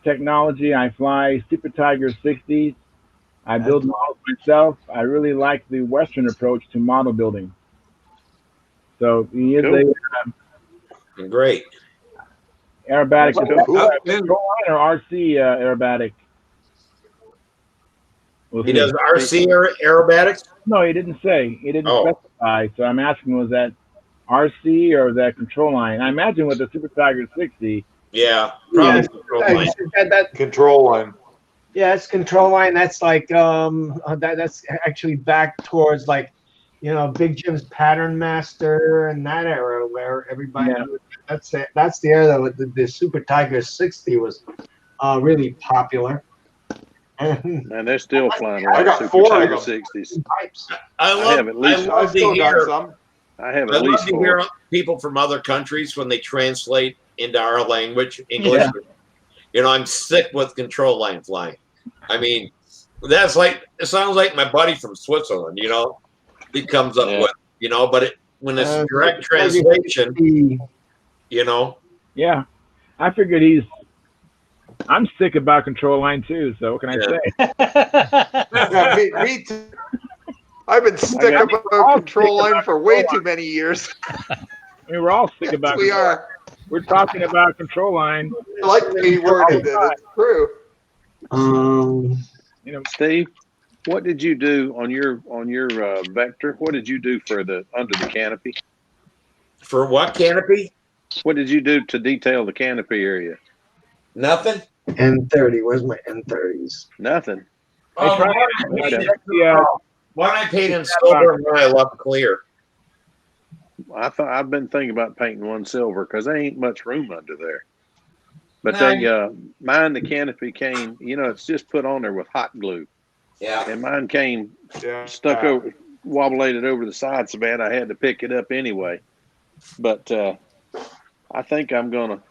technology. I fly Super Tiger 60s. I build models myself. I really like the Western approach to model building. So he is great aerobatic. Control line or RC aerobatic? He does RC aerobatics? No, he didn't say. He didn't specify. So I'm asking, was that RC or was that control line? I imagine with the Super Tiger 60. Yeah, probably control line. Control line. Yeah, it's control line. That's like that's actually back towards like, Big Jim's Pattern Master and that era where everybody. Yeah. That's the era that the Super Tiger 60 was really popular. And they're still flying around. I got Super 4 Tiger of them. 60s. I have at least. I still got some. I have at I least love to 4. hear people from other countries when they translate into our language, English. Yeah. I'm sick with control line flying. I mean, it sounds like my buddy from Switzerland, he comes up with, but when it's direct translation, Yeah. I figured I'm sick about control line too, so what can I say? Yeah, me too. I've been sick about control line for way too many years. I mean, we're all sick about. We are. We're talking about control line. I like the way you worded it. It's true. You know, Steve, what did you do on your Vector? What did you do for the under the canopy? For what canopy? What did you do to detail the canopy area? Nothing. N30. Where's my N30s? Nothing. Oh, one I paid in silver and one I left clear. I've been thinking about painting one silver because there ain't much room under there. But mine, the canopy came, it's just put on there with hot glue. Yeah. And mine came stuck over, wobblated over the side so bad I had to pick it up anyway. But I think I'm gonna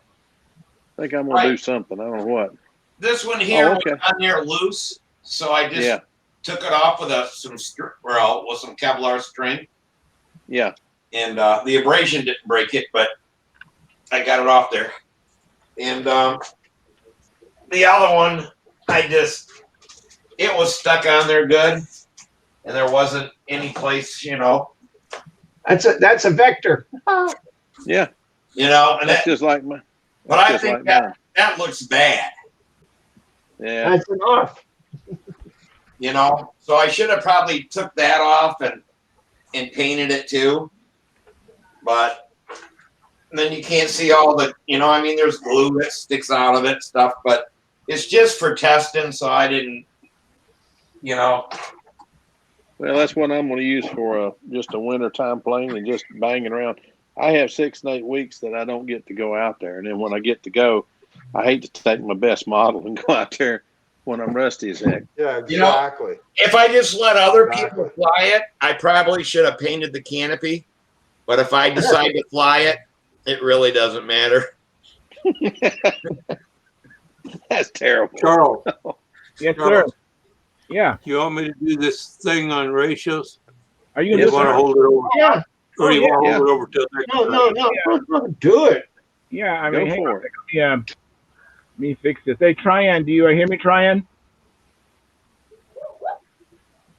do something. I don't know what. This one here was on there loose, so I just took it off with some Kevlar string. Yeah. And the abrasion didn't break it, but I got it off there. And the other one, it was stuck on there good, and there wasn't any place, That's a Vector. Yeah. And that's just like my. But I think that looks bad. Yeah. That's an off. So I should have probably took that off and painted it too. But then you can't see all the, there's glue that sticks out of it, stuff, but it's just for testing, so I didn't, Well, that's what I'm going to use for just a wintertime plane and just banging around. I have 6 and 8 weeks that I don't get to go out there. And then when I get to go, I hate to take my best model and go out there when I'm rusty as heck. Yeah, exactly. If I just let other people fly it, I probably should have painted the canopy. But if I decide to fly it, it really doesn't matter. That's terrible. Charles. Yes, Charles, sir. Yeah. You want me to do this thing on ratios? Are you You want to hold it over? Yeah. Or you want to hold it over till next time? No. Do it. Yeah, I mean, Go hang for on. Yeah. Let me fix this. Hey, Tryon, do you hear me, Tryon?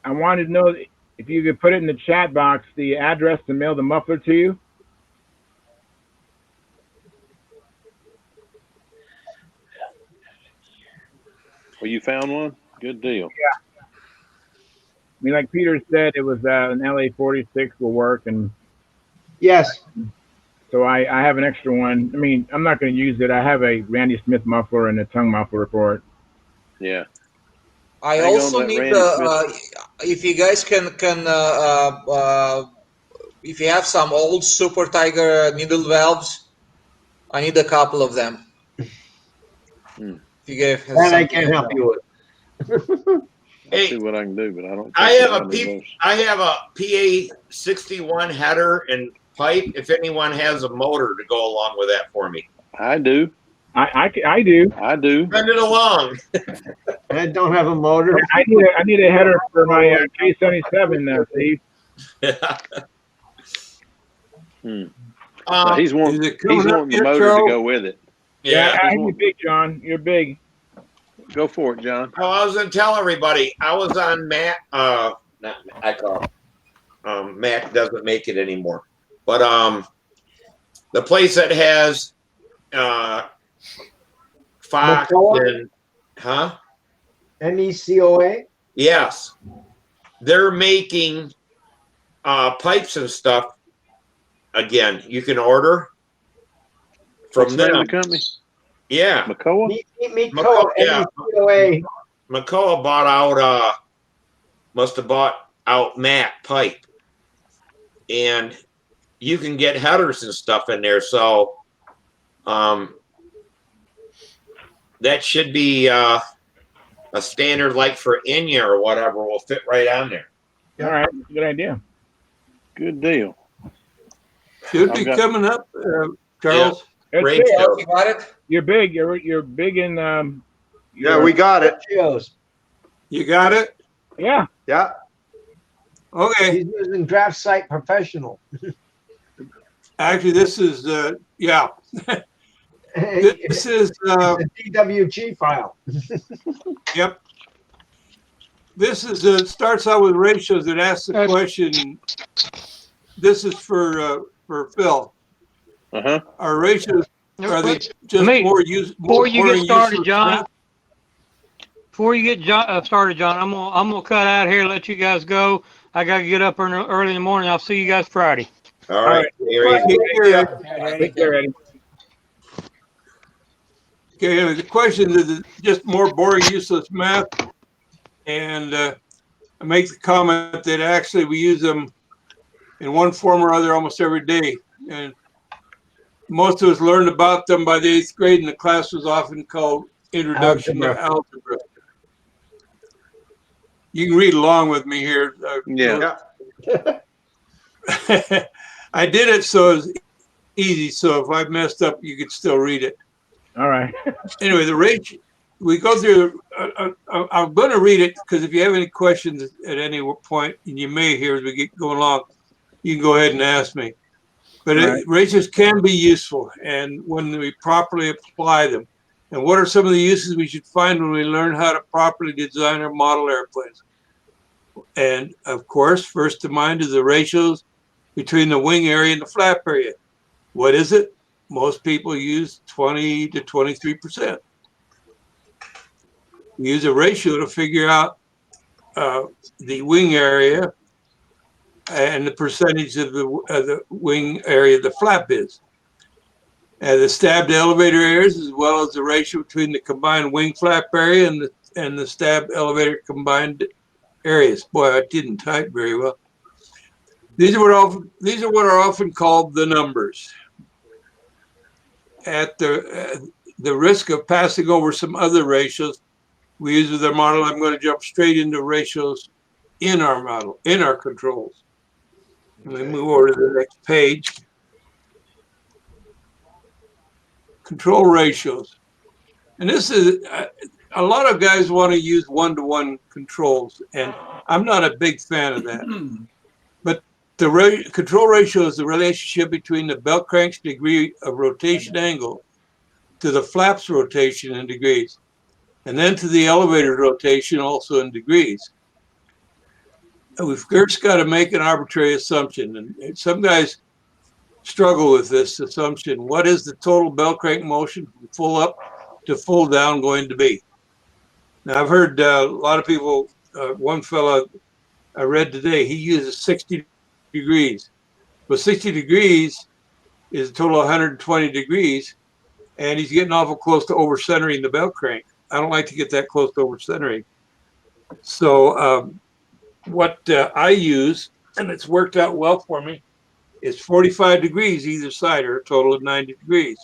I wanted to know if you could put it in the chat box, the address to mail the muffler to you. Well, you found one? Good deal. Yeah. I mean, like Peter said, it was an LA-46 will work, and yes. So I have an extra one. I mean, I'm not going to use it. I have a Randy Smith muffler and a tongue muffler for it. Yeah. I also need if you guys can if you have some old Super Tiger needle valves, I need a couple of them. If you guys have that I can help you with. Hey, see what I can do, but I don't. I have a PA-61 header and pipe. If anyone has a motor to go along with that for me, I do. I do. Send it along. I don't have a motor. I need a header for my K77 Steve. He's wanting the motor to go with it. Yeah, you're big, John. You're big. Go for it, John. Oh, I was going to tell everybody. I was on Mac. Mac doesn't make it anymore. But the place that has Fox and MECOA? Yes. They're making pipes and stuff again. You can order from them. The company? Yeah. Macoa? MECOA. Yeah. MECOA. Macoa bought out must have bought out Mac pipe. And you can get headers and stuff in there. So that should be a standard like for Inya or whatever will fit right on there. All right. Good idea. Good deal. Should be coming up, Charles. Yeah. Great show. You got it? You're big. You're big in yeah, we got it. You got it? Yeah. Yeah. He's Okay. using Draft Site Professional. Actually, this is yeah. This is a DWG file. Yep. This is starts out with ratios that asks the question. This is for Phil. Our ratios, are they just more before you get started, useless John? math? Before you get started, John, I'm gonna cut out here, let you guys go. I gotta get up early in the morning. I'll see you guys Friday. All right. Take care, Eddie. Okay, the question is just more boring, useless math. And I make the comment that actually we use them in one form or other almost every day. And most of us learned about them by the 8th grade, and the class was often called Introduction to Algebra. You can read along with me here. Yeah. I did it so it was easy, so if I messed up, you could still read it. All right. Anyway, the ratio, we go through, I'm going to read it because if you have any questions at any point, and you may here as we get going along, you can go ahead and ask me. But ratios can be useful, and when we properly apply them. And what are some of the uses we should find when we learn how to properly design or model airplanes? And of course, first to mind is the ratios between the wing area and the flap area. What is it? Most people use 20 to 23%. We use a ratio to figure out the wing area and the percentage of the wing area the flap is. And the stabbed elevator areas, as well as the ratio between the combined wing flap area and the stabbed elevator combined areas. Boy, I didn't type very well. These are what are often called the numbers. At the risk of passing over some other ratios we use with our model, I'm going to jump straight into ratios in our model, in our controls. Let me move over to the next page. Control ratios. And this is, a lot of guys want to use one-to-one controls, and I'm not a big fan of that. But the control ratio is the relationship between the belt crank's degree of rotation angle to the flap's rotation in degrees, and then to the elevator rotation also in degrees. And we've first got to make an arbitrary assumption, and some guys struggle with this assumption. What is the total belt crank motion from full up to full down going to be? Now, I've heard a lot of people, one fellow I read today, he uses 60 degrees. Well, 60 degrees is a total of 120 degrees, and he's getting awful close to over-centering the belt crank. I don't like to get that close to over-centering. So what I use, and it's worked out well for me, is 45 degrees either side, or a total of 90 degrees.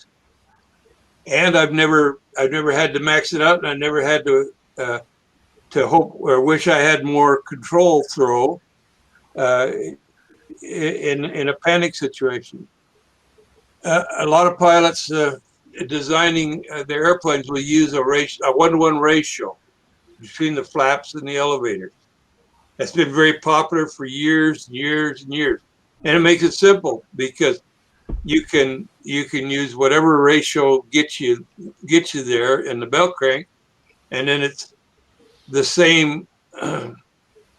And I've never had to max it out, and I never had to hope or wish I had more control throw in a panic situation. A lot of pilots designing their airplanes will use a one-to-one ratio between the flaps and the elevators. That's been very popular for years and years and years. And it makes it simple because you can use whatever ratio gets you there in the belt crank, and then it's the same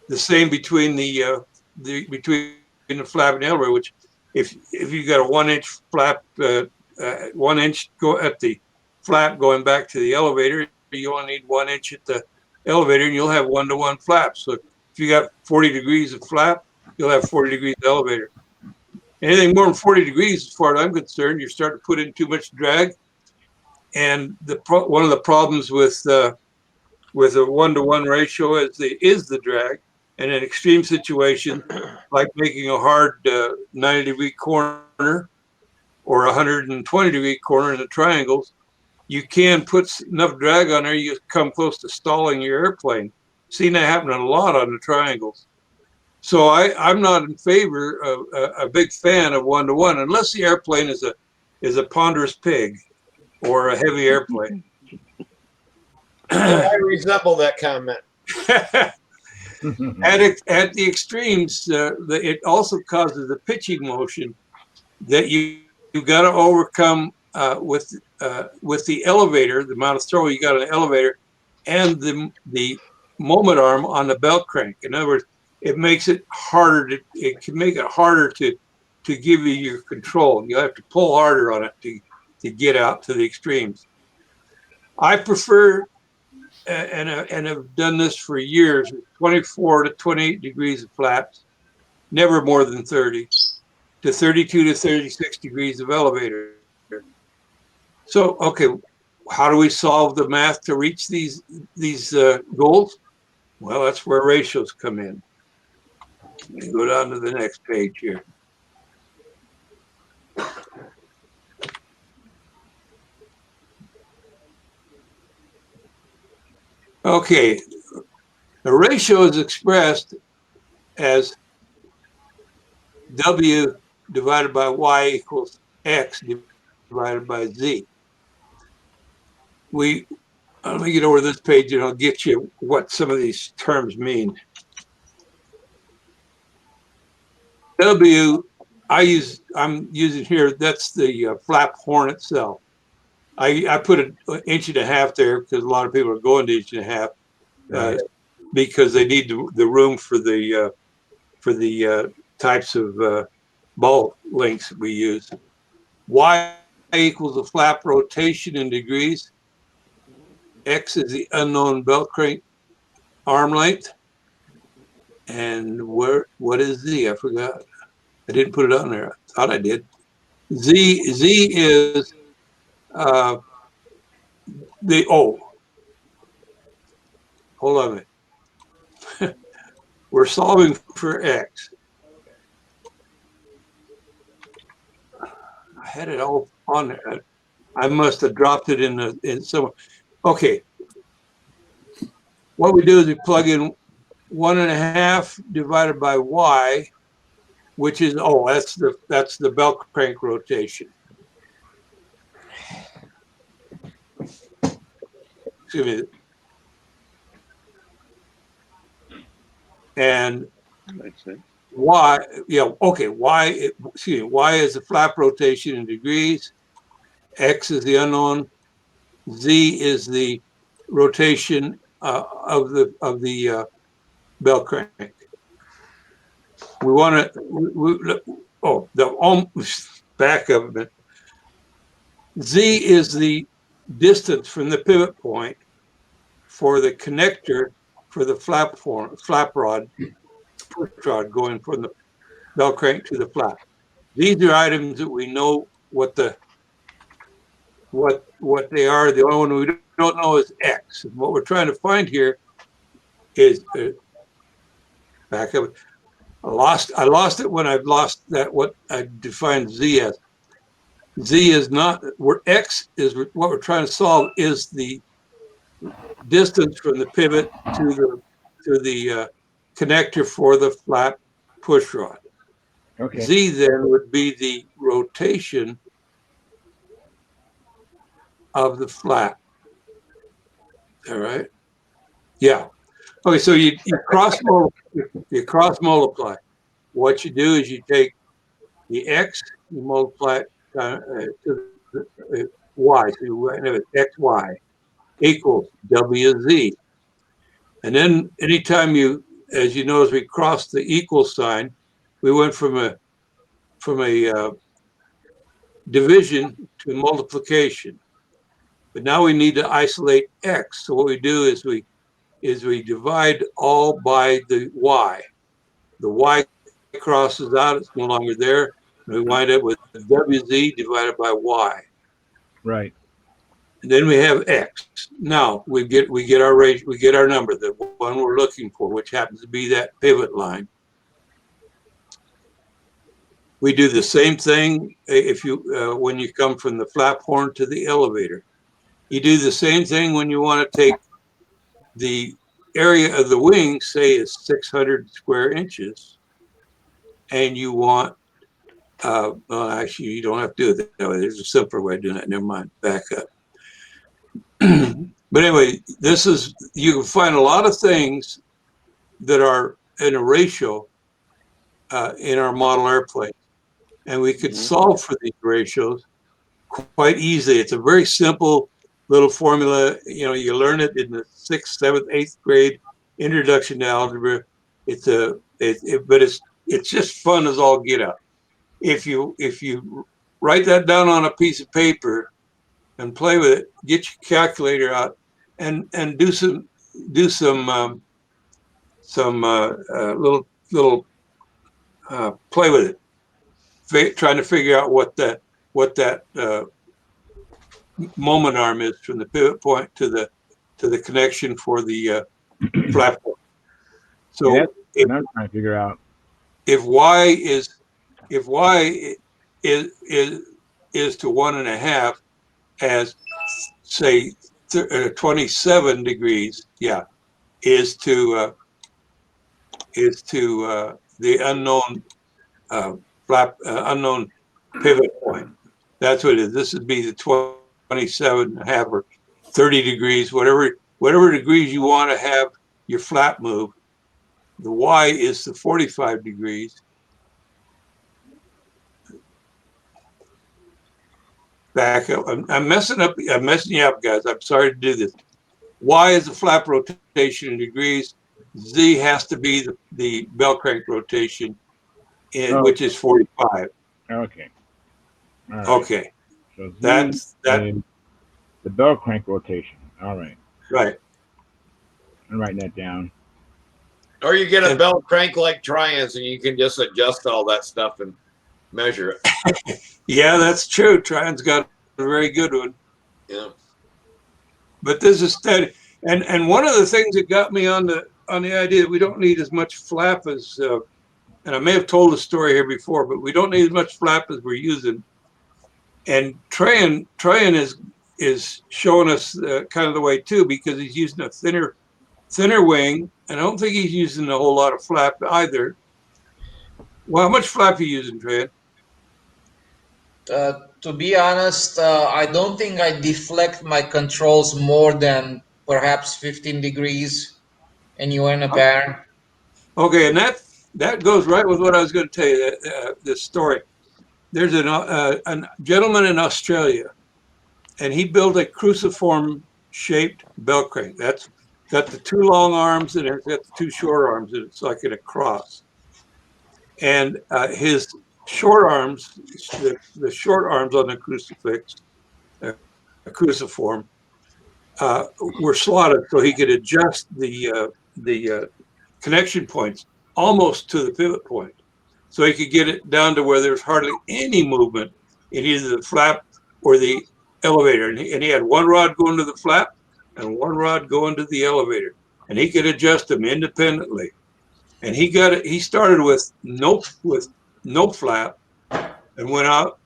between between the flap and the elevator. Which if you got a 1 inch flap, 1 inch go at the flap going back to the elevator, you only need 1 inch at the elevator, and you'll have one-to-one flap. So if you got 40 degrees of flap, you'll have 40 degrees of elevator. Anything more than 40 degrees, as far as I'm concerned, you're starting to put in too much drag. And one of the problems with a one-to-one ratio is the drag. And in extreme situations, like making a hard 90-degree corner or 120-degree corner in the triangles, you can put enough drag on there, you come close to stalling your airplane. Seen that happen a lot on the triangles. So I'm not in favor of a big fan of one-to-one, unless the airplane is a ponderous pig or a heavy airplane. I resemble that comment. At the extremes, it also causes a pitching motion that you've got to overcome with the elevator, the amount of throw you got on the elevator, and the moment arm on the belt crank. In other words, it makes it harder it can make it harder to give you your control. You have to pull harder on it to get out to the extremes. I prefer, and have done this for years, 24 to 28 degrees of flaps, never more than 30, to 32 to 36 degrees of elevator. So, okay, how do we solve the math to reach these goals? Well, that's where ratios come in. Let me go down to the next page here. Okay, the ratio is expressed as W divided by Y equals X divided by Z. Let me get over this page and I'll get you what some of these terms mean. W, I'm using here, that's the flap horn itself. I put an inch and a half there because a lot of people are going to inch and a half because they need the room for the types of ball lengths we use. Y equals the flap rotation in degrees. X is the unknown belt crank arm length. And what is Z? I forgot. I didn't put it on there. I thought I did. Z is hold on a minute. We're solving for X. I had it all on there. I must have dropped it in somewhere. Okay. What we do is we plug in 1.5 divided by Y, which is that's the belt crank rotation. Excuse me. And Y, Y is the flap rotation in degrees. X is the unknown. Z is the rotation of the belt crank. We want to, back up a bit. Z is the distance from the pivot point for the connector for the flap rod, push rod going from the belt crank to the flap. These are items that we know what they are. The only one we don't know is X. And what we're trying to find here is back up. I lost it when I've lost that what I defined Z as. Z is not where X is. What we're trying to solve is the distance from the pivot to the connector for the flap push rod. Okay. Z then would be the rotation of the flap. All right. Yeah. Okay. So you cross multiply. What you do is you take the X, you multiply it to the Y. So you have it XY equals WZ. And then anytime as you know, as we cross the equal sign, we went from a division to multiplication. But now we need to isolate X. So what we do is we divide all by the Y. The Y crosses out, it's no longer there. And we wind up with WZ divided by Y. Right. And then we have X. Now we get our range, we get our number, the one we're looking for, which happens to be that pivot line. We do the same thing if you when you come from the flap horn to the elevator. You do the same thing when you want to take the area of the wing, say is 600 square inches, and you want, well, actually, you don't have to do it that way. There's a simpler way of doing that. Never mind, back up. But anyway, you can find a lot of things that are in a ratio in our model airplane. And we could solve for these ratios quite easily. It's a very simple little formula. You know, you learn it in the 6th, 7th, 8th grade introduction to algebra. But it's just fun as all get out. If you write that down on a piece of paper and play with it, get your calculator out and do some little play with it, trying to figure out what that moment arm is from the pivot point to the connection for the flap. So yeah, that's what I'm trying to figure out. if y is to 1.5 as say 27 degrees, yeah, is to the unknown unknown pivot point. That's what it is. This would be the 27.5 or 30 degrees, whatever degrees you want to have your flap move. The y is the 45 degrees. Back up. I'm messing you up, guys. I'm sorry to do this. Y is the flap rotation in degrees. Z has to be the bell crank rotation, which is 45. Okay. All right. Okay. So Z that's the bell crank rotation. All right. Right. I'm writing that down. Or you get a bell crank like Trians, and you can just adjust all that stuff and measure it. Yeah, that's true. Trian's got a very good one. Yeah. But this is steady. And one of the things that got me on the idea that we don't need as much flap as and I may have told the story here before, but we don't need as much flap as we're using. And Trajan is showing us kind of the way too, because he's using a thinner wing, and I don't think he's using a whole lot of flap either. Well, how much flap are you using, Trajan? To be honest, I don't think I deflect my controls more than perhaps 15 degrees, and you in a barn. Okay, and that goes right with what I was going to tell you. This story. There's a gentleman in Australia, and he built a cruciform-shaped bell crank. That's got the two long arms and it's got the two short arms, and it's like in a cross. And his short arms, the short arms on the crucifix, a cruciform, were slotted so he could adjust the connection points almost to the pivot point. So he could get it down to where there's hardly any movement in either the flap or the elevator. And he had one rod going to the flap and one rod going to the elevator. And he could adjust them independently. And he started with no flap and went out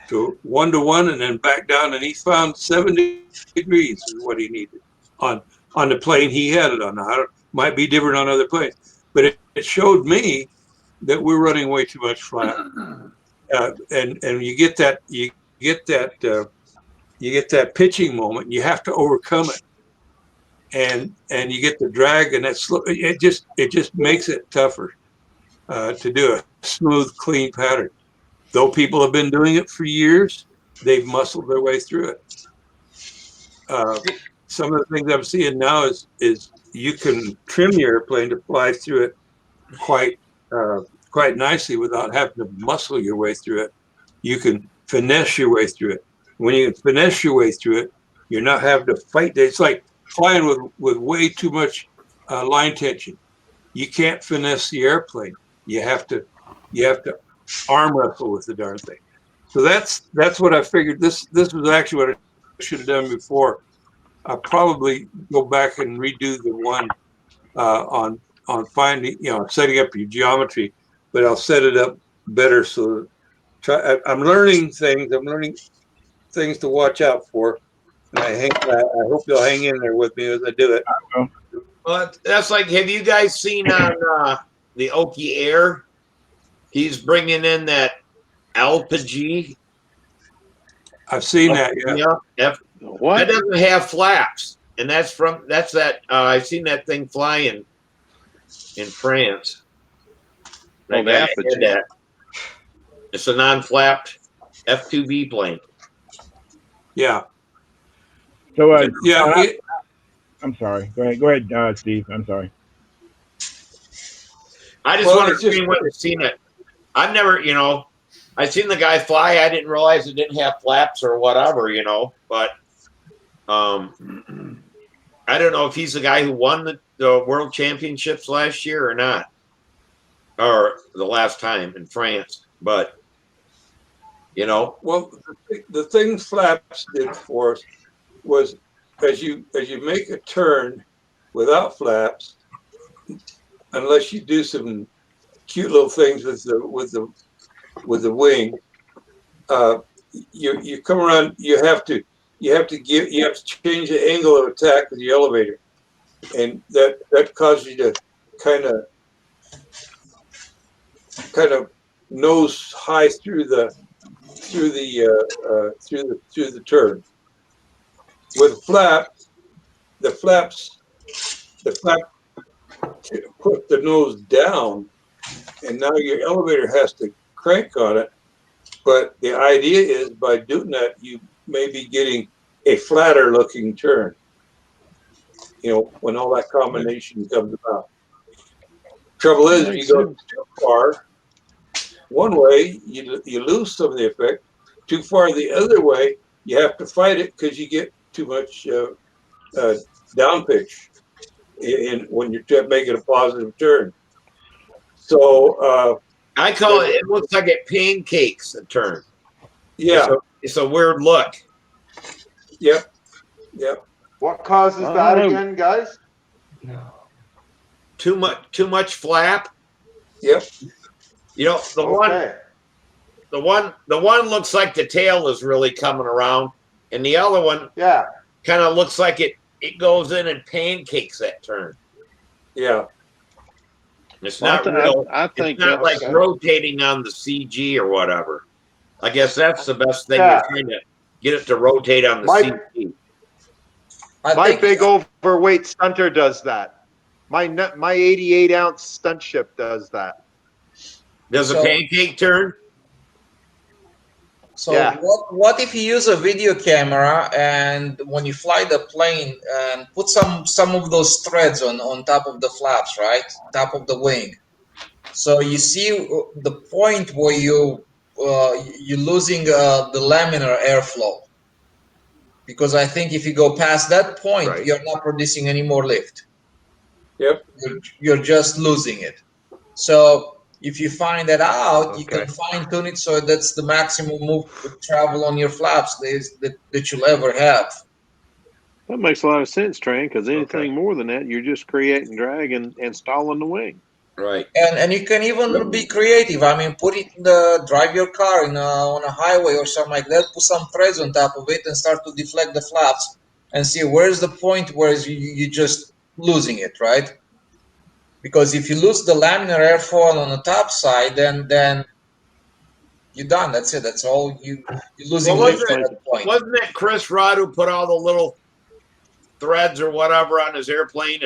to 1-to-1 and then back down, and he found 70 degrees is what he needed on the plane he had it on. Now, it might be different on other planes, but it showed me that we're running way too much flap, and you get that pitching moment. You have to overcome it, and you get the drag, and it just makes it tougher to do a smooth, clean pattern. Though people have been doing it for years, they've muscled their way through it. Some of the things I'm seeing now is you can trim your airplane to fly through it quite nicely without having to muscle your way through it. You can finesse your way through it. When you can finesse your way through it, you're not having to fight. It's like flying with way too much line tension. You can't finesse the airplane. You have to arm wrestle with the darn thing. So that's what I figured. This was actually what I should have done before. I'll probably go back and redo the one on finding, setting up your geometry, but I'll set it up better. So I'm learning things. I'm learning things to watch out for. And I hope you'll hang in there with me as I do it. Well, that's like, have you guys seen on the Oki Air? He's bringing in that Alpha-G. I've seen that. Yeah. What? That doesn't have flaps, and that's that. I've seen that thing flying in France. Oh, the Alpha-G. It's a non-flapped F2B plane. Yeah. So I'm sorry. Go ahead, Steve. I'm sorry. I just want to see when I've seen it. I've never, I've seen the guy fly. I didn't realize it didn't have flaps or whatever, but I don't know if he's the guy who won the world championships last year or not, or the last time in France, but Well, the thing flaps did for us was as you make a turn without flaps, unless you do some cute little things with the wing, you come around. You have to change the angle of attack with the elevator, and that causes you to kind of nose high through the turn. With flaps, the flap put the nose down, and now your elevator has to crank on it. But the idea is by doing that, you may be getting a flatter looking turn. When all that combination comes about. Trouble is, if you go too far one way, you lose some of the effect. Too far the other way, you have to fight it because you get too much down pitch when you're making a positive turn. So I call it. It looks like it pancakes a turn. Yeah, it's a weird look. Yep. What causes that again, guys? Too much flap. Yep. The one looks like the tail is really coming around, and the other one, kind of looks like it goes in and pancakes that turn. Yeah. It's not real. It's not like rotating on the CG or whatever. I guess that's the best thing. You're trying to get it to rotate on the CG. My big overweight stunter does that. My 88-ounce stunt ship does that. Does a pancake turn? So what if you use a video camera and when you fly the plane and put some of those threads on top of the flaps, right? Top of the wing. So you see the point where you're losing the laminar airflow. Because I think if you go past that point, you're not producing any more lift. Yep. You're just losing it. So if you find that out, you can fine tune it so that's the maximum travel on your flaps that you'll ever have. That makes a lot of sense, Tran, because anything more than that, you're just creating drag and stalling the wing. Right. And you can even be creative. I mean, drive your car on a highway or something like that, put some threads on top of it and start to deflect the flaps and see where's the point where you're just losing it, right? Because if you lose the laminar airfoil on the top side, then you're done. That's it. That's all. You're losing lift at that point. Wasn't it Chris Rudd who put all the little threads or whatever on his airplane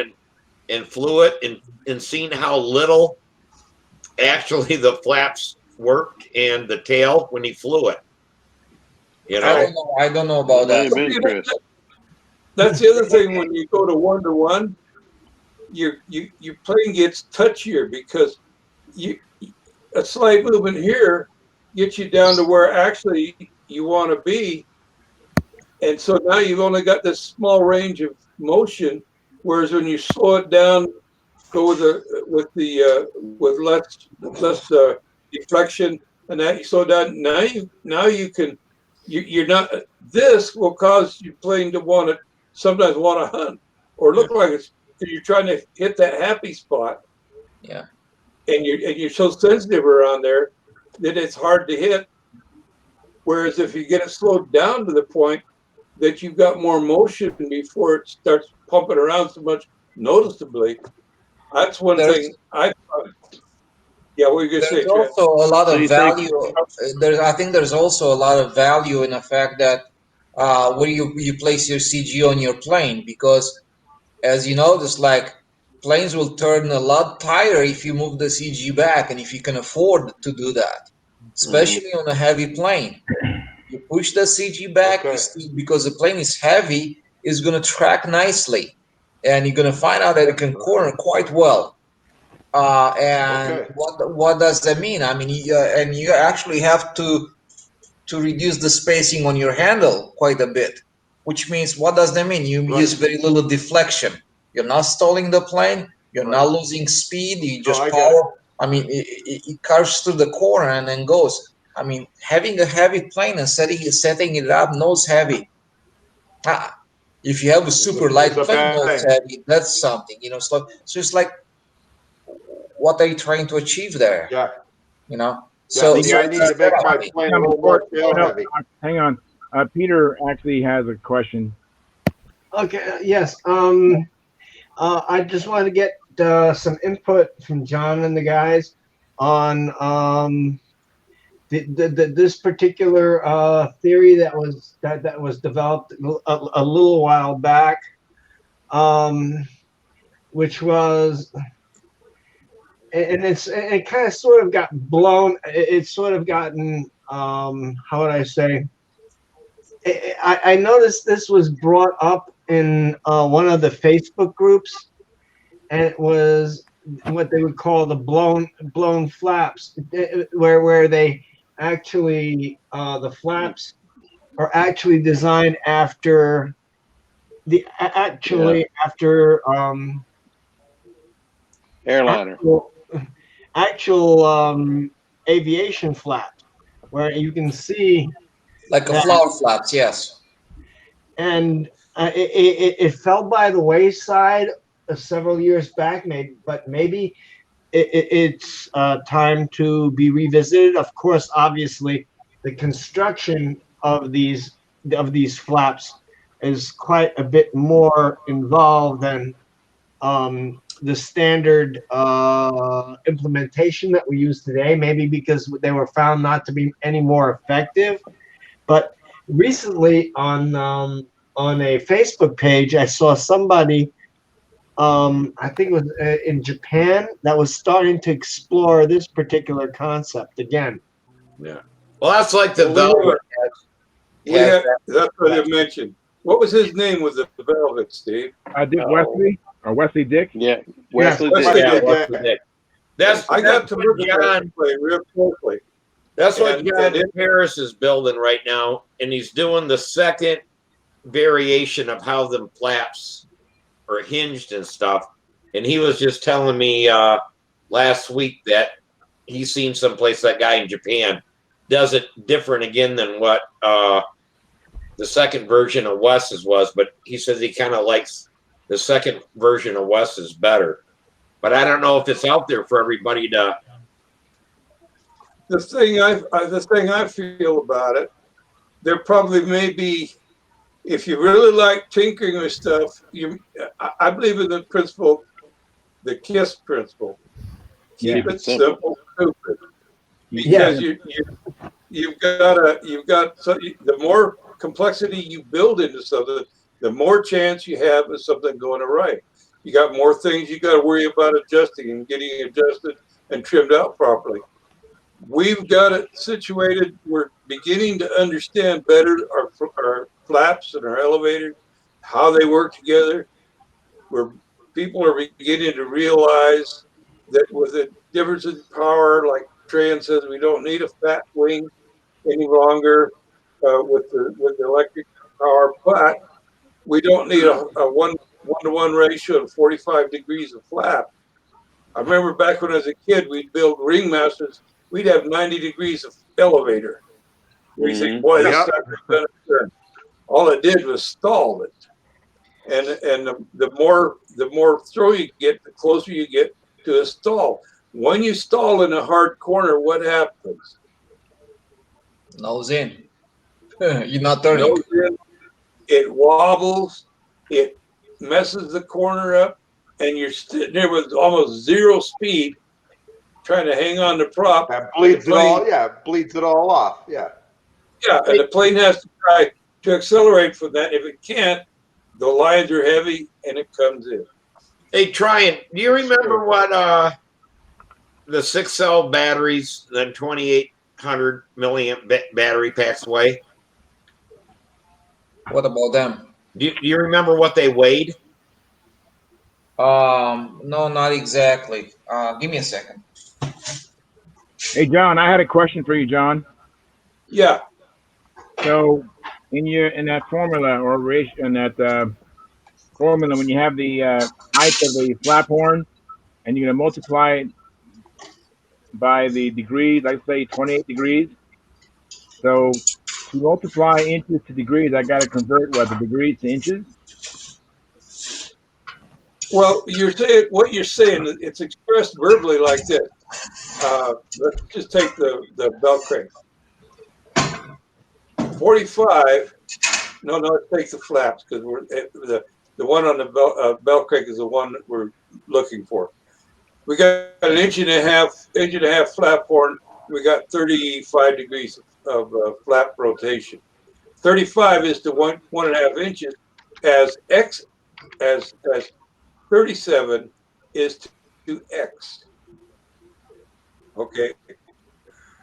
and flew it and seen how little actually the flaps worked and the tail when he flew it? I don't know about that. That's the other thing when you go to 1-to-1. Your plane gets touchier because a slight movement here gets you down to where actually you want to be, and so now you've only got this small range of motion. Whereas when you slow it down, go with less deflection, and that you slow down. Now you can you're not. This will cause your plane to sometimes want to hunt or look like it's. You're trying to hit that happy spot, and you're so sensitive around there that it's hard to hit. Whereas if you get it slowed down to the point that you've got more motion before it starts pumping around so much noticeably, that's one thing I thought. Yeah, what are you gonna say? There's also a lot of value. I think there's also a lot of value in the fact that where you place your CG on your plane, because as you notice, like planes will turn a lot tighter if you move the CG back and if you can afford to do that, especially on a heavy plane. You push the CG back because the plane is heavy, it's going to track nicely, and you're going to find out that it can corner quite well. And what does that mean? I mean, and you actually have to reduce the spacing on your handle quite a bit, which means what does that mean? You use very little deflection. You're not stalling the plane. You're not losing speed. You just power. I mean, it carves through the corner and then goes. I mean, having a heavy plane and setting it up nose heavy. If you have a super light plane nose heavy, that's something, you know. So it's like, what are you trying to achieve there? Yeah. You know. Yeah, So see, I need to make my plane a little more tail heavy. Hang on. Peter actually has a question. Okay. Yes. I just wanted to get some input from John and the guys on this particular theory that was developed a little while back, which was, and it kind of sort of got blown. It's sort of gotten how would I say? I noticed this was brought up in one of the Facebook groups, and it was what they would call the blown flaps, where they actually the flaps are actually designed after after airliner actual aviation flaps, where you can see like a flower flaps, yes. And it fell by the wayside several years back, but maybe it's time to be revisited. Of course, obviously, the construction of these flaps is quite a bit more involved than the standard implementation that we use today. Maybe because they were found not to be any more effective. But recently on a Facebook page, I saw somebody, I think it was in Japan, that was starting to explore this particular concept again. Yeah. Well, that's like the Velvet. Yes, that's what I mentioned. What was his name with the Velvet, Steve? Dick Wesley or Wesley Dick? Yeah, Wesley Dick. I got to look at that play real closely. That's what John Harris is building right now, and he's doing the second variation of how the flaps are hinged and stuff. And he was just telling me last week that he's seen someplace that guy in Japan does it different again than what the second version of Wes's was. But he says he kind of likes the second version of Wes's better. But I don't know if it's out there for everybody to. The thing I feel about it, there probably may be, if you really like tinkering with stuff, I believe in the principle, the KISS principle. Keep it simple, stupid. Because you've got the more complexity you build into something, the more chance you have of something going awry. You got more things you got to worry about adjusting and getting adjusted and trimmed out properly. We've got it situated. We're beginning to understand better our flaps and our elevators, how they work together. Where people are beginning to realize that with the difference in power, like Tran says, we don't need a fat wing any longer with the electric power, but we don't need a one-to-one ratio of 45 degrees of flap. I remember back when I was a kid, we'd build ringmasters. We'd have 90 degrees of elevator. We think, boy, this sucker's gonna turn. All it did was stall it. And the more throw you get, the closer you get to a stall. When you stall in a hard corner, what happens? Nose in. You're not turning. Nose in. It wobbles. It messes the corner up, and you're sitting there with almost zero speed, trying to hang on the prop. That bleeds it all. Yeah, bleeds it all off. Yeah. Yeah, and the plane has to try to accelerate from that. If it can't, the lines are heavy and it comes in. Hey, Tryon, do you remember what the 6-cell batteries, the 2,800 milliamp battery packs weigh? What about them? Do you remember what they weighed? No, not exactly. Give me a second. Hey, John, I had a question for you, John. Yeah. So, in that formula or ratio in that formula, when you have the height of the flap horn, and you're gonna multiply it by the degrees, like say 28 degrees. So, to multiply inches to degrees, I got to convert what the degrees to inches. Well, you're saying what you're saying. It's expressed verbally like this. Let's just take the belt crank. 45. No, let's take the flaps because we're the one on the belt crank is the one that we're looking for. We got an inch and a half flap horn. We got 35 degrees of flap rotation. 35 is to 1.5 inches, as 37 is to x. Okay,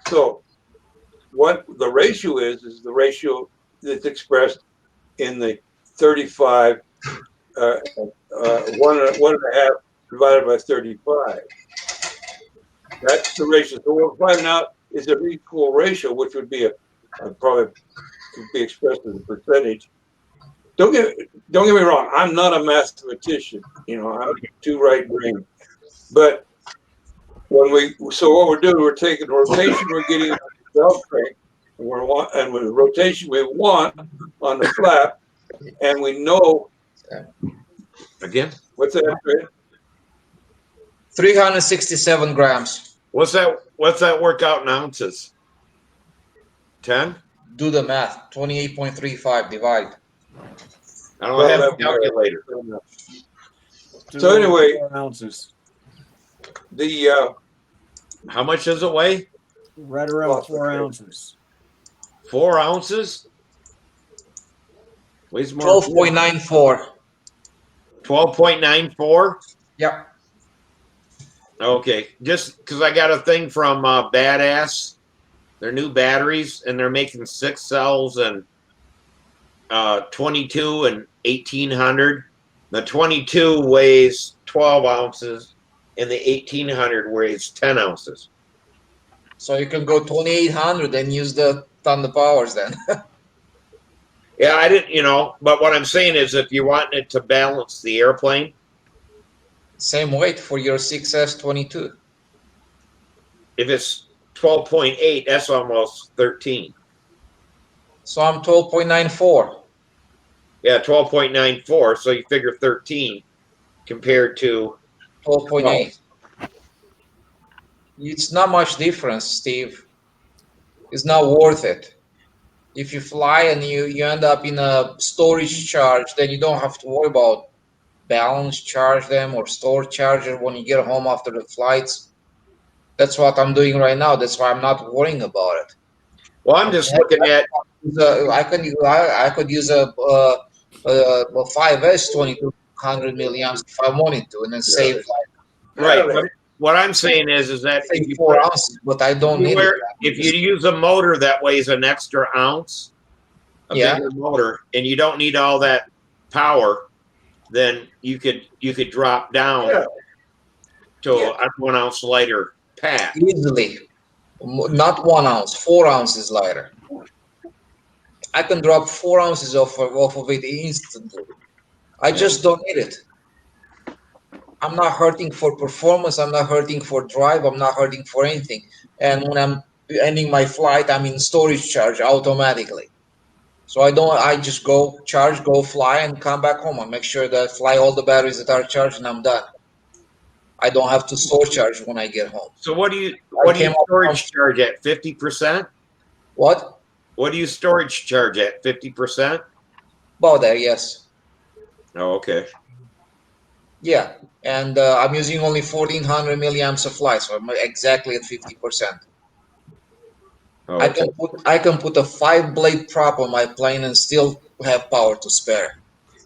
so what the ratio is the ratio that's expressed in the 35 one and a half divided by 35. That's the ratio. So what we're finding out is an equal ratio, which would be probably could be expressed as a percentage. Don't get me wrong. I'm not a mathematician. I'm too right-brained. But what we're doing, we're taking rotation, we're getting the belt crank, and with the rotation we want on the flap, and we know Again, what's that? 367 grams. What's that work out in ounces? 10? Do the math. 28.35 divide. I don't have a calculator. So anyway, 4 ounces. How much does it weigh? Right around 4 ounces. 4 ounces? Weighs more. 12.94. 12.94? Yep. Okay, just because I got a thing from Badass, their new batteries, and they're making 6 cells and 22 and 1800. The 22 weighs 12 ounces, and the 1800 weighs 10 ounces. So you can go 2800 and use the Thunder Powers then. Yeah, I didn't, but what I'm saying is if you want it to balance the airplane. Same weight for your 6S22. If it's 12.8, that's almost 13. So I'm 12.94. Yeah, 12.94. So you figure 13 compared to 12.8. It's not much difference, Steve. It's not worth it. If you fly and you end up in a storage charge, then you don't have to worry about balance charge them or store charger when you get home after the flights. That's what I'm doing right now. That's why I'm not worrying about it. Well, I'm just looking at. I could use a 5S 2200 milliamps if I wanted to, and then save Right. But what I'm saying is that if you 4 ounces, but I don't need it. If you use a motor that weighs an extra ounce, a bigger motor, and you don't need all that power, then you could drop down to a 1 ounce lighter pack easily. Not 1 ounce, 4 ounces lighter. I can drop 4 ounces off of it instantly. I just don't need it. I'm not hurting for performance. I'm not hurting for drive. I'm not hurting for anything. And when I'm ending my flight, I'm in storage charge automatically. So I just go charge, go fly, and come back home. I make sure that I fly all the batteries that are charged, and I'm done. I don't have to store charge when I get home. So what do you storage charge at? 50%? What? What do you storage charge at? 50%? About there, yes. Oh, okay. Yeah, and I'm using only 1400 milliamps of light, so I'm exactly at 50%. Oh, okay. I can put a 5-blade prop on my plane and still have power to spare.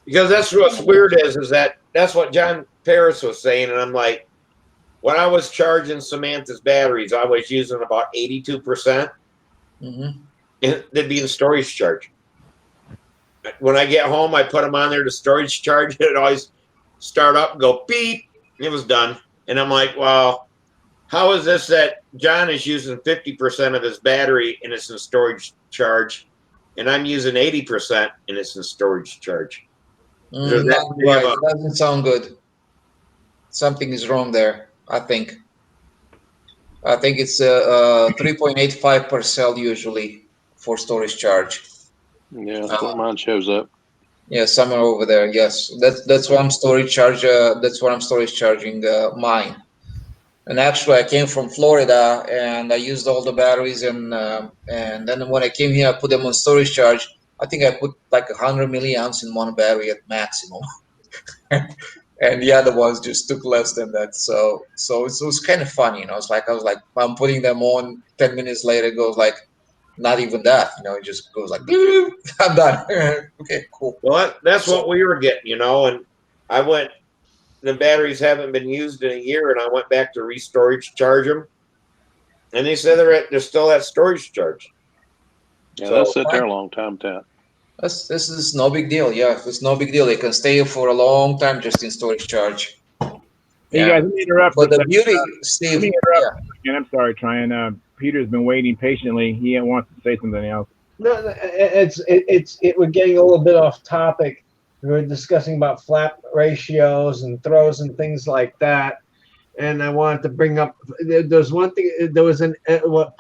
Because that's what's weird is that's what John Paris was saying, and I'm like, when I was charging Samantha's batteries, I was using about 82%. Mm-hmm. And they'd be in storage charge. When I get home, I put them on there to storage charge. It always start up, go beep. It was done. And I'm like, well, how is this that John is using 50% of his battery and it's in storage charge, and I'm using 80% and it's in storage charge? Not right. It doesn't sound good. Something is wrong there, I think. I think it's 3.85 per cell usually for storage charge. Yeah, that's what mine shows up. Yeah, somewhere over there. Yes, that's what I'm storage charge. That's what I'm storage charging mine. And actually, I came from Florida, and I used all the batteries, and then when I came here, I put them on storage charge. I think I put like 100 milliamps in one battery at maximum, and the other ones just took less than that. So it was kind of funny, you know. It's like I was like, I'm putting them on. 10 minutes later, it goes like, not even that, you know. It just goes like, I'm done. Okay, cool. Well, that's what we were getting, you know. And I went. The batteries haven't been used in a year, and I went back to restorage charge them, and they said they're still at storage charge. Yeah, they'll sit there a long time, Tat. This is no big deal. Yeah, it's no big deal. They can stay for a long time just in storage charge. Hey, guys, let me interrupt. But the beauty, Steve. Let me interrupt. Yeah. I'm sorry, Tryon. Peter's been waiting patiently. He wants to say something else. No, we're getting a little bit off topic. We were discussing about flap ratios and throws and things like that. And I wanted to bring up, there's one thing, there was a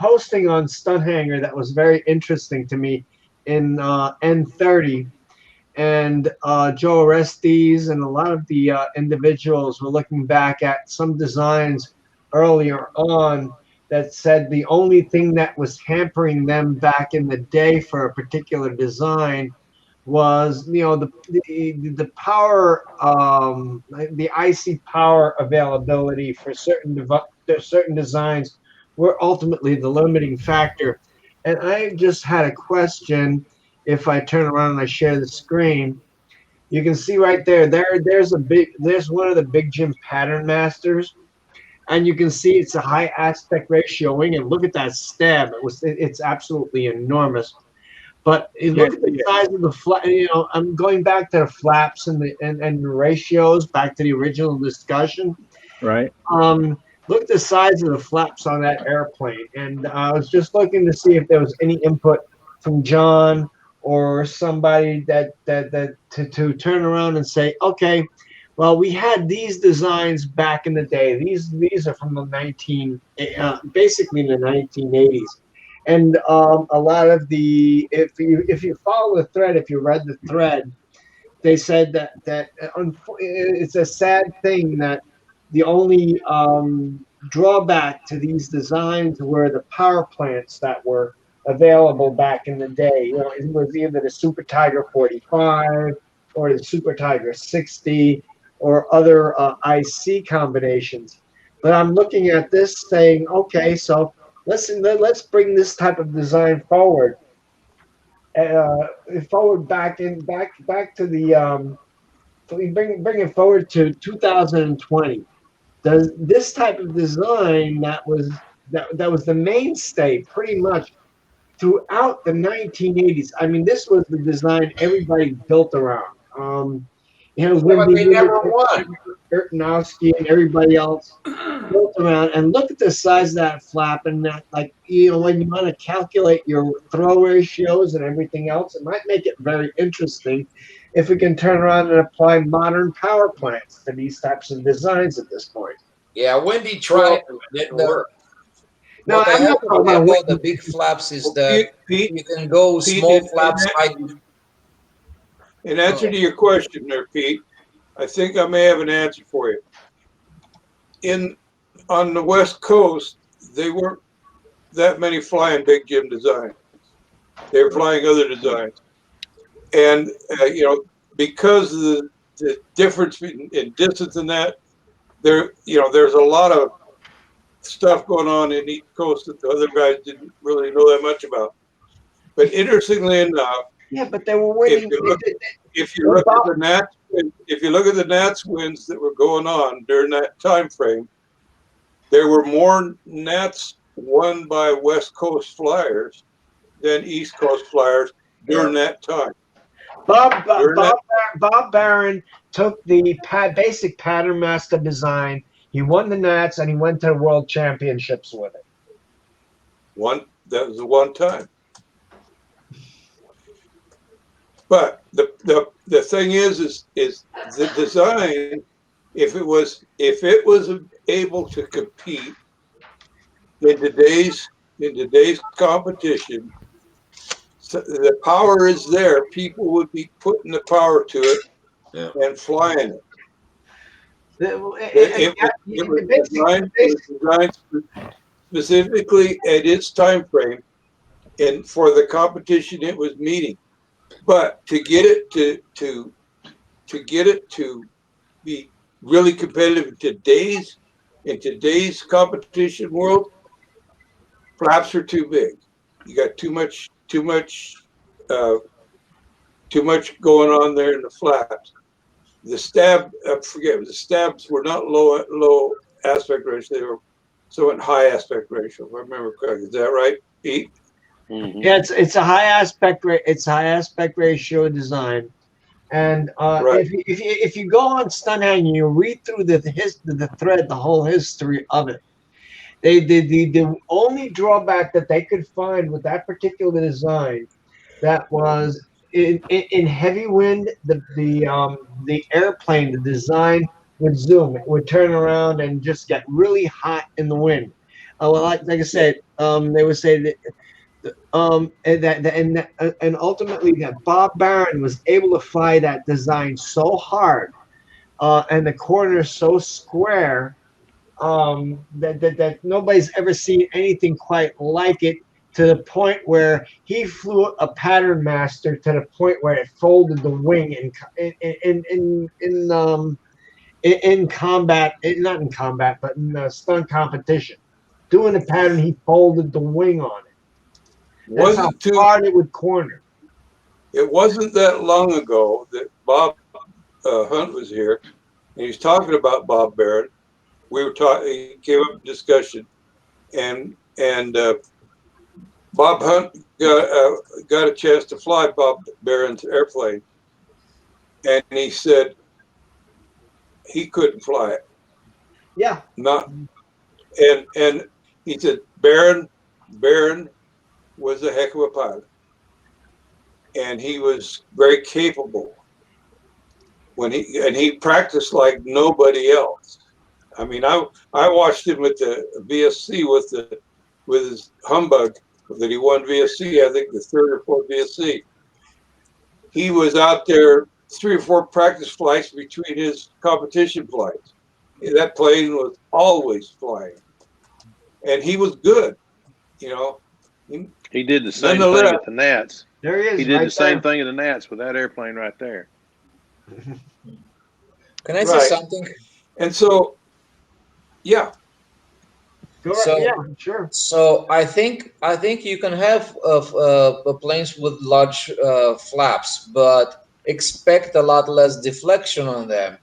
posting on Stunt Hangar that was very interesting to me in N30. And Joe Orestes and a lot of the individuals were looking back at some designs earlier on that said the only thing that was hampering them back in the day for a particular design was, you know, the power, the IC power availability for certain designs were ultimately the limiting factor. And I just had a question. If I turn around and I share the screen, you can see right there. There's one of the Big Jim Pattern Masters, and you can see it's a high aspect ratio wing. And look at that stab. It's absolutely enormous. But look at the size of the flap. You know, I'm going back to the flaps and the ratios, back to the original discussion. Right. Look at the size of the flaps on that airplane, and I was just looking to see if there was any input from John or somebody that to turn around and say, okay, well, we had these designs back in the day. These are from the basically the 1980s. And a lot of the, if you follow the thread, if you read the thread, they said that it's a sad thing that the only drawback to these designs were the power plants that were available back in the day. You know, it was either the Super Tiger 45 or the Super Tiger 60 or other IC combinations. But I'm looking at this saying, okay, so let's bring this type of design forward. Back to the bring it forward to 2020. Does this type of design that was the mainstay pretty much throughout the 1980s? I mean, this was the design everybody built around. You know, They never won. Ertnowski and everybody else built around. And look at the size of that flap, and that, like, you know, when you want to calculate your throw ratios and everything else, it might make it very interesting if we can turn around and apply modern power plants to these types of designs at this point. Yeah, Wendy tried it, didn't work. What I have about the big flaps is that you can go small flaps. In answer to your question there, Pete, I think I may have an answer for you. On the West Coast, they weren't that many flying Big Jim designs. They were flying other designs. And, you know, because of the difference in distance in that, there's a lot of stuff going on in East Coast that the other guys didn't really know that much about. But interestingly enough, yeah, but they were waiting. If you look at the Nats wins that were going on during that time frame, there were more Nats won by West Coast flyers than East Coast flyers during that time. Bob Barron took the basic pattern master design. He won the Nats and he went to the World Championships with it. That was the one time. But the thing is the design, if it was able to compete in today's competition, so the power is there. People would be putting the power to it and flying it. It was designed specifically at its time frame and for the competition it was meeting. But to get it to be really competitive in today's competition world, flaps are too big. You got too much going on there in the flaps. The the stabs were not low aspect ratio. They were somewhat high aspect ratio, if I remember correctly. Is that right, Pete? Mm-hmm. Yeah, it's a high aspect ratio design. And right. if you go on Stunt Hangar, you read through the thread, the whole history of it. The only drawback that they could find with that particular design, that was in heavy wind, the airplane, the design would zoom, it would turn around and just get really hot in the wind. Well, like I said, they would say that. And ultimately that Bob Barron was able to fly that design so hard, and the corners so square, that nobody's ever seen anything quite like it, to the point where he flew a pattern master to the point where it folded the wing in combat, not in combat, but in stunt competition. Doing the pattern, he folded the wing on it. That's how hard it would corner. It wasn't that long ago that Bob Hunt was here, and he's talking about Bob Barron. We were talking. He came up in discussion, and Bob Hunt got a chance to fly Bob Barron's airplane, and he said he couldn't fly it. Yeah. Not, and he said Barron was a heck of a pilot, and he was very capable. He practiced like nobody else. I mean, I watched him at the VSC with his humbug that he won VSC. I think the third or fourth VSC. He was out there 3 or 4 practice flights between his competition flights. That plane was always flying, and he was good. You know, he did the same thing at the Nats. There he is. He did the same thing at the Nats with that airplane right there. Can I say something? And so, yeah. So, yeah, sure. So I think you can have planes with large flaps, but expect a lot less deflection on them.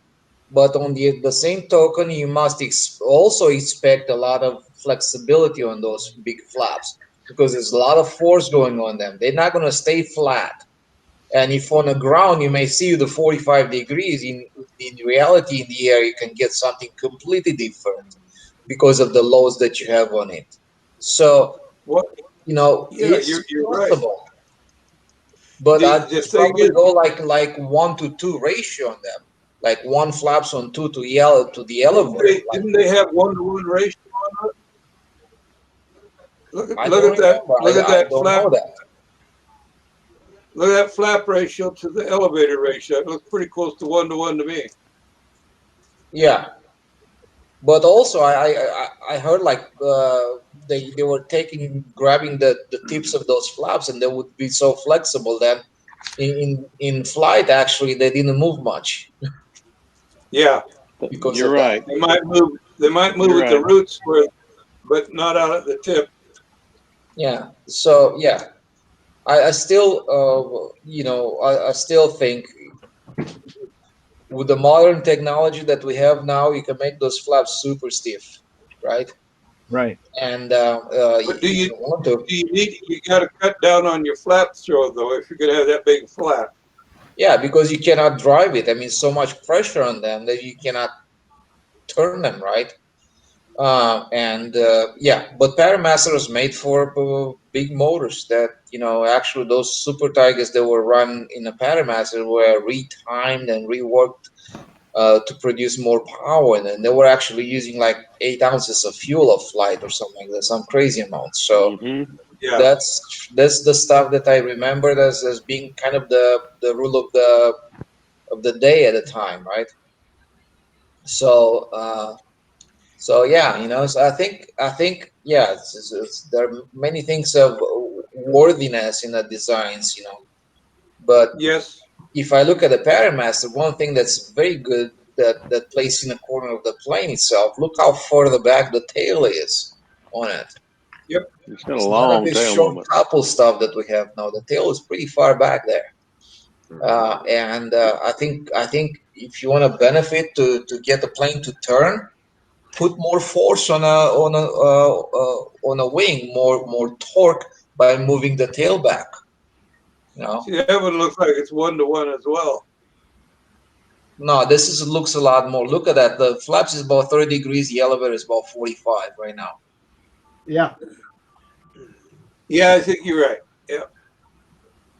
But on the same token, you must also expect a lot of flexibility on those big flaps, because there's a lot of force going on them. They're not going to stay flat. And if on the ground you may see the 45 degrees, in reality in the air you can get something completely different because of the loads that you have on it. So, it's possible. Right. But I'd probably go like 1 to 2 ratio on them, like 1 flaps on 2 to the elevator. Didn't they have 1-to-1 ratio on it? Look at that flap. Look at that flap ratio to the elevator ratio. It looks pretty close to 1-to-1 to me. Yeah, but also I heard like they were grabbing the tips of those flaps, and they would be so flexible that in flight actually they didn't move much. Yeah, because you're right. They might move at the roots, but not out at the tip. Yeah. So yeah. I still, I still think with the modern technology that we have now, you can make those flaps super stiff, right? Right. And but you got to cut down on your flap throw though if you're going to have that big flap. Yeah, because you cannot drive it. I mean, so much pressure on them that you cannot turn them, right? Yeah, but Paramaster was made for big motors that, actually those Super Tigers that were run in a Paramaster were retimed and reworked to produce more power. And then they were actually using like 8 ounces of fuel of flight or something like that, some crazy amount. So Yeah. that's the stuff that I remembered as being kind of the rule of the day at the time, right? So so yeah, so I think yeah, there are many things of worthiness in the designs, but Yes. if I look at the Paramaster, one thing that's very good that placed in the corner of the plane itself, look how far the back the tail is on it. Yep. It's got a It's none of long this tail short movement. couple stuff that we have now. The tail is pretty far back there. I think if you want to benefit to get the plane to turn, put more force on a wing, more torque by moving the tail back. See, that one looks like it's 1-to-1 as well. No, this looks a lot more. Look at that. The flaps is about 30 degrees. The elevator is about 45 right now. Yeah. Yeah, I think you're right. Yeah.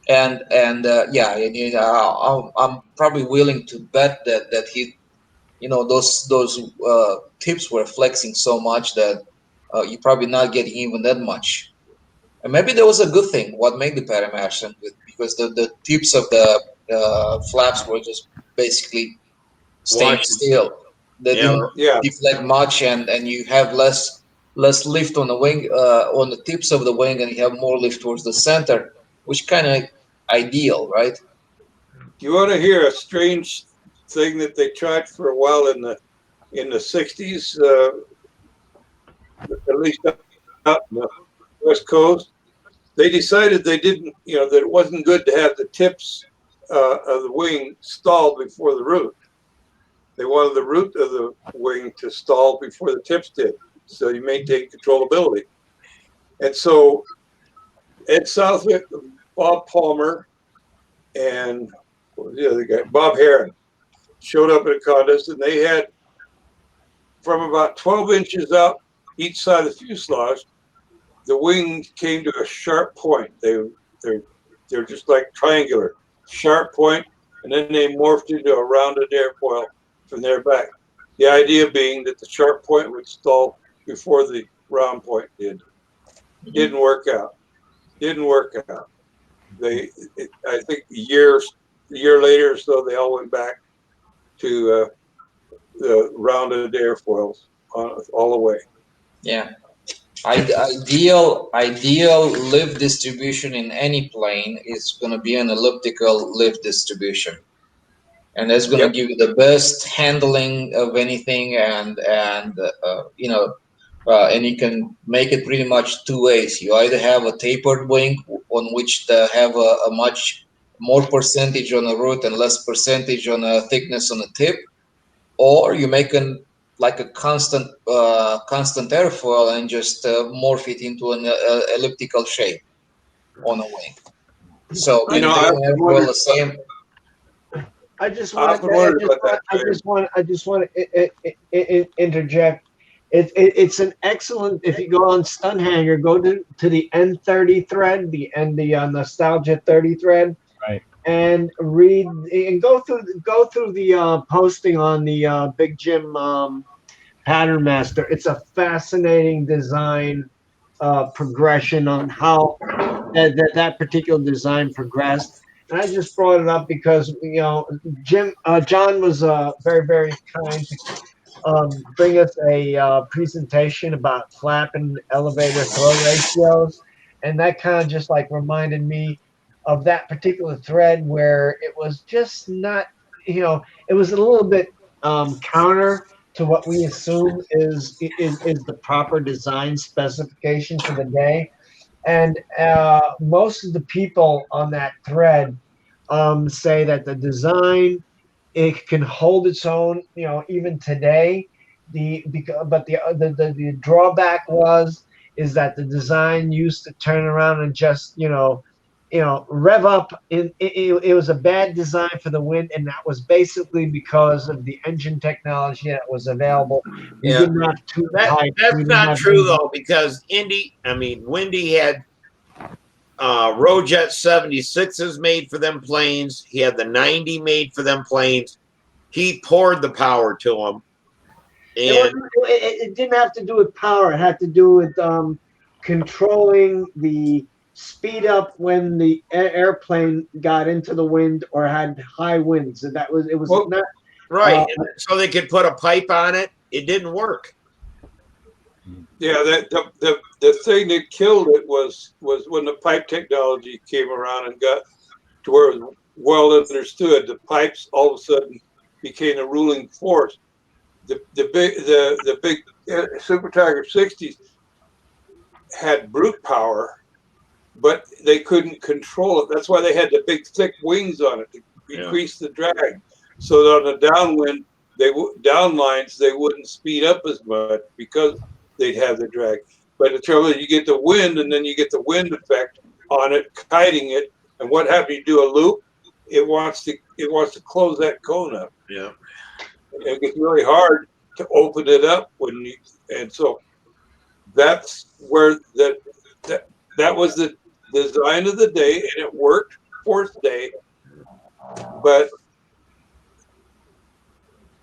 And yeah, I'm probably willing to bet that he, those tips were flexing so much that you're probably not getting even that much. And maybe that was a good thing. What made the Paramaxon good, because the tips of the flaps were just basically staying Washes. still. They Yeah. didn't Yeah. deflect much, and you have less lift on the wing, on the tips of the wing, and you have more lift towards the center, which kind of ideal, right? You want to hear a strange thing that they tried for a while in the 60s, at least out in the West Coast? They decided they didn't, that it wasn't good to have the tips of the wing stalled before the root. They wanted the root of the wing to stall before the tips did, so you maintain controllability. And so Ed Southwick, Bob Palmer, and what was the other guy? Bob Heron showed up at a contest, and they had from about 12 inches out each side of the fuselage, the wing came to a sharp point. They're just like triangular, sharp point, and then they morphed into a rounded airfoil from there back. The idea being that the sharp point would stall before the round point did. Didn't work out. Didn't work out. I think a year later or so, they all went back to the rounded airfoils all the way. Yeah. Ideal lift distribution in any plane is going to be an elliptical lift distribution, and that's going to give you the best handling of anything, and you can make it pretty much two ways. You either have a tapered wing on which they have a much more percentage on the root and less percentage on the thickness on the tip, or you make an like a constant airfoil and just morph it into an elliptical shape on a wing. So I maintain airfoil the same. I just I want often wondered about that. I just want to interject. It's an excellent. If you go on Stunthangar, go to the N30 thread, the nostalgia 30 thread, Right. and read and go through the posting on the Big Jim Pattern Master. It's a fascinating design progression on how that particular design progressed. And I just brought it up because John was very very kind to bring us a presentation about flap and elevator throw ratios, and that kind of just like reminded me of that particular thread where it was just not, it was a little bit counter to what we assume is the proper design specification for the day. And most of the people on that thread say that the design, it can hold its own, even today. But the drawback is that the design used to turn around and just rev up. It was a bad design for the wind, and that was basically because of the engine technology that was available. You didn't have two pipes. That's not true though, because Windy had Rojet 76s made for them planes. He had the 90 made for them planes. He poured the power to them. And it didn't have to do with power. It had to do with controlling the speed up when the airplane got into the wind or had high winds. And it was not right. So they could put a pipe on it. It didn't work. Yeah, the thing that killed it was when the pipe technology came around and got to where it was well understood. The pipes all of a sudden became a ruling force. The big Super Tiger 60s had brute power, but they couldn't control it. That's why they had the big thick wings on it to increase the drag, so that on the downwind, downlines they wouldn't speed up as much because they'd have the drag. But the trouble is, you get the wind, and then you get the wind effect on it, kiting it. And what happens? You do a loop. It wants to close that cone up. Yeah. It gets really hard to open it up and so that's where that was the design of the day, and it worked fourth day. But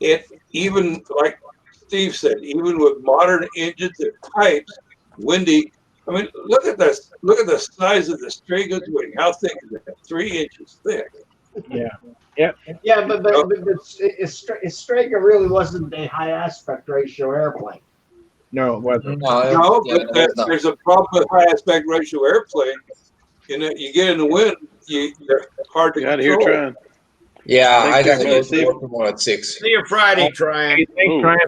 it, even like Steve said, even with modern engines and pipes, Windy. I mean, look at this. Look at the size of the Strager's wing. How thick is it? 3 inches thick. Yeah. Yep. Yeah, but Strager really wasn't a high aspect ratio airplane. No, it wasn't. No, but there's a problem with high aspect ratio airplane. In that you get in the wind, they're hard to control. Here trying. Yeah, I got to go to work tomorrow at 6. See you Friday, Tryon. Thanks, Tryon.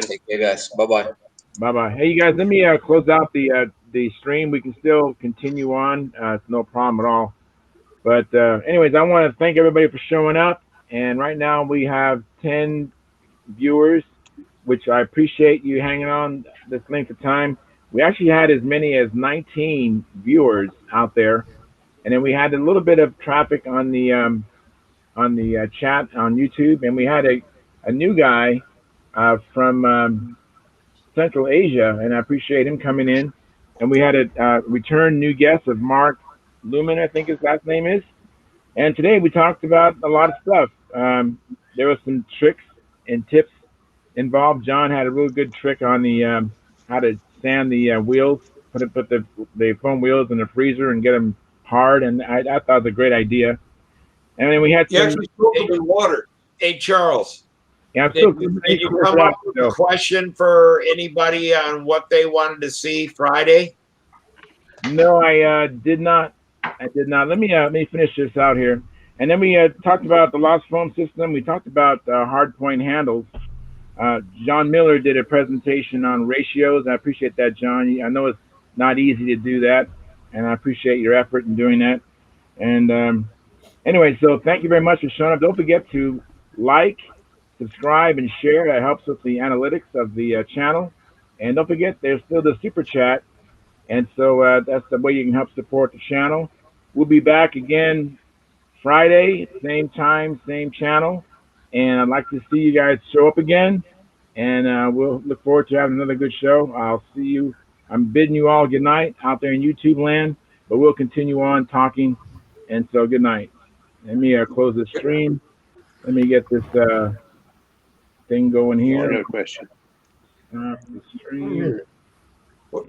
Take care, guys. Bye-bye. Bye-bye. Hey, you guys, let me close out the stream. We can still continue on. It's no problem at all. But anyways, I want to thank everybody for showing up. And right now we have 10 viewers, which I appreciate you hanging on this length of time. We actually had as many as 19 viewers out there. And then we had a little bit of traffic on the chat on YouTube. And we had a new guy from Central Asia, and I appreciate him coming in. And we had a return new guest of Mark Lumen, I think his last name is. And today we talked about a lot of stuff. There was some tricks and tips involved. John had a real good trick on the how to sand the wheels, put the foam wheels in the freezer and get them hard. And I thought it was a great idea. And then we had some. Actually soak them in water. Hey, Charles. Yeah, did you come up with a question for anybody on what they wanted to see Friday? No, I did not. Let me finish this out here. And then we talked about the lost foam system. We talked about hard point handles. John Miller did a presentation on ratios. I appreciate that, John. I know it's not easy to do that, and I appreciate your effort in doing that. And anyway, so thank you very much for showing up. Don't forget to like, subscribe, and share. That helps with the analytics of the channel. And don't forget, there's still the super chat. And so that's the way you can help support the channel. We'll be back again Friday, same time, same channel. And I'd like to see you guys show up again. And we'll look forward to having another good show. I'll see you. I'm bidding you all good night out there in YouTube land. But we'll continue on talking. And so good night. Let me close the stream. Let me get this thing going here. No question. Stop the stream. What